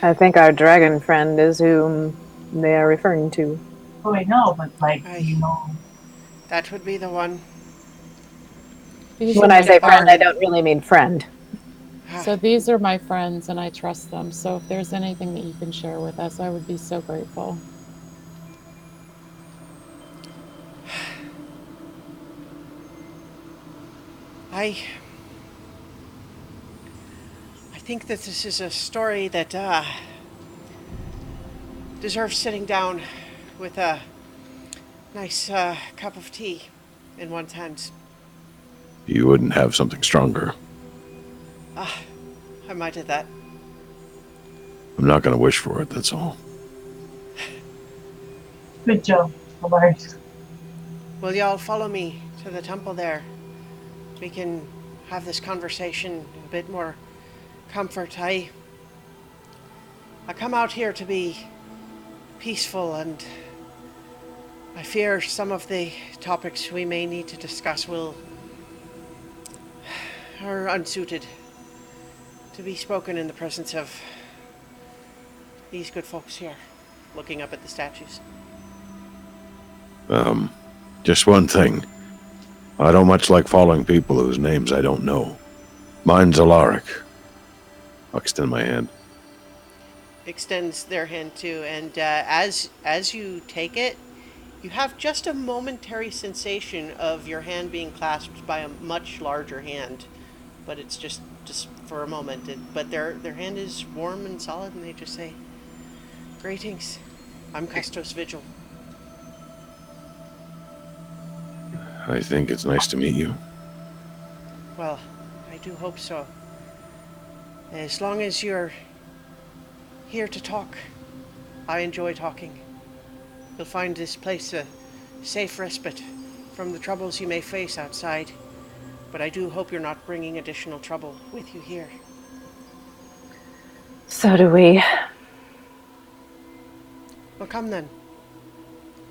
I think our dragon friend is whom they are referring to. Oh, I know, but I- you know. That would be the one. These When are I my say friend, I friends. don't really mean friend. So these are my friends, and I trust them. So if there's anything that you can share with us, I would be so grateful. I think that this is a story that deserves sitting down with a nice cup of tea in one's hands. You wouldn't have something stronger. I might have that. I'm not going to wish for it, that's all. Good job, Alright. Will y'all follow me to the temple there? We can have this conversation in a bit more comfort. I come out here to be peaceful, and I fear some of the topics we may need to discuss are unsuited to be spoken in the presence of these good folks here, looking up at the statues. Just one thing. I don't much like following people whose names I don't know. Mine's Alaric. I'll extend my hand. Extends their hand too, and as you take it, you have just a momentary sensation of your hand being clasped by a much larger hand, but it's just for a moment. But their hand is warm and solid, and they just say, "Greetings. I'm Custos Vigil." I think it's nice to meet you. Well, I do hope so. As long as you're here to talk, I enjoy talking. You'll find this place a safe respite from the troubles you may face outside, but I do hope you're not bringing additional trouble with you here. So do we. Well, come then.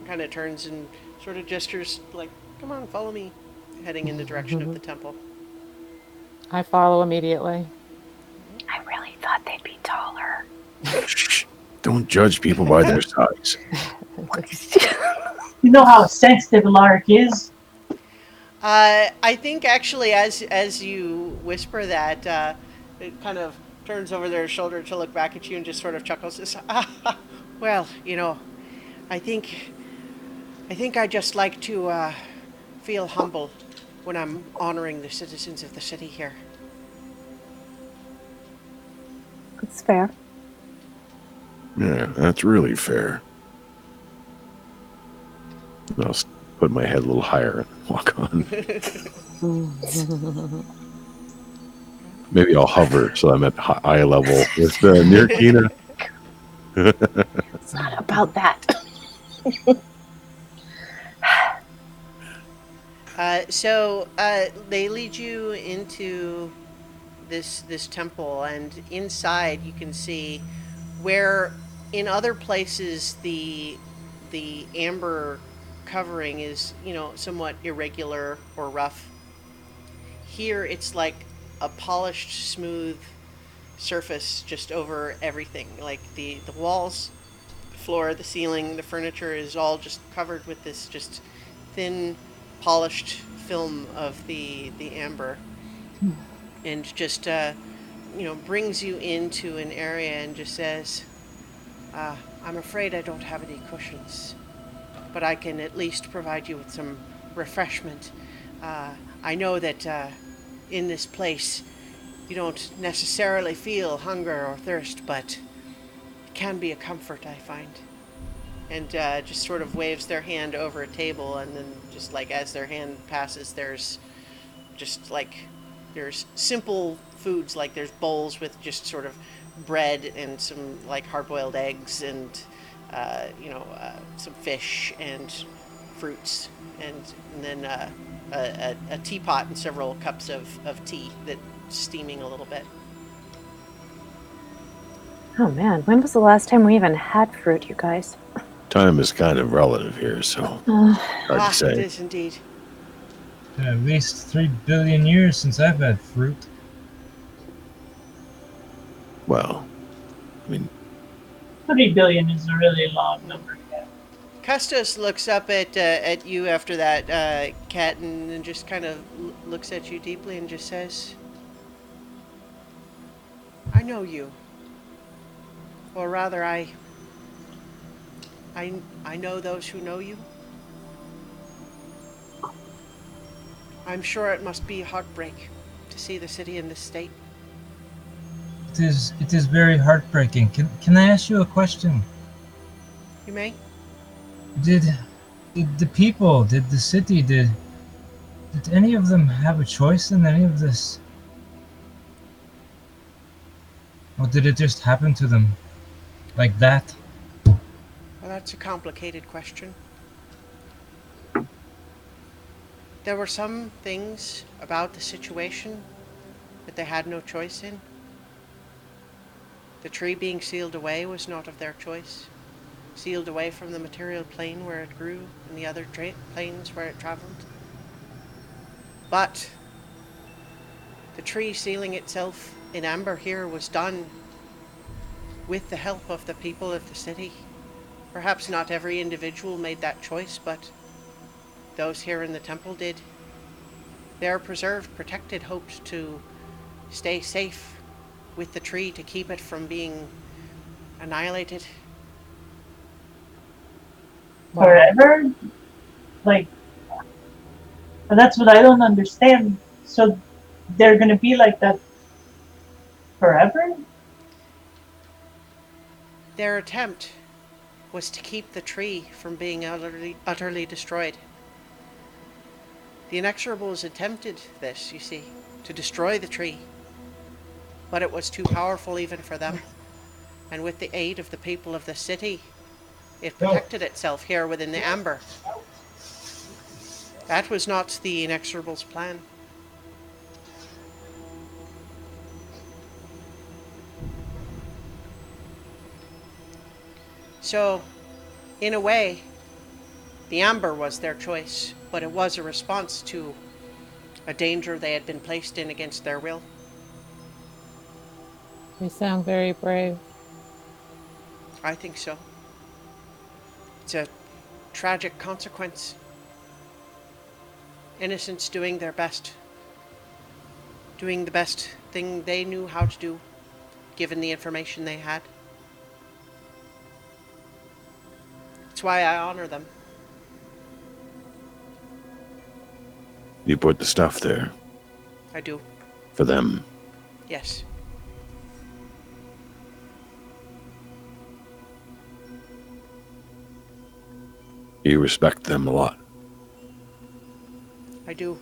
Kind of turns and sort of gestures like, come on, follow me, heading in the direction of the temple. I follow immediately. I really thought they'd be taller. Shh. Don't judge people by their size. You know how sensitive Alaric is. I think actually, as you whisper that, it kind of turns over their shoulder to look back at you and just sort of chuckles. Says, well, I think I just like to feel humble when I'm honoring the citizens of the city here. That's fair. Yeah, that's really fair. I'll put my head a little higher and walk on. Maybe I'll hover so I'm at eye level with near Kina. It's not about that. So they lead you into this temple, and inside you can see where in other places the amber covering is somewhat irregular or rough. Here it's like a polished, smooth surface just over everything. Like the walls, the floor, the ceiling, the furniture is all just covered with this just thin, polished film of the amber, and just brings you into an area and just says, "I'm afraid I don't have any cushions, but I can at least provide you with some refreshment. I know that in this place you don't necessarily feel hunger or thirst, but it can be a comfort, I find." And just sort of waves their hand over a table, and then just like as their hand passes, there's simple foods, like there's bowls with just sort of bread and some like hard-boiled eggs and some fish and fruits, and then a teapot and several cups of tea that's steaming a little bit. Oh man, when was the last time we even had fruit, you guys? Time is kind of relative here, so hard to It say. is indeed. At least 3 billion years since I've had fruit. Well, I mean, 3 billion is a really long number. Yeah. Custos looks up at you after that, Cat, and then just kind of looks at you deeply and just says, "I know you. Or rather, I know those who know you. I'm sure it must be a heartbreak to see the city in this state." It is very heartbreaking. Can I ask you a question? You may? Did the people, did the city, did any of them have a choice in any of this? Or did it just happen to them? Like that? Well, that's a complicated question. There were some things about the situation that they had no choice in. The tree being sealed away was not of their choice. Sealed away from the material plane where it grew and the other planes where it traveled. But the tree sealing itself in amber here was done with the help of the people of the city. Perhaps not every individual made that choice, but those here in the temple did. They are preserved, protected, hoped to stay safe with the tree, to keep it from being annihilated. Forever? Like, but that's what I don't understand. So they're gonna be like that forever? Their attempt was to keep the tree from being utterly destroyed. The Inexorables attempted this, you see, to destroy the tree. But it was too powerful even for them. And with the aid of the people of the city, it protected itself here within the amber. That was not the Inexorables' plan. So, in a way, the amber was their choice, but it was a response to a danger they had been placed in against their will. You sound very brave. I think so. It's a tragic consequence. Innocents doing their best. Doing the best thing they knew how to do, given the information they had. That's why I honor them. You put the stuff there I do. for them. Yes. You respect them a lot I do.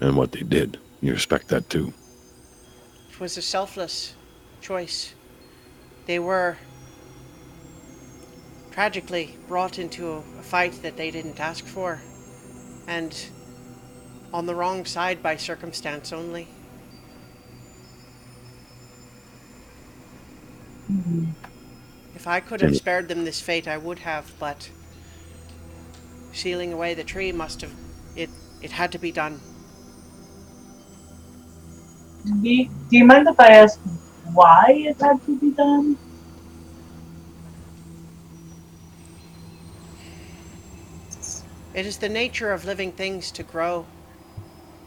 and what they did. You respect that too. It was a selfless choice. They were tragically brought into a fight that they didn't ask for, and on the wrong side by circumstance only. If I could have spared them this fate, I would have, but sealing away the tree must have... It had to be done. Do you mind if I ask why it had to be done? It is the nature of living things to grow,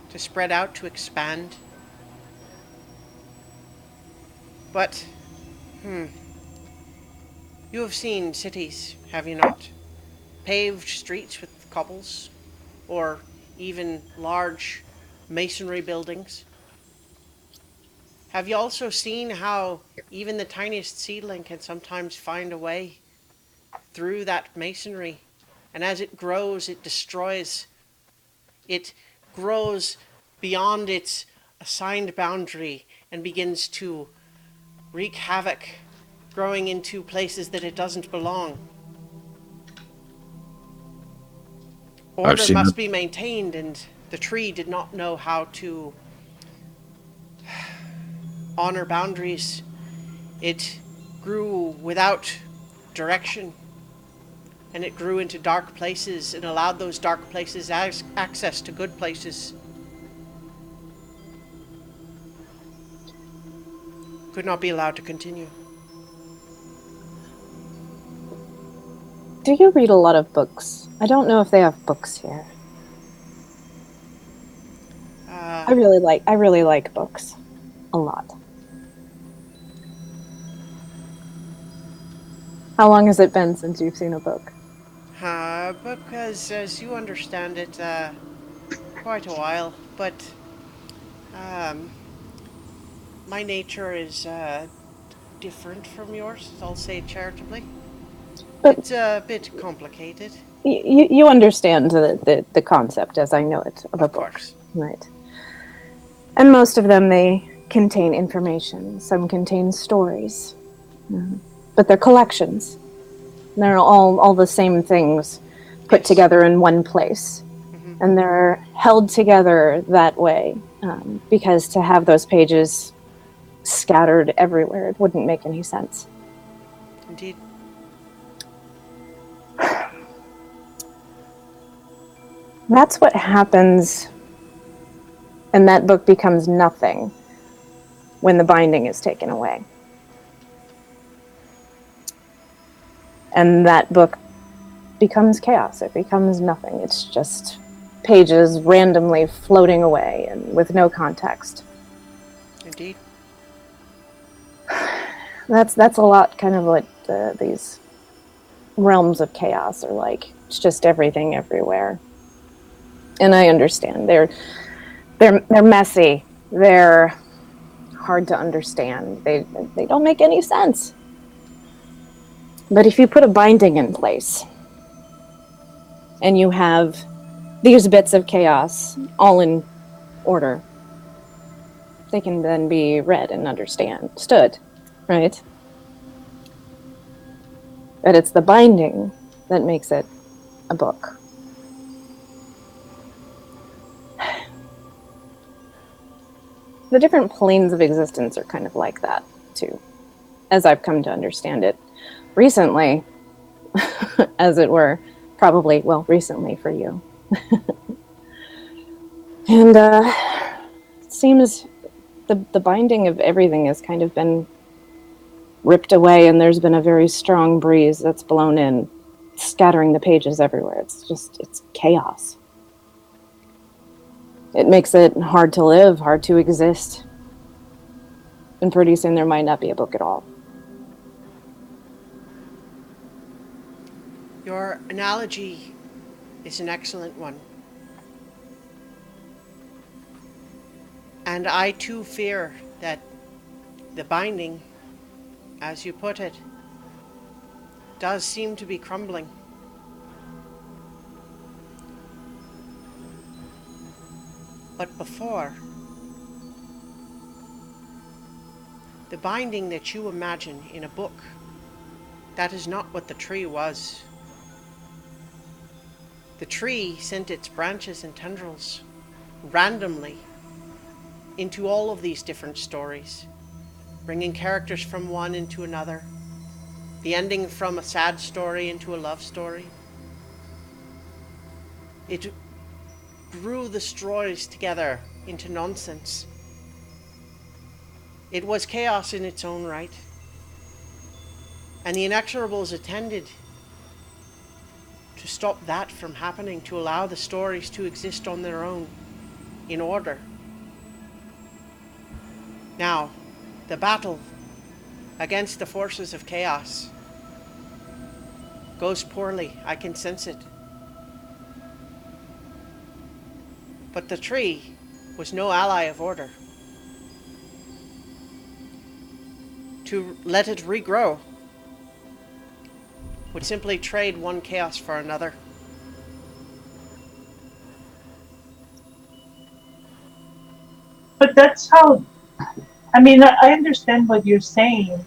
to spread out, to expand. But, you have seen cities, have you not? Paved streets with cobbles, or even large masonry buildings. Have you also seen how even the tiniest seedling can sometimes find a way through that masonry? And as it grows, it destroys. It grows beyond its assigned boundary and begins to wreak havoc, growing into places that it doesn't belong. Order must be maintained, and the tree did not know how to honor boundaries. It grew without direction, and it grew into dark places and allowed those dark places access to good places. Could not be allowed to continue. Do you read a lot of books? I don't know if they have books here. I really like books. A lot. How long has it been since you've seen a book? Because as you understand it, quite a while, but my nature is different from yours, I'll say charitably. But it's a bit complicated. You understand the concept as I know it of a book. Of course. Right. And most of them, they contain information. Some contain stories. But they're collections. They're all the same things put together in one place. Mm-hmm. And they're held together that way because to have those pages scattered everywhere, it wouldn't make any sense. Indeed. That's what happens, and that book becomes nothing when the binding is taken away. And that book becomes chaos. It becomes nothing. It's just pages randomly floating away and with no context. Indeed. That's a lot kind of what these realms of chaos are like. It's just everything everywhere. And I understand. They're messy. They're hard to understand. They don't make any sense. But if you put a binding in place and you have these bits of chaos, all in order, they can then be read and understood, right? But it's the binding that makes it a book. The different planes of existence are kind of like that, too, as I've come to understand it recently, as it were. Probably, well, recently for you. And it seems the binding of everything has kind of been ripped away, and there's been a very strong breeze that's blown in, scattering the pages everywhere. It's chaos. It makes it hard to live, hard to exist. And pretty soon there might not be a book at all. Your analogy is an excellent one. And I too fear that the binding, as you put it, does seem to be crumbling. But before, the binding that you imagine in a book, that is not what the tree was. The tree sent its branches and tendrils randomly into all of these different stories, bringing characters from one into another, the ending from a sad story into a love story. It grew the stories together into nonsense. It was chaos in its own right. And the Inexorables attended to stop that from happening, to allow the stories to exist on their own, in order. Now, the battle against the forces of chaos goes poorly. I can sense it. But the tree was no ally of order. To let it regrow would simply trade one chaos for another. But that's how, I mean, I understand what you're saying,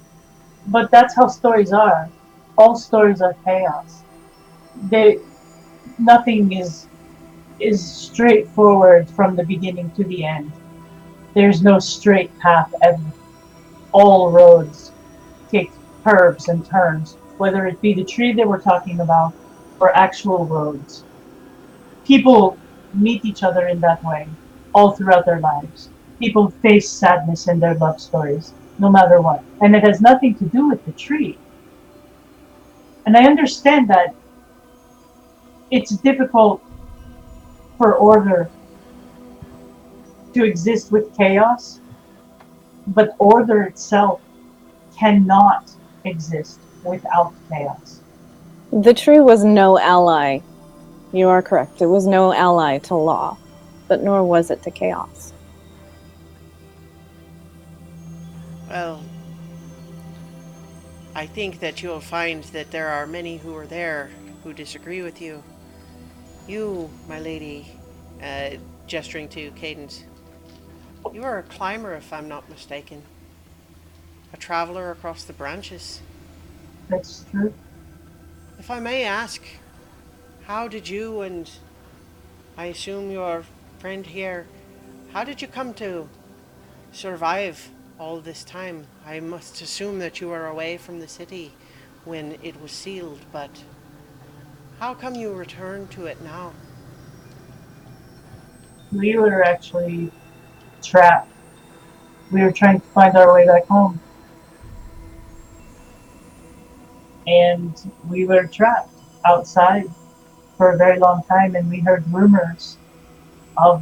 but that's how stories are. All stories are chaos. Nothing is straightforward from the beginning to the end. There's no straight path ever. All roads take curves and turns, whether it be the tree that we're talking about or actual roads. People meet each other in that way all throughout their lives. People face sadness in their love stories, no matter what. And it has nothing to do with the tree. And I understand that it's difficult for order to exist with chaos, but order itself cannot exist without chaos. The tree was no ally. You are correct. It was no ally to law, but nor was it to chaos. Well, I think that you'll find that there are many who are there who disagree with you. You, my lady, gesturing to Cadence, you are a climber, if I'm not mistaken. A traveler across the branches. That's true. If I may ask, how did you and I assume your friend here, how did you come to survive all this time? I must assume that you were away from the city when it was sealed, but how come you returned to it now? We were actually trapped. We were trying to find our way back home. And we were trapped outside for a very long time, and we heard rumors of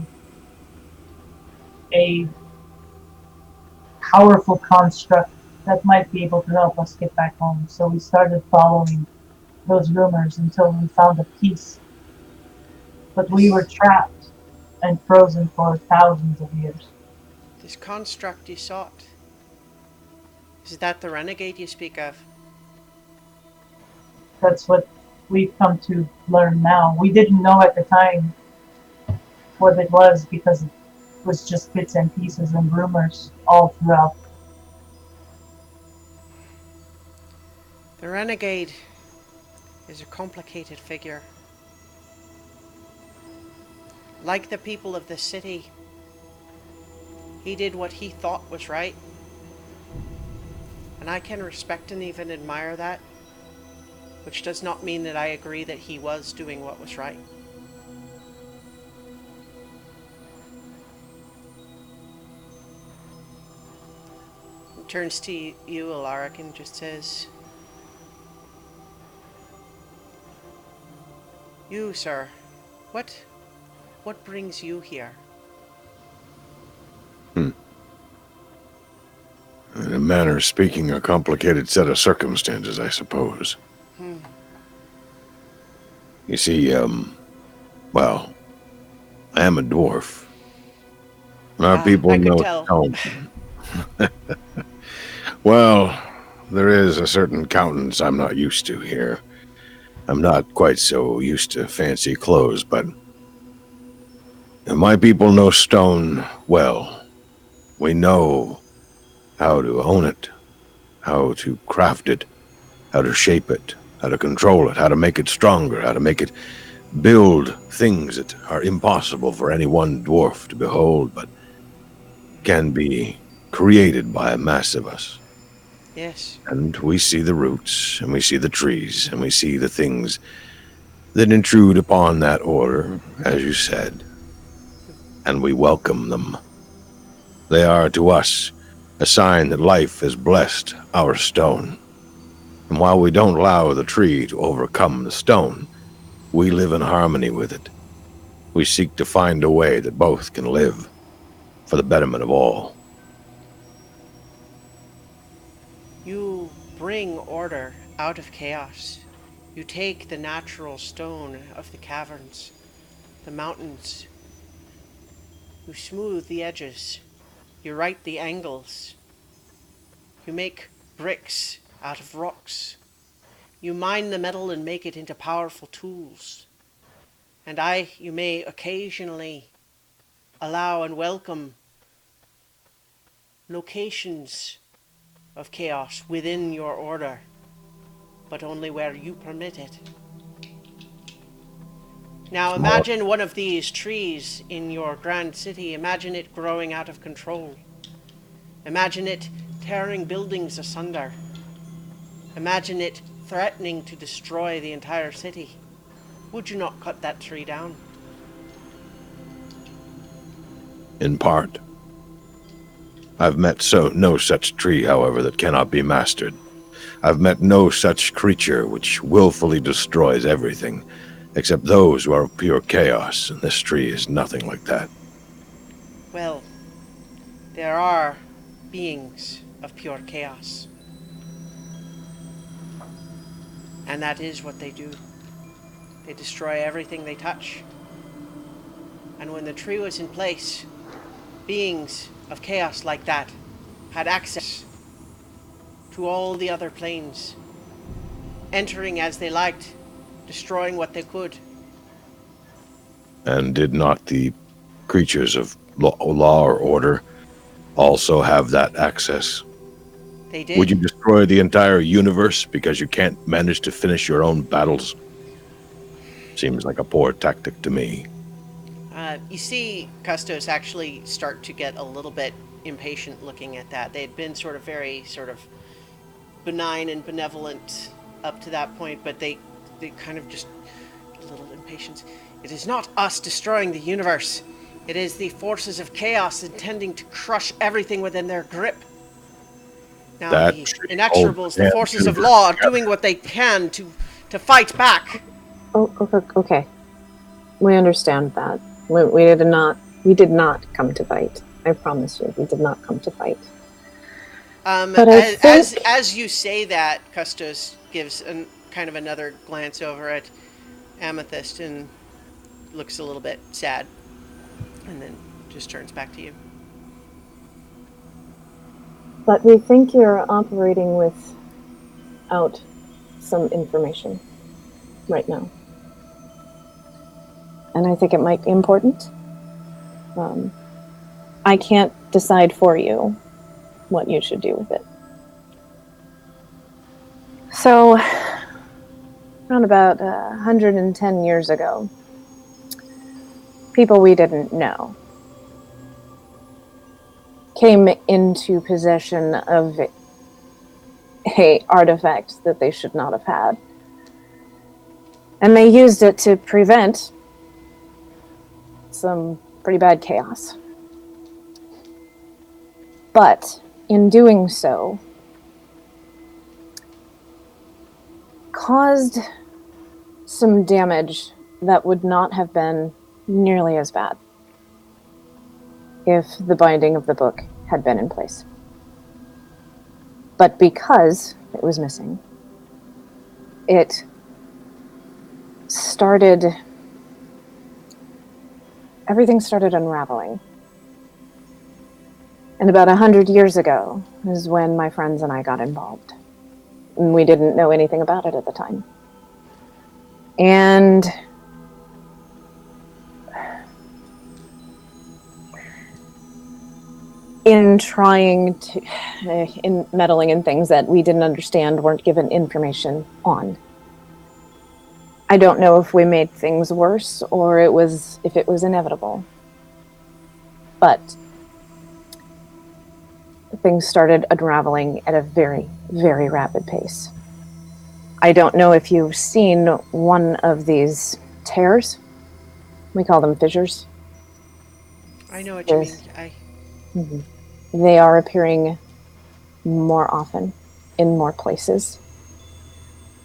a powerful construct that might be able to help us get back home. So we started following those rumors until we found a peace. But we were trapped and frozen for thousands of years. This construct you sought, is that the renegade you speak of? That's what we've come to learn now. We didn't know at the time for the gloves because it was just bits and pieces and rumors all throughout. The renegade is a complicated figure. Like the people of the city, he did what he thought was right. And I can respect and even admire that, which does not mean that I agree that he was doing what was right. He turns to you, Alaric, and just says, "You, sir, what brings you here?" In a manner of speaking, a complicated set of circumstances, I suppose. You see, well, I am a dwarf. And our people I could know tell. stone. Well, there is a certain countenance I'm not used to here. I'm not quite so used to fancy clothes, but my people know stone well. We know how to own it, how to craft it, how to shape it, how to control it, how to make it stronger, how to make it build things that are impossible for any one dwarf to behold, but can be created by a mass of us. Yes. And we see the roots, and we see the trees, and we see the things that intrude upon that order, as you said, and we welcome them. They are to us a sign that life has blessed our stone. And while we don't allow the tree to overcome the stone, we live in harmony with it. We seek to find a way that both can live for the betterment of all. You bring order out of chaos. You take the natural stone of the caverns, the mountains. You smooth the edges. You right the angles. You make bricks out of rocks. You mine the metal and make it into powerful tools. And you may occasionally allow and welcome locations of chaos within your order, but only where you permit it. Now imagine one of these trees in your grand city. Imagine it growing out of control. Imagine it tearing buildings asunder. Imagine it threatening to destroy the entire city. Would you not cut that tree down? In part. I've met no such tree, however, that cannot be mastered. I've met no such creature which willfully destroys everything, except those who are of pure chaos, and this tree is nothing like that. Well, there are beings of pure chaos. And that is what they do. They destroy everything they touch. And when the tree was in place, beings of chaos like that had access to all the other planes, entering as they liked, destroying what they could. And did not the creatures of law or order also have that access? They did. Would you destroy the entire universe because you can't manage to finish your own battles? Seems like a poor tactic to me. You see Custos actually start to get a little bit impatient looking at that. They had been very benign and benevolent up to that point, but they kind of just get a little impatient. It is not us destroying the universe. It is the forces of chaos intending to crush everything within their grip. Now That the tree inexorables, the holds forces of universe law, are together. doing what they can to fight back. Oh, okay. We understand that. We did not come to fight. I promise you, we did not come to fight. But I think... as you say that, Custos gives kind of another glance over at Amethyst and looks a little bit sad, and then just turns back to you. But we think you're operating without some information right now. And I think it might be important I can't decide for you what you should do with it. So, around about 110 years ago, people we didn't know came into possession of a artifact that they should not have had. And they used it to prevent some pretty bad chaos. But in doing so, caused some damage that would not have been nearly as bad if the binding of the book had been in place. But because it was missing, it started... everything started unraveling. And about 100 years ago is when my friends and I got involved. And we didn't know anything about it at the time. And in trying to, in meddling in things that we didn't understand, weren't given information on. I don't know if we made things worse or if it was inevitable. But things started unraveling at a very, very rapid pace. I don't know if you've seen one of these tears. We call them fissures. I know what you mean. They are appearing more often in more places.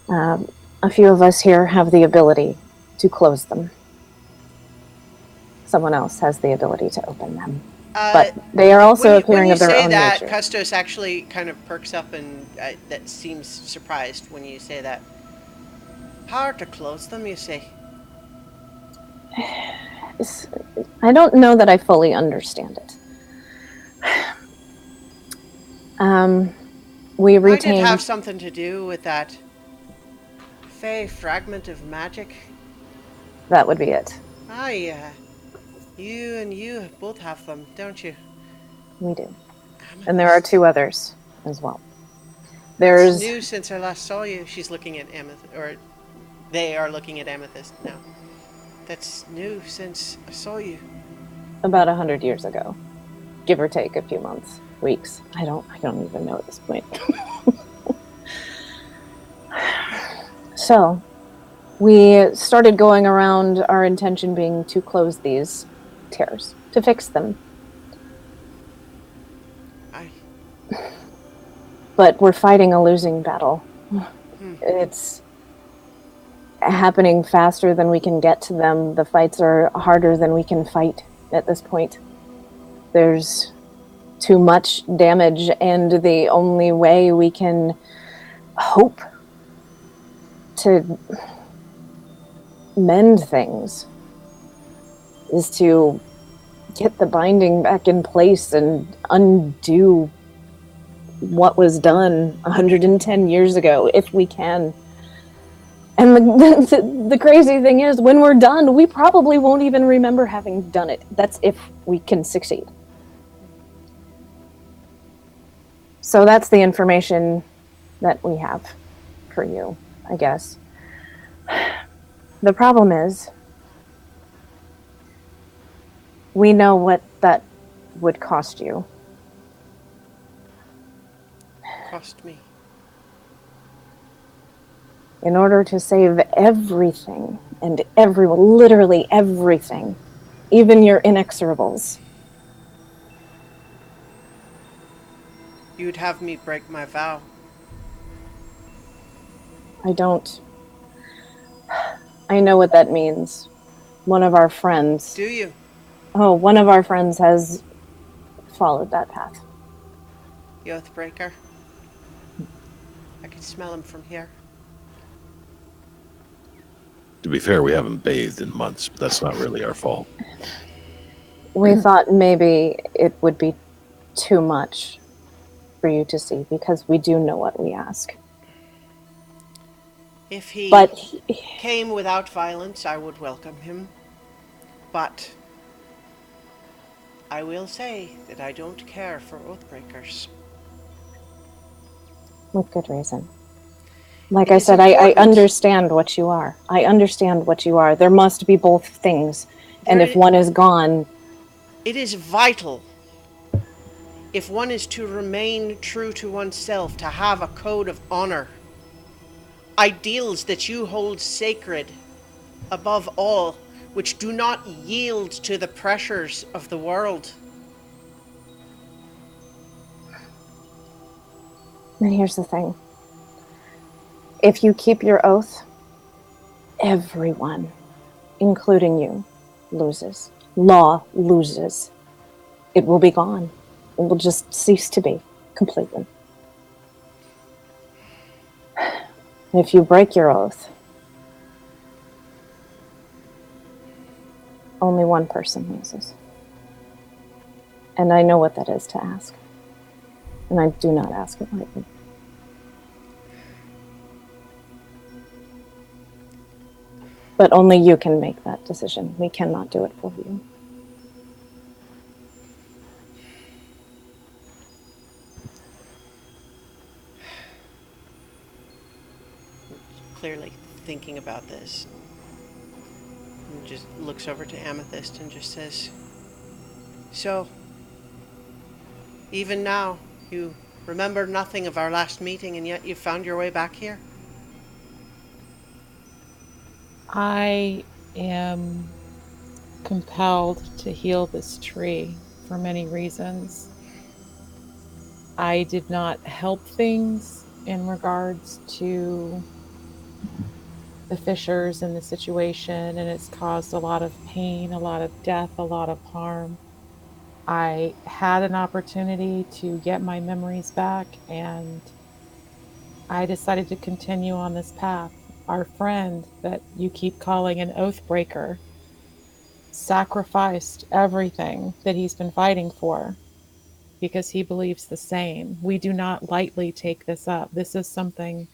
A few of us here have the ability to close them. Someone else has the ability to open them. But they are also appearing of their own nature. When you say that, Custos actually kind of perks up and that seems surprised when you say that. Power to close them, you say? I don't know that I fully understand it. We Might it retained... have something to do with that fey fragment of magic? That would be it. Ah, yeah. You and you both have them, don't you? We do. And there are two others as well. There's... It's new since I last saw you. She's looking at Amethyst, or they are looking at Amethyst now. That's new since I saw you. About 100 years ago. Give or take a few months, weeks. I don't even know at this point. So, we started going around, our intention being to close these tears, to fix them. But we're fighting a losing battle. It's happening faster than we can get to them. The fights are harder than we can fight at this point. There's too much damage, and the only way we can hope to mend things is to get the binding back in place and undo what was done 110 years ago, if we can. And the crazy thing is, when we're done, we probably won't even remember having done it. That's if we can succeed. So that's the information that we have for you, I guess. The problem is, we know what that would cost you. Cost me. In order to save everything, and literally everything, even your inexorables. You'd have me break my vow. I don't. I know what that means. One of our friends... Do you? Oh, one of our friends has followed that path. The Oathbreaker. I can smell him from here. To be fair, we haven't bathed in months, but that's not really our fault. We thought maybe it would be too much for you to see, because we do know what we ask. If he But came without violence, I would welcome him. But I will say that I don't care for Oathbreakers. With good reason. Like It I is said, I important. understand what you are. I understand what you are. There must be both things. And if There- one is gone, It is vital, if one is to remain true to oneself, to have a code of honor, ideals that you hold sacred above all, which do not yield to the pressures of the world. and here's the thing. If you keep your oath, everyone, including you, loses. Law loses. It will be gone. It will just cease to be completely. If you break your oath, only one person loses. And I know what that is to ask. And I do not ask it lightly. But only you can make that decision. We cannot do it for you. Clearly thinking about this. And just looks over to Amethyst and just says, "So, even now, you remember nothing of our last meeting, and yet you found your way back here?" I am compelled to heal this tree for many reasons. I did not help things in regards to the fissures and the situation, and it's caused a lot of pain, a lot of death, a lot of harm. I had an opportunity to get my memories back, and I decided to continue on this path. Our friend that you keep calling an oath breaker sacrificed everything that he's been fighting for because he believes the same. We do not lightly take this up. This is something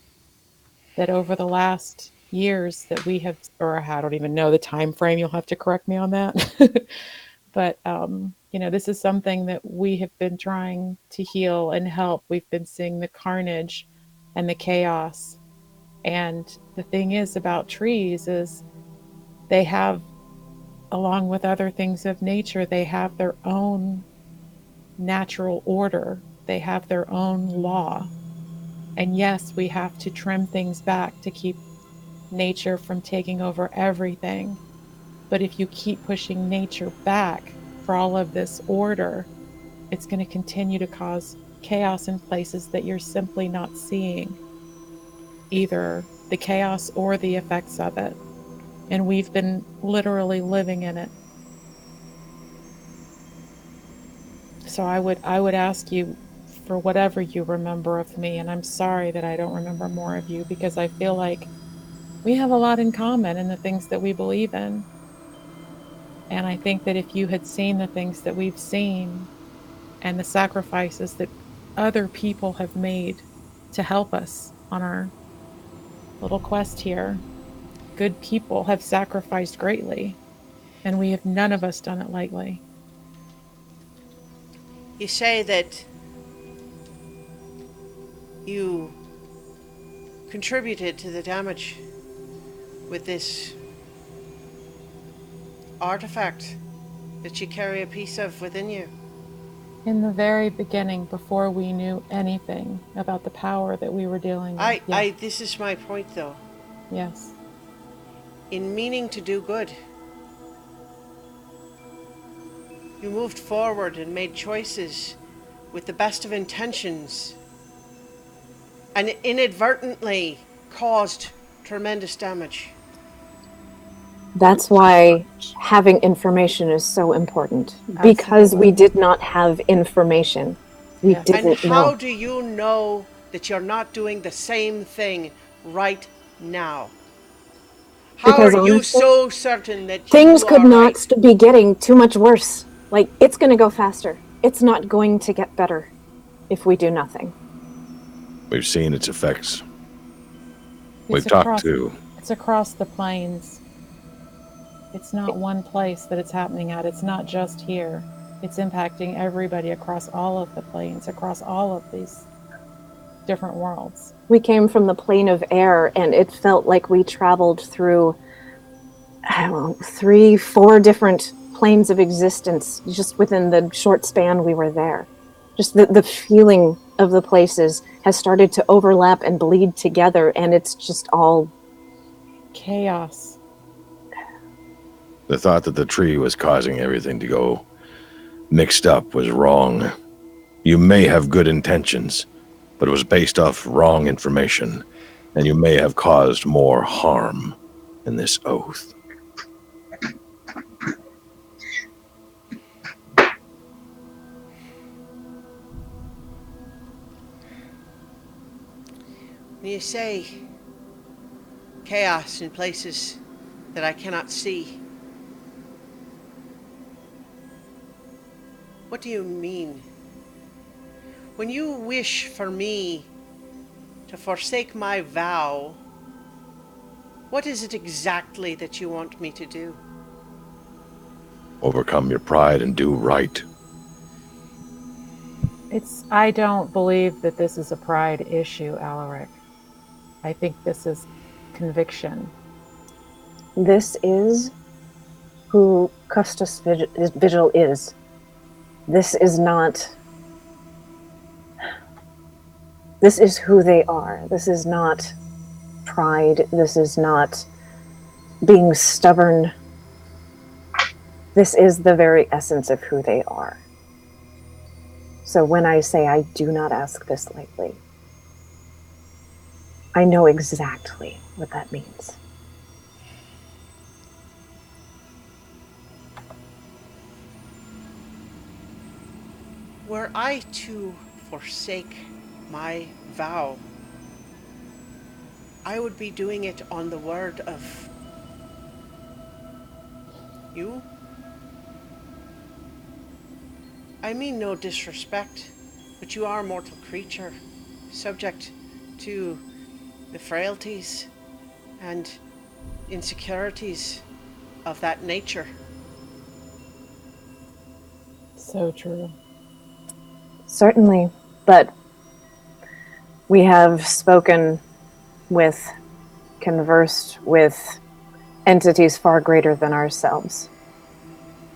that over the last years that we have, or I don't even know the time frame, you'll have to correct me on that. But this is something that we have been trying to heal and help. We've been seeing the carnage and the chaos. And the thing is about trees is they have, along with other things of nature, they have their own natural order. They have their own law. And yes, we have to trim things back to keep nature from taking over everything. But if you keep pushing nature back for all of this order, it's going to continue to cause chaos in places that you're simply not seeing, either the chaos or the effects of it. And we've been literally living in it. So I would ask you for whatever you remember of me, and I'm sorry that I don't remember more of you, because I feel like we have a lot in common in the things that we believe in. And I think that if you had seen the things that we've seen and the sacrifices that other people have made to help us on our little quest here, good people have sacrificed greatly, and we have none of us done it lightly. You say that you contributed to the damage with this artifact that you carry a piece of within you. In the very beginning, before we knew anything about the power that we were dealing with. This is my point though. Yes. In meaning to do good, you moved forward and made choices with the best of intentions and inadvertently caused tremendous damage. That's why having information is so important. Because we did not have information. We Yeah. didn't And how know. do you know that you're not doing the same thing right now? How Because are you honestly, so certain that things you could are not right? be getting too much worse. Like, it's going to go faster. It's not going to get better if we do nothing. We've seen its effects. We've It's talked across, to. it's across the plains. It's not one place that it's happening at. It's not just here. It's impacting everybody across all of the planes, across all of these different worlds. We came from the plane of air, and it felt like we traveled through, I don't know, 3, 4 different planes of existence just within the short span we were there. Just the feeling of the places has started to overlap and bleed together, and it's just all Chaos. The thought that the tree was causing everything to go mixed up was wrong. You may have good intentions, but it was based off wrong information, and you may have caused more harm in this oath. When you say chaos in places that I cannot see, what do you mean? When you wish for me to forsake my vow, what is it exactly that you want me to do? Overcome your pride and do right. I don't believe that this is a pride issue, Alaric. I think this is conviction. this is who Custos Vigil is. This is not. This is who they are. This is not pride. This is not being stubborn. This is the very essence of who they are. So when I say I do not ask this lightly, I know exactly what that means. Were I to forsake my vow, I would be doing it on the word of you. I mean no disrespect, but you are a mortal creature, subject to the frailties and insecurities of that nature. So true. Certainly, but we have spoken with, conversed with entities far greater than ourselves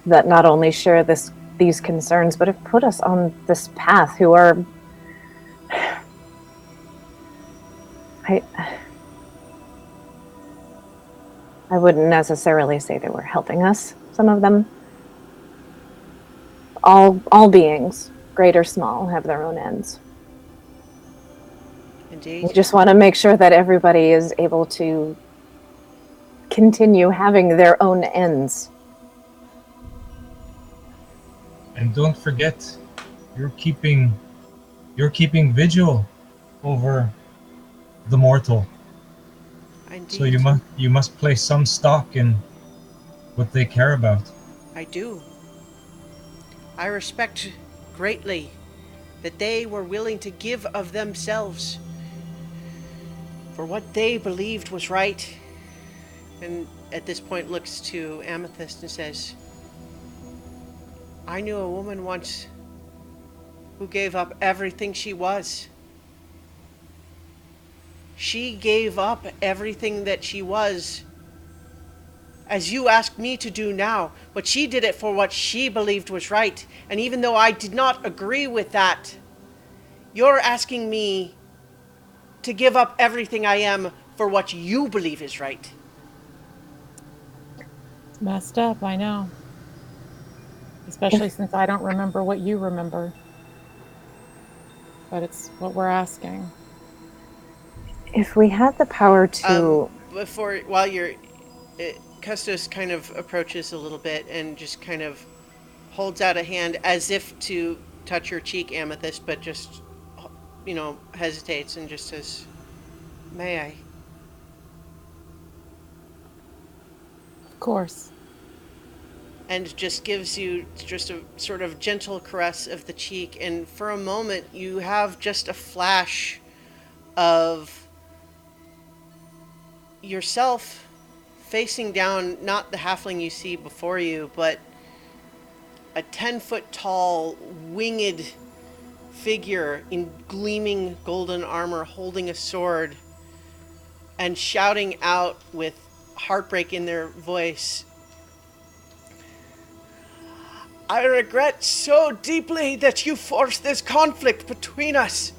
that not only share these concerns, but have put us on this path, who are... I wouldn't necessarily say they were helping us, some of them. All beings, great or small, have their own ends. Indeed. We just want to make sure that everybody is able to continue having their own ends. And don't forget, you're keeping vigil over the mortal. Indeed. So you must place some stock in what they care about. I do. I respect greatly that they were willing to give of themselves for what they believed was right. And at this point looks to Amethyst and says, I knew a woman once who gave up everything she was. She gave up everything that she was, as you ask me to do now, but she did it for what she believed was right. And even though I did not agree with that, you're asking me to give up everything I am for what you believe is right. It's messed up, I know. Especially since I don't remember what you remember. But it's what we're asking. If we had the power to... While you're... Custos kind of approaches a little bit and just kind of holds out a hand as if to touch your cheek, Amethyst, but just, hesitates and just says, may I? Of course. And just gives you just a sort of gentle caress of the cheek, and for a moment you have just a flash of yourself facing down, not the halfling you see before you, but a 10-foot tall, winged figure in gleaming golden armor holding a sword and shouting out with heartbreak in their voice, "I regret so deeply that you forced this conflict between us,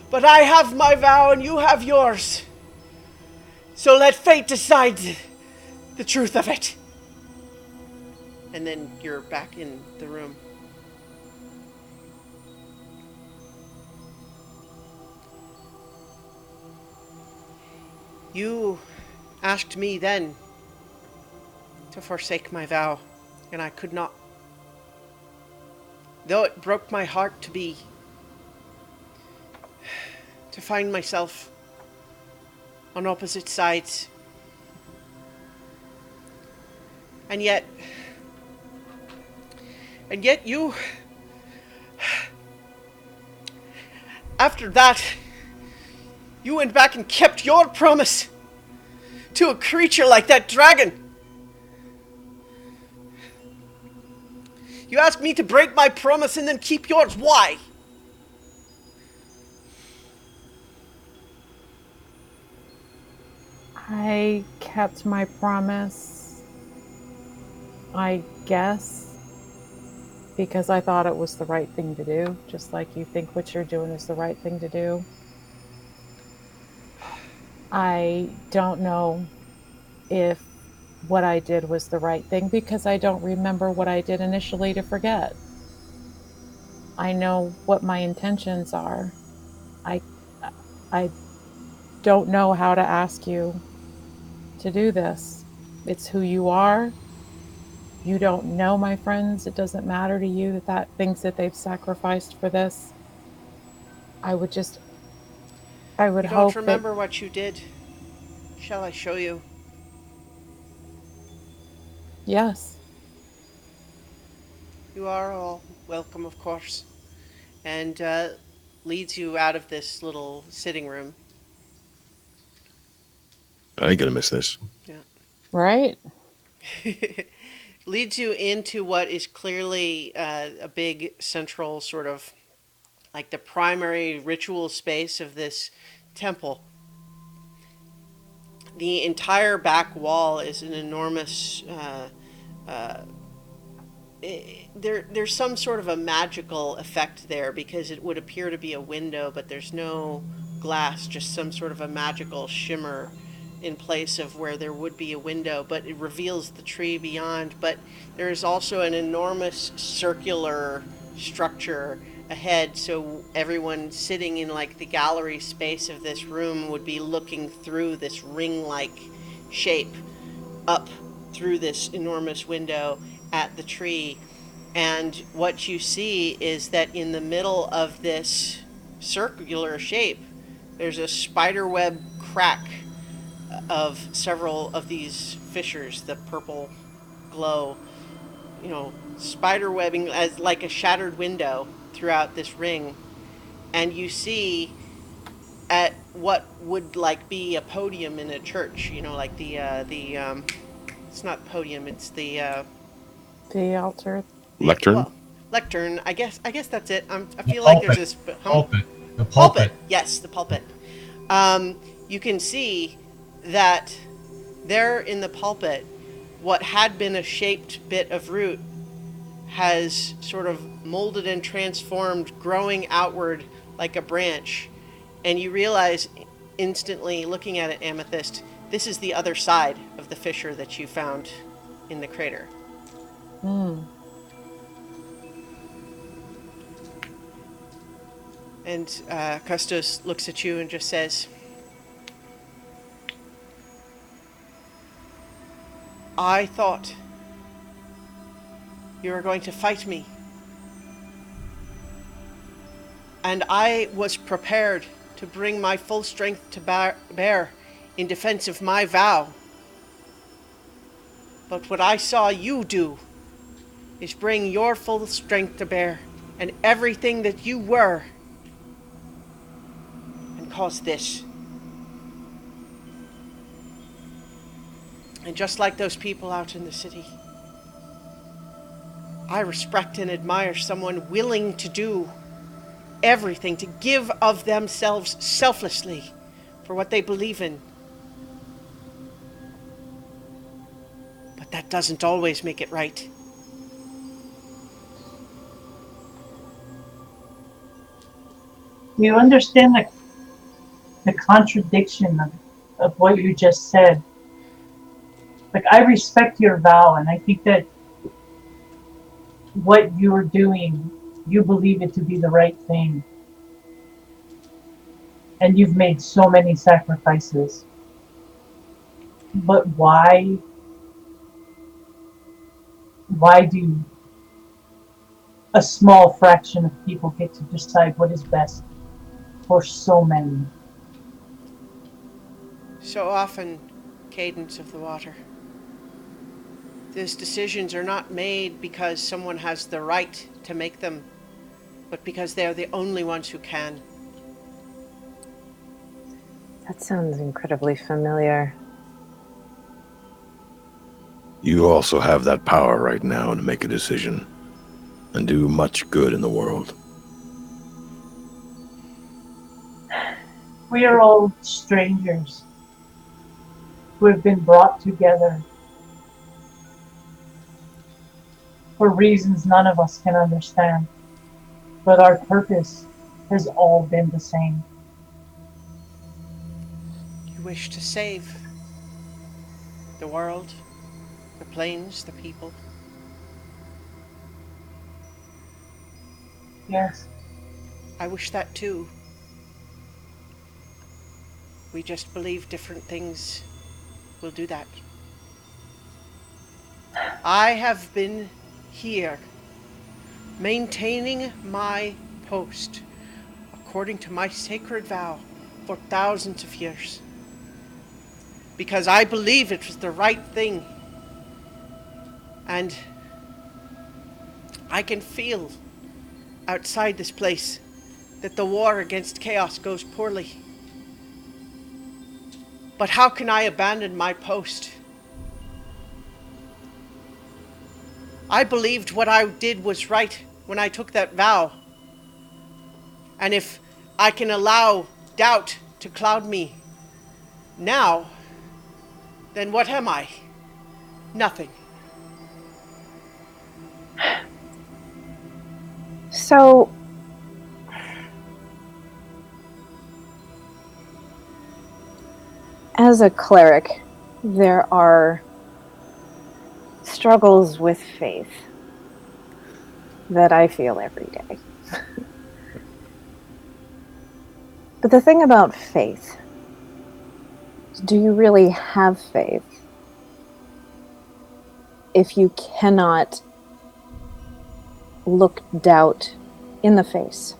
but I have my vow and you have yours. So let fate decide the truth of it." And then you're back in the room. You asked me then to forsake my vow, and I could not. Though it broke my heart to find myself on opposite sides. And yet you, after that, you went back and kept your promise to a creature like that dragon. You asked me to break my promise and then keep yours. Why? I kept my promise, I guess, because I thought it was the right thing to do, just like you think what you're doing is the right thing to do. I don't know if what I did was the right thing because I don't remember what I did initially to forget. I know what my intentions are. I don't know how to ask you to do this. It's who you are. You don't know my friends. It doesn't matter to you that things that they've sacrificed for this. I would You hope don't remember what you did. Shall I show you? Yes. You are all welcome, of course. And leads you out of this little sitting room. I ain't gonna miss this. Right? Leads you into what is clearly a big central sort of like the primary ritual space of this temple. The entire back wall is an enormous there's some sort of a magical effect there because it would appear to be a window, but there's no glass, just some sort of a magical shimmer in place of where there would be a window, but it reveals the tree beyond. But there is also an enormous circular structure ahead, so everyone sitting in like the gallery space of this room would be looking through this ring-like shape up through this enormous window at the tree. And what you see is that in the middle of this circular shape, there's a spiderweb crack of several of these fissures, the purple glow, spider webbing as like a shattered window throughout this ring. And you see at what would like be a podium in a church, like the it's not podium, it's the altar. Lectern? Well, lectern. I guess that's it. I The feel like there's pulpit. this Pulpit. The pulpit. Yes, the pulpit. You can see that there in the pulpit, what had been a shaped bit of root has sort of molded and transformed, growing outward like a branch. And you realize instantly, looking at it, Amethyst, this is the other side of the fissure that you found in the crater. And Custos looks at you and just says, "I thought you were going to fight me. And I was prepared to bring my full strength to bear in defense of my vow. But what I saw you do is bring your full strength to bear and everything that you were, and cause this. And just like those people out in the city, I respect and admire someone willing to do everything, to give of themselves selflessly for what they believe in. But that doesn't always make it right. Do you understand the contradiction of what you just said? Like, I respect your vow, and I think that what you're doing, you believe it to be the right thing. And you've made so many sacrifices. But why do a small fraction of people get to decide what is best for so many? So often, Cadence of the Water, these decisions are not made because someone has the right to make them, but because they're the only ones who can. That sounds incredibly familiar. You also have that power right now to make a decision and do much good in the world. We are all strangers who have been brought together for reasons none of us can understand. But our purpose has all been the same. You wish to save the world, the planes, the people. Yes. I wish that too. We just believe different things will do that. I have been here, maintaining my post, according to my sacred vow, for thousands of years. Because I believe it was the right thing. And I can feel outside this place that the war against chaos goes poorly. But how can I abandon my post? I believed what I did was right when I took that vow. And if I can allow doubt to cloud me now, then what am I? Nothing. So, as a cleric, there are struggles with faith that I feel every day. But the thing about faith, do you really have faith if you cannot look doubt in the face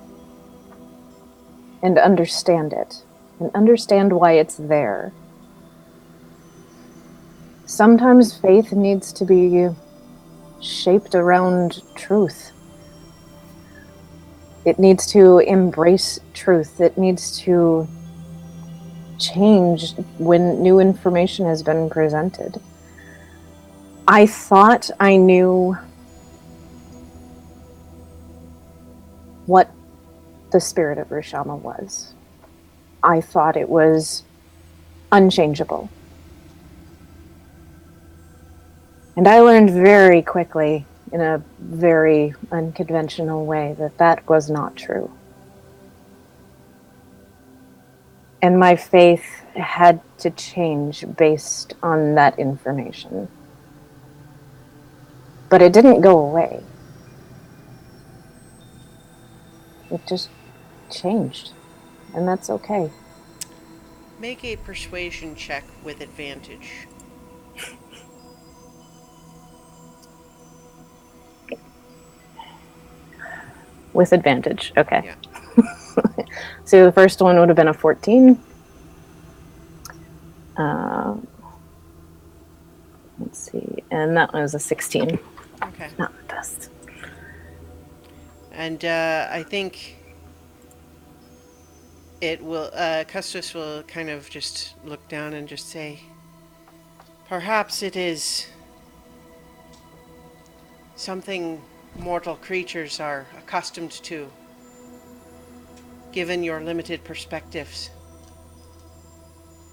and understand it and understand why it's there? Sometimes faith needs to be shaped around truth. It needs to embrace truth. It needs to change when new information has been presented. I thought I knew what the spirit of Rishama was. I thought it was unchangeable. And I learned very quickly, in a very unconventional way, that that was not true. And my faith had to change based on that information. But it didn't go away. It just changed. And that's okay. Make a persuasion check with advantage. With advantage, okay. Yeah. So the first one would have been a 14. Let's see, and that was a 16. Okay. Not the best. And I think it will, Custis will kind of just look down and just say, perhaps it is something mortal creatures are accustomed to, given your limited perspectives.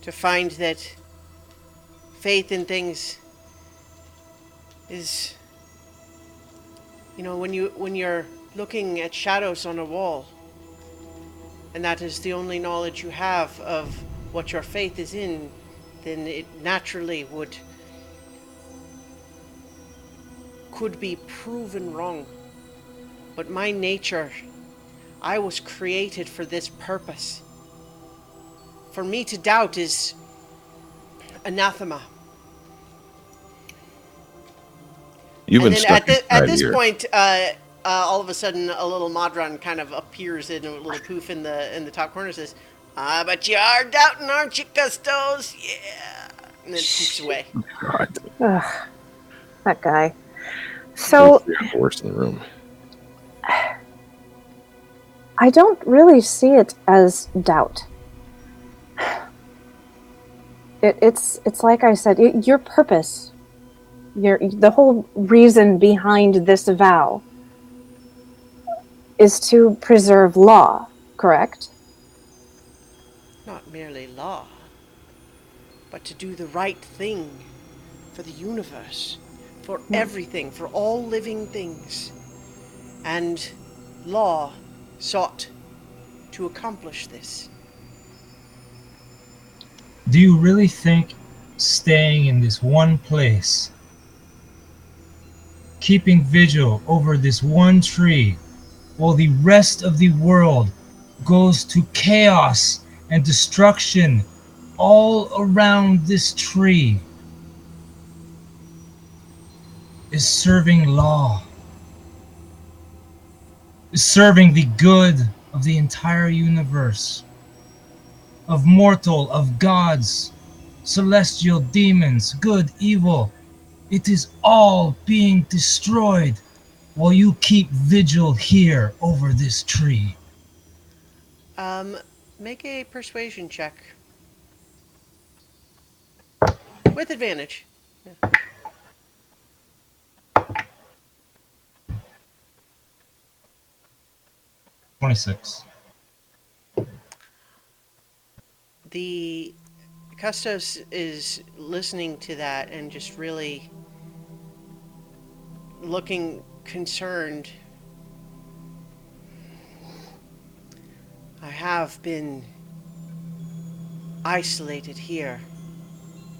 To find that faith in things is, when you're looking at shadows on a wall, and that is the only knowledge you have of what your faith is in, then it naturally could be proven wrong. But my nature, I was created for this purpose. For me to doubt is anathema. You've been And then stuck at inside this here. point, all of a sudden, a little Modron kind of appears in a little poof in the top corner. Says, "But you are doubting, aren't you, Custos? Yeah." And then poofs away. God, Ugh, that guy. So the worst in the room. I don't really see it as doubt. It's like I said, your purpose, the whole reason behind this vow is to preserve law, correct? Not merely law, but to do the right thing for the universe, for everything, for all living things. And law sought to accomplish this. Do you really think staying in this one place, keeping vigil over this one tree, while the rest of the world goes to chaos and destruction all around this tree, is serving law, is serving the good of the entire universe, of mortal, of gods, celestial, demons, good, evil? It is all being destroyed while you keep vigil here over this tree. Make a persuasion check. With advantage. 26. The Custos is listening to that and just really looking concerned. I have been isolated here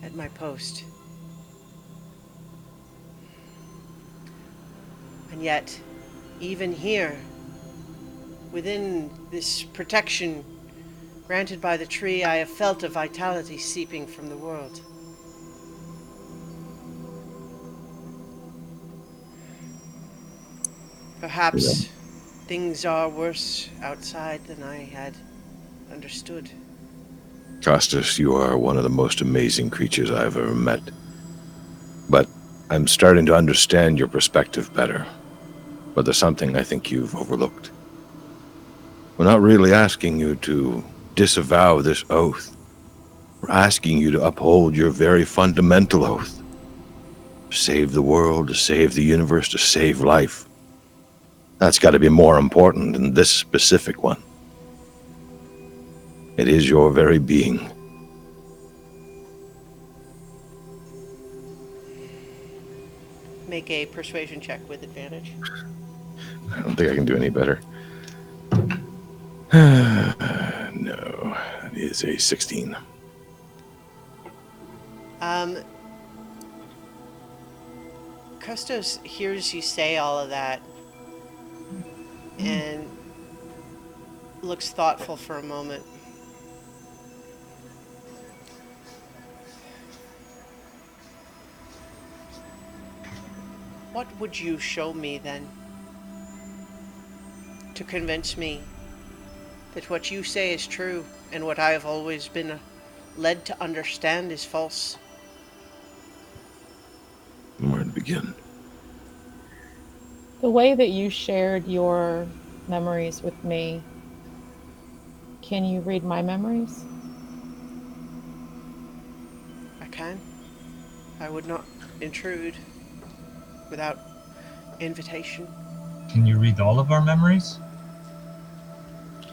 at my post. And yet, even here, within this protection granted by the tree, I have felt a vitality seeping from the world. Perhaps things are worse outside than I had understood. Costas, you are one of the most amazing creatures I've ever met. But I'm starting to understand your perspective better. But there's something I think you've overlooked. We're not really asking you to disavow this oath. We're asking you to uphold your very fundamental oath. To save the world, to save the universe, to save life. That's got to be more important than this specific one. It is your very being. Make a persuasion check with advantage. I don't think I can do any better. No, that is a 16. Custos hears you say all of that and looks thoughtful for a moment. What would you show me then to convince me that what you say is true and what I have always been led to understand is false? Where to begin? The way that you shared your memories with me, can you read my memories? I can. I would not intrude without invitation. Can you read all of our memories?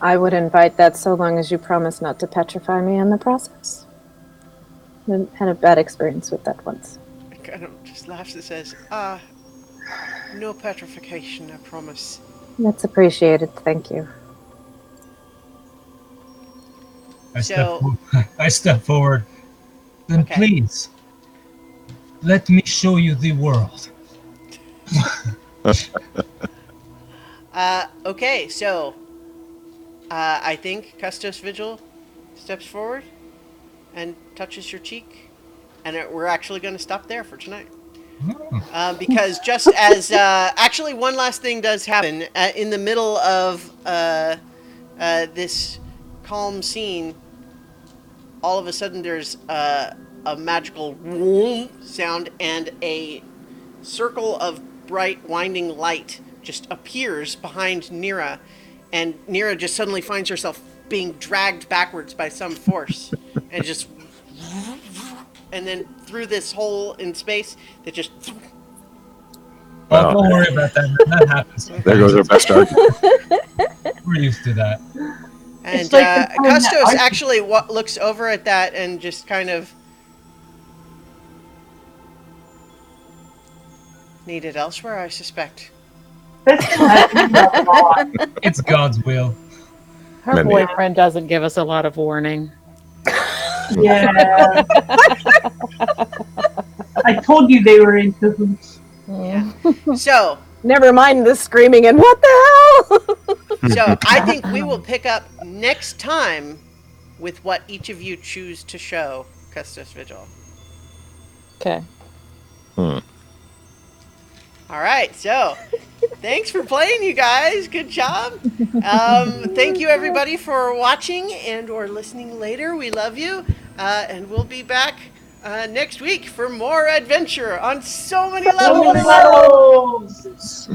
I would invite that so long as you promise not to petrify me in the process. I had a bad experience with that once. It kind of just laughs and says, no petrification, I promise. That's appreciated, thank you. I step forward. Then Okay. please, let me show you the world. Okay, so I think Custos Vigil steps forward and touches your cheek, and we're actually going to stop there for tonight. Because just as actually one last thing does happen in the middle of this calm scene, all of a sudden there's a magical whoom sound, and a circle of bright winding light just appears behind Nira, and Nira just suddenly finds herself being dragged backwards by some force, and just, and then through this hole in space that just. Oh, don't worry about that. That happens. There goes our best argument. We're used to that. And It's like the time that Custos I- actually looks over at that and just kind of needed elsewhere, I suspect. Kristen happens a lot. It's God's will. Her Many. boyfriend doesn't give us a lot of warning. Yeah. I told you they were in cahoots. Yeah. So, Never mind the screaming and what the hell? so I think we will pick up next time with what each of you choose to show Custos Vigil. Okay. All right, so thanks for playing, you guys. Good job. Thank you, everybody, for watching and or listening later. We love you, and we'll be back next week for more adventure on so many So many levels. levels.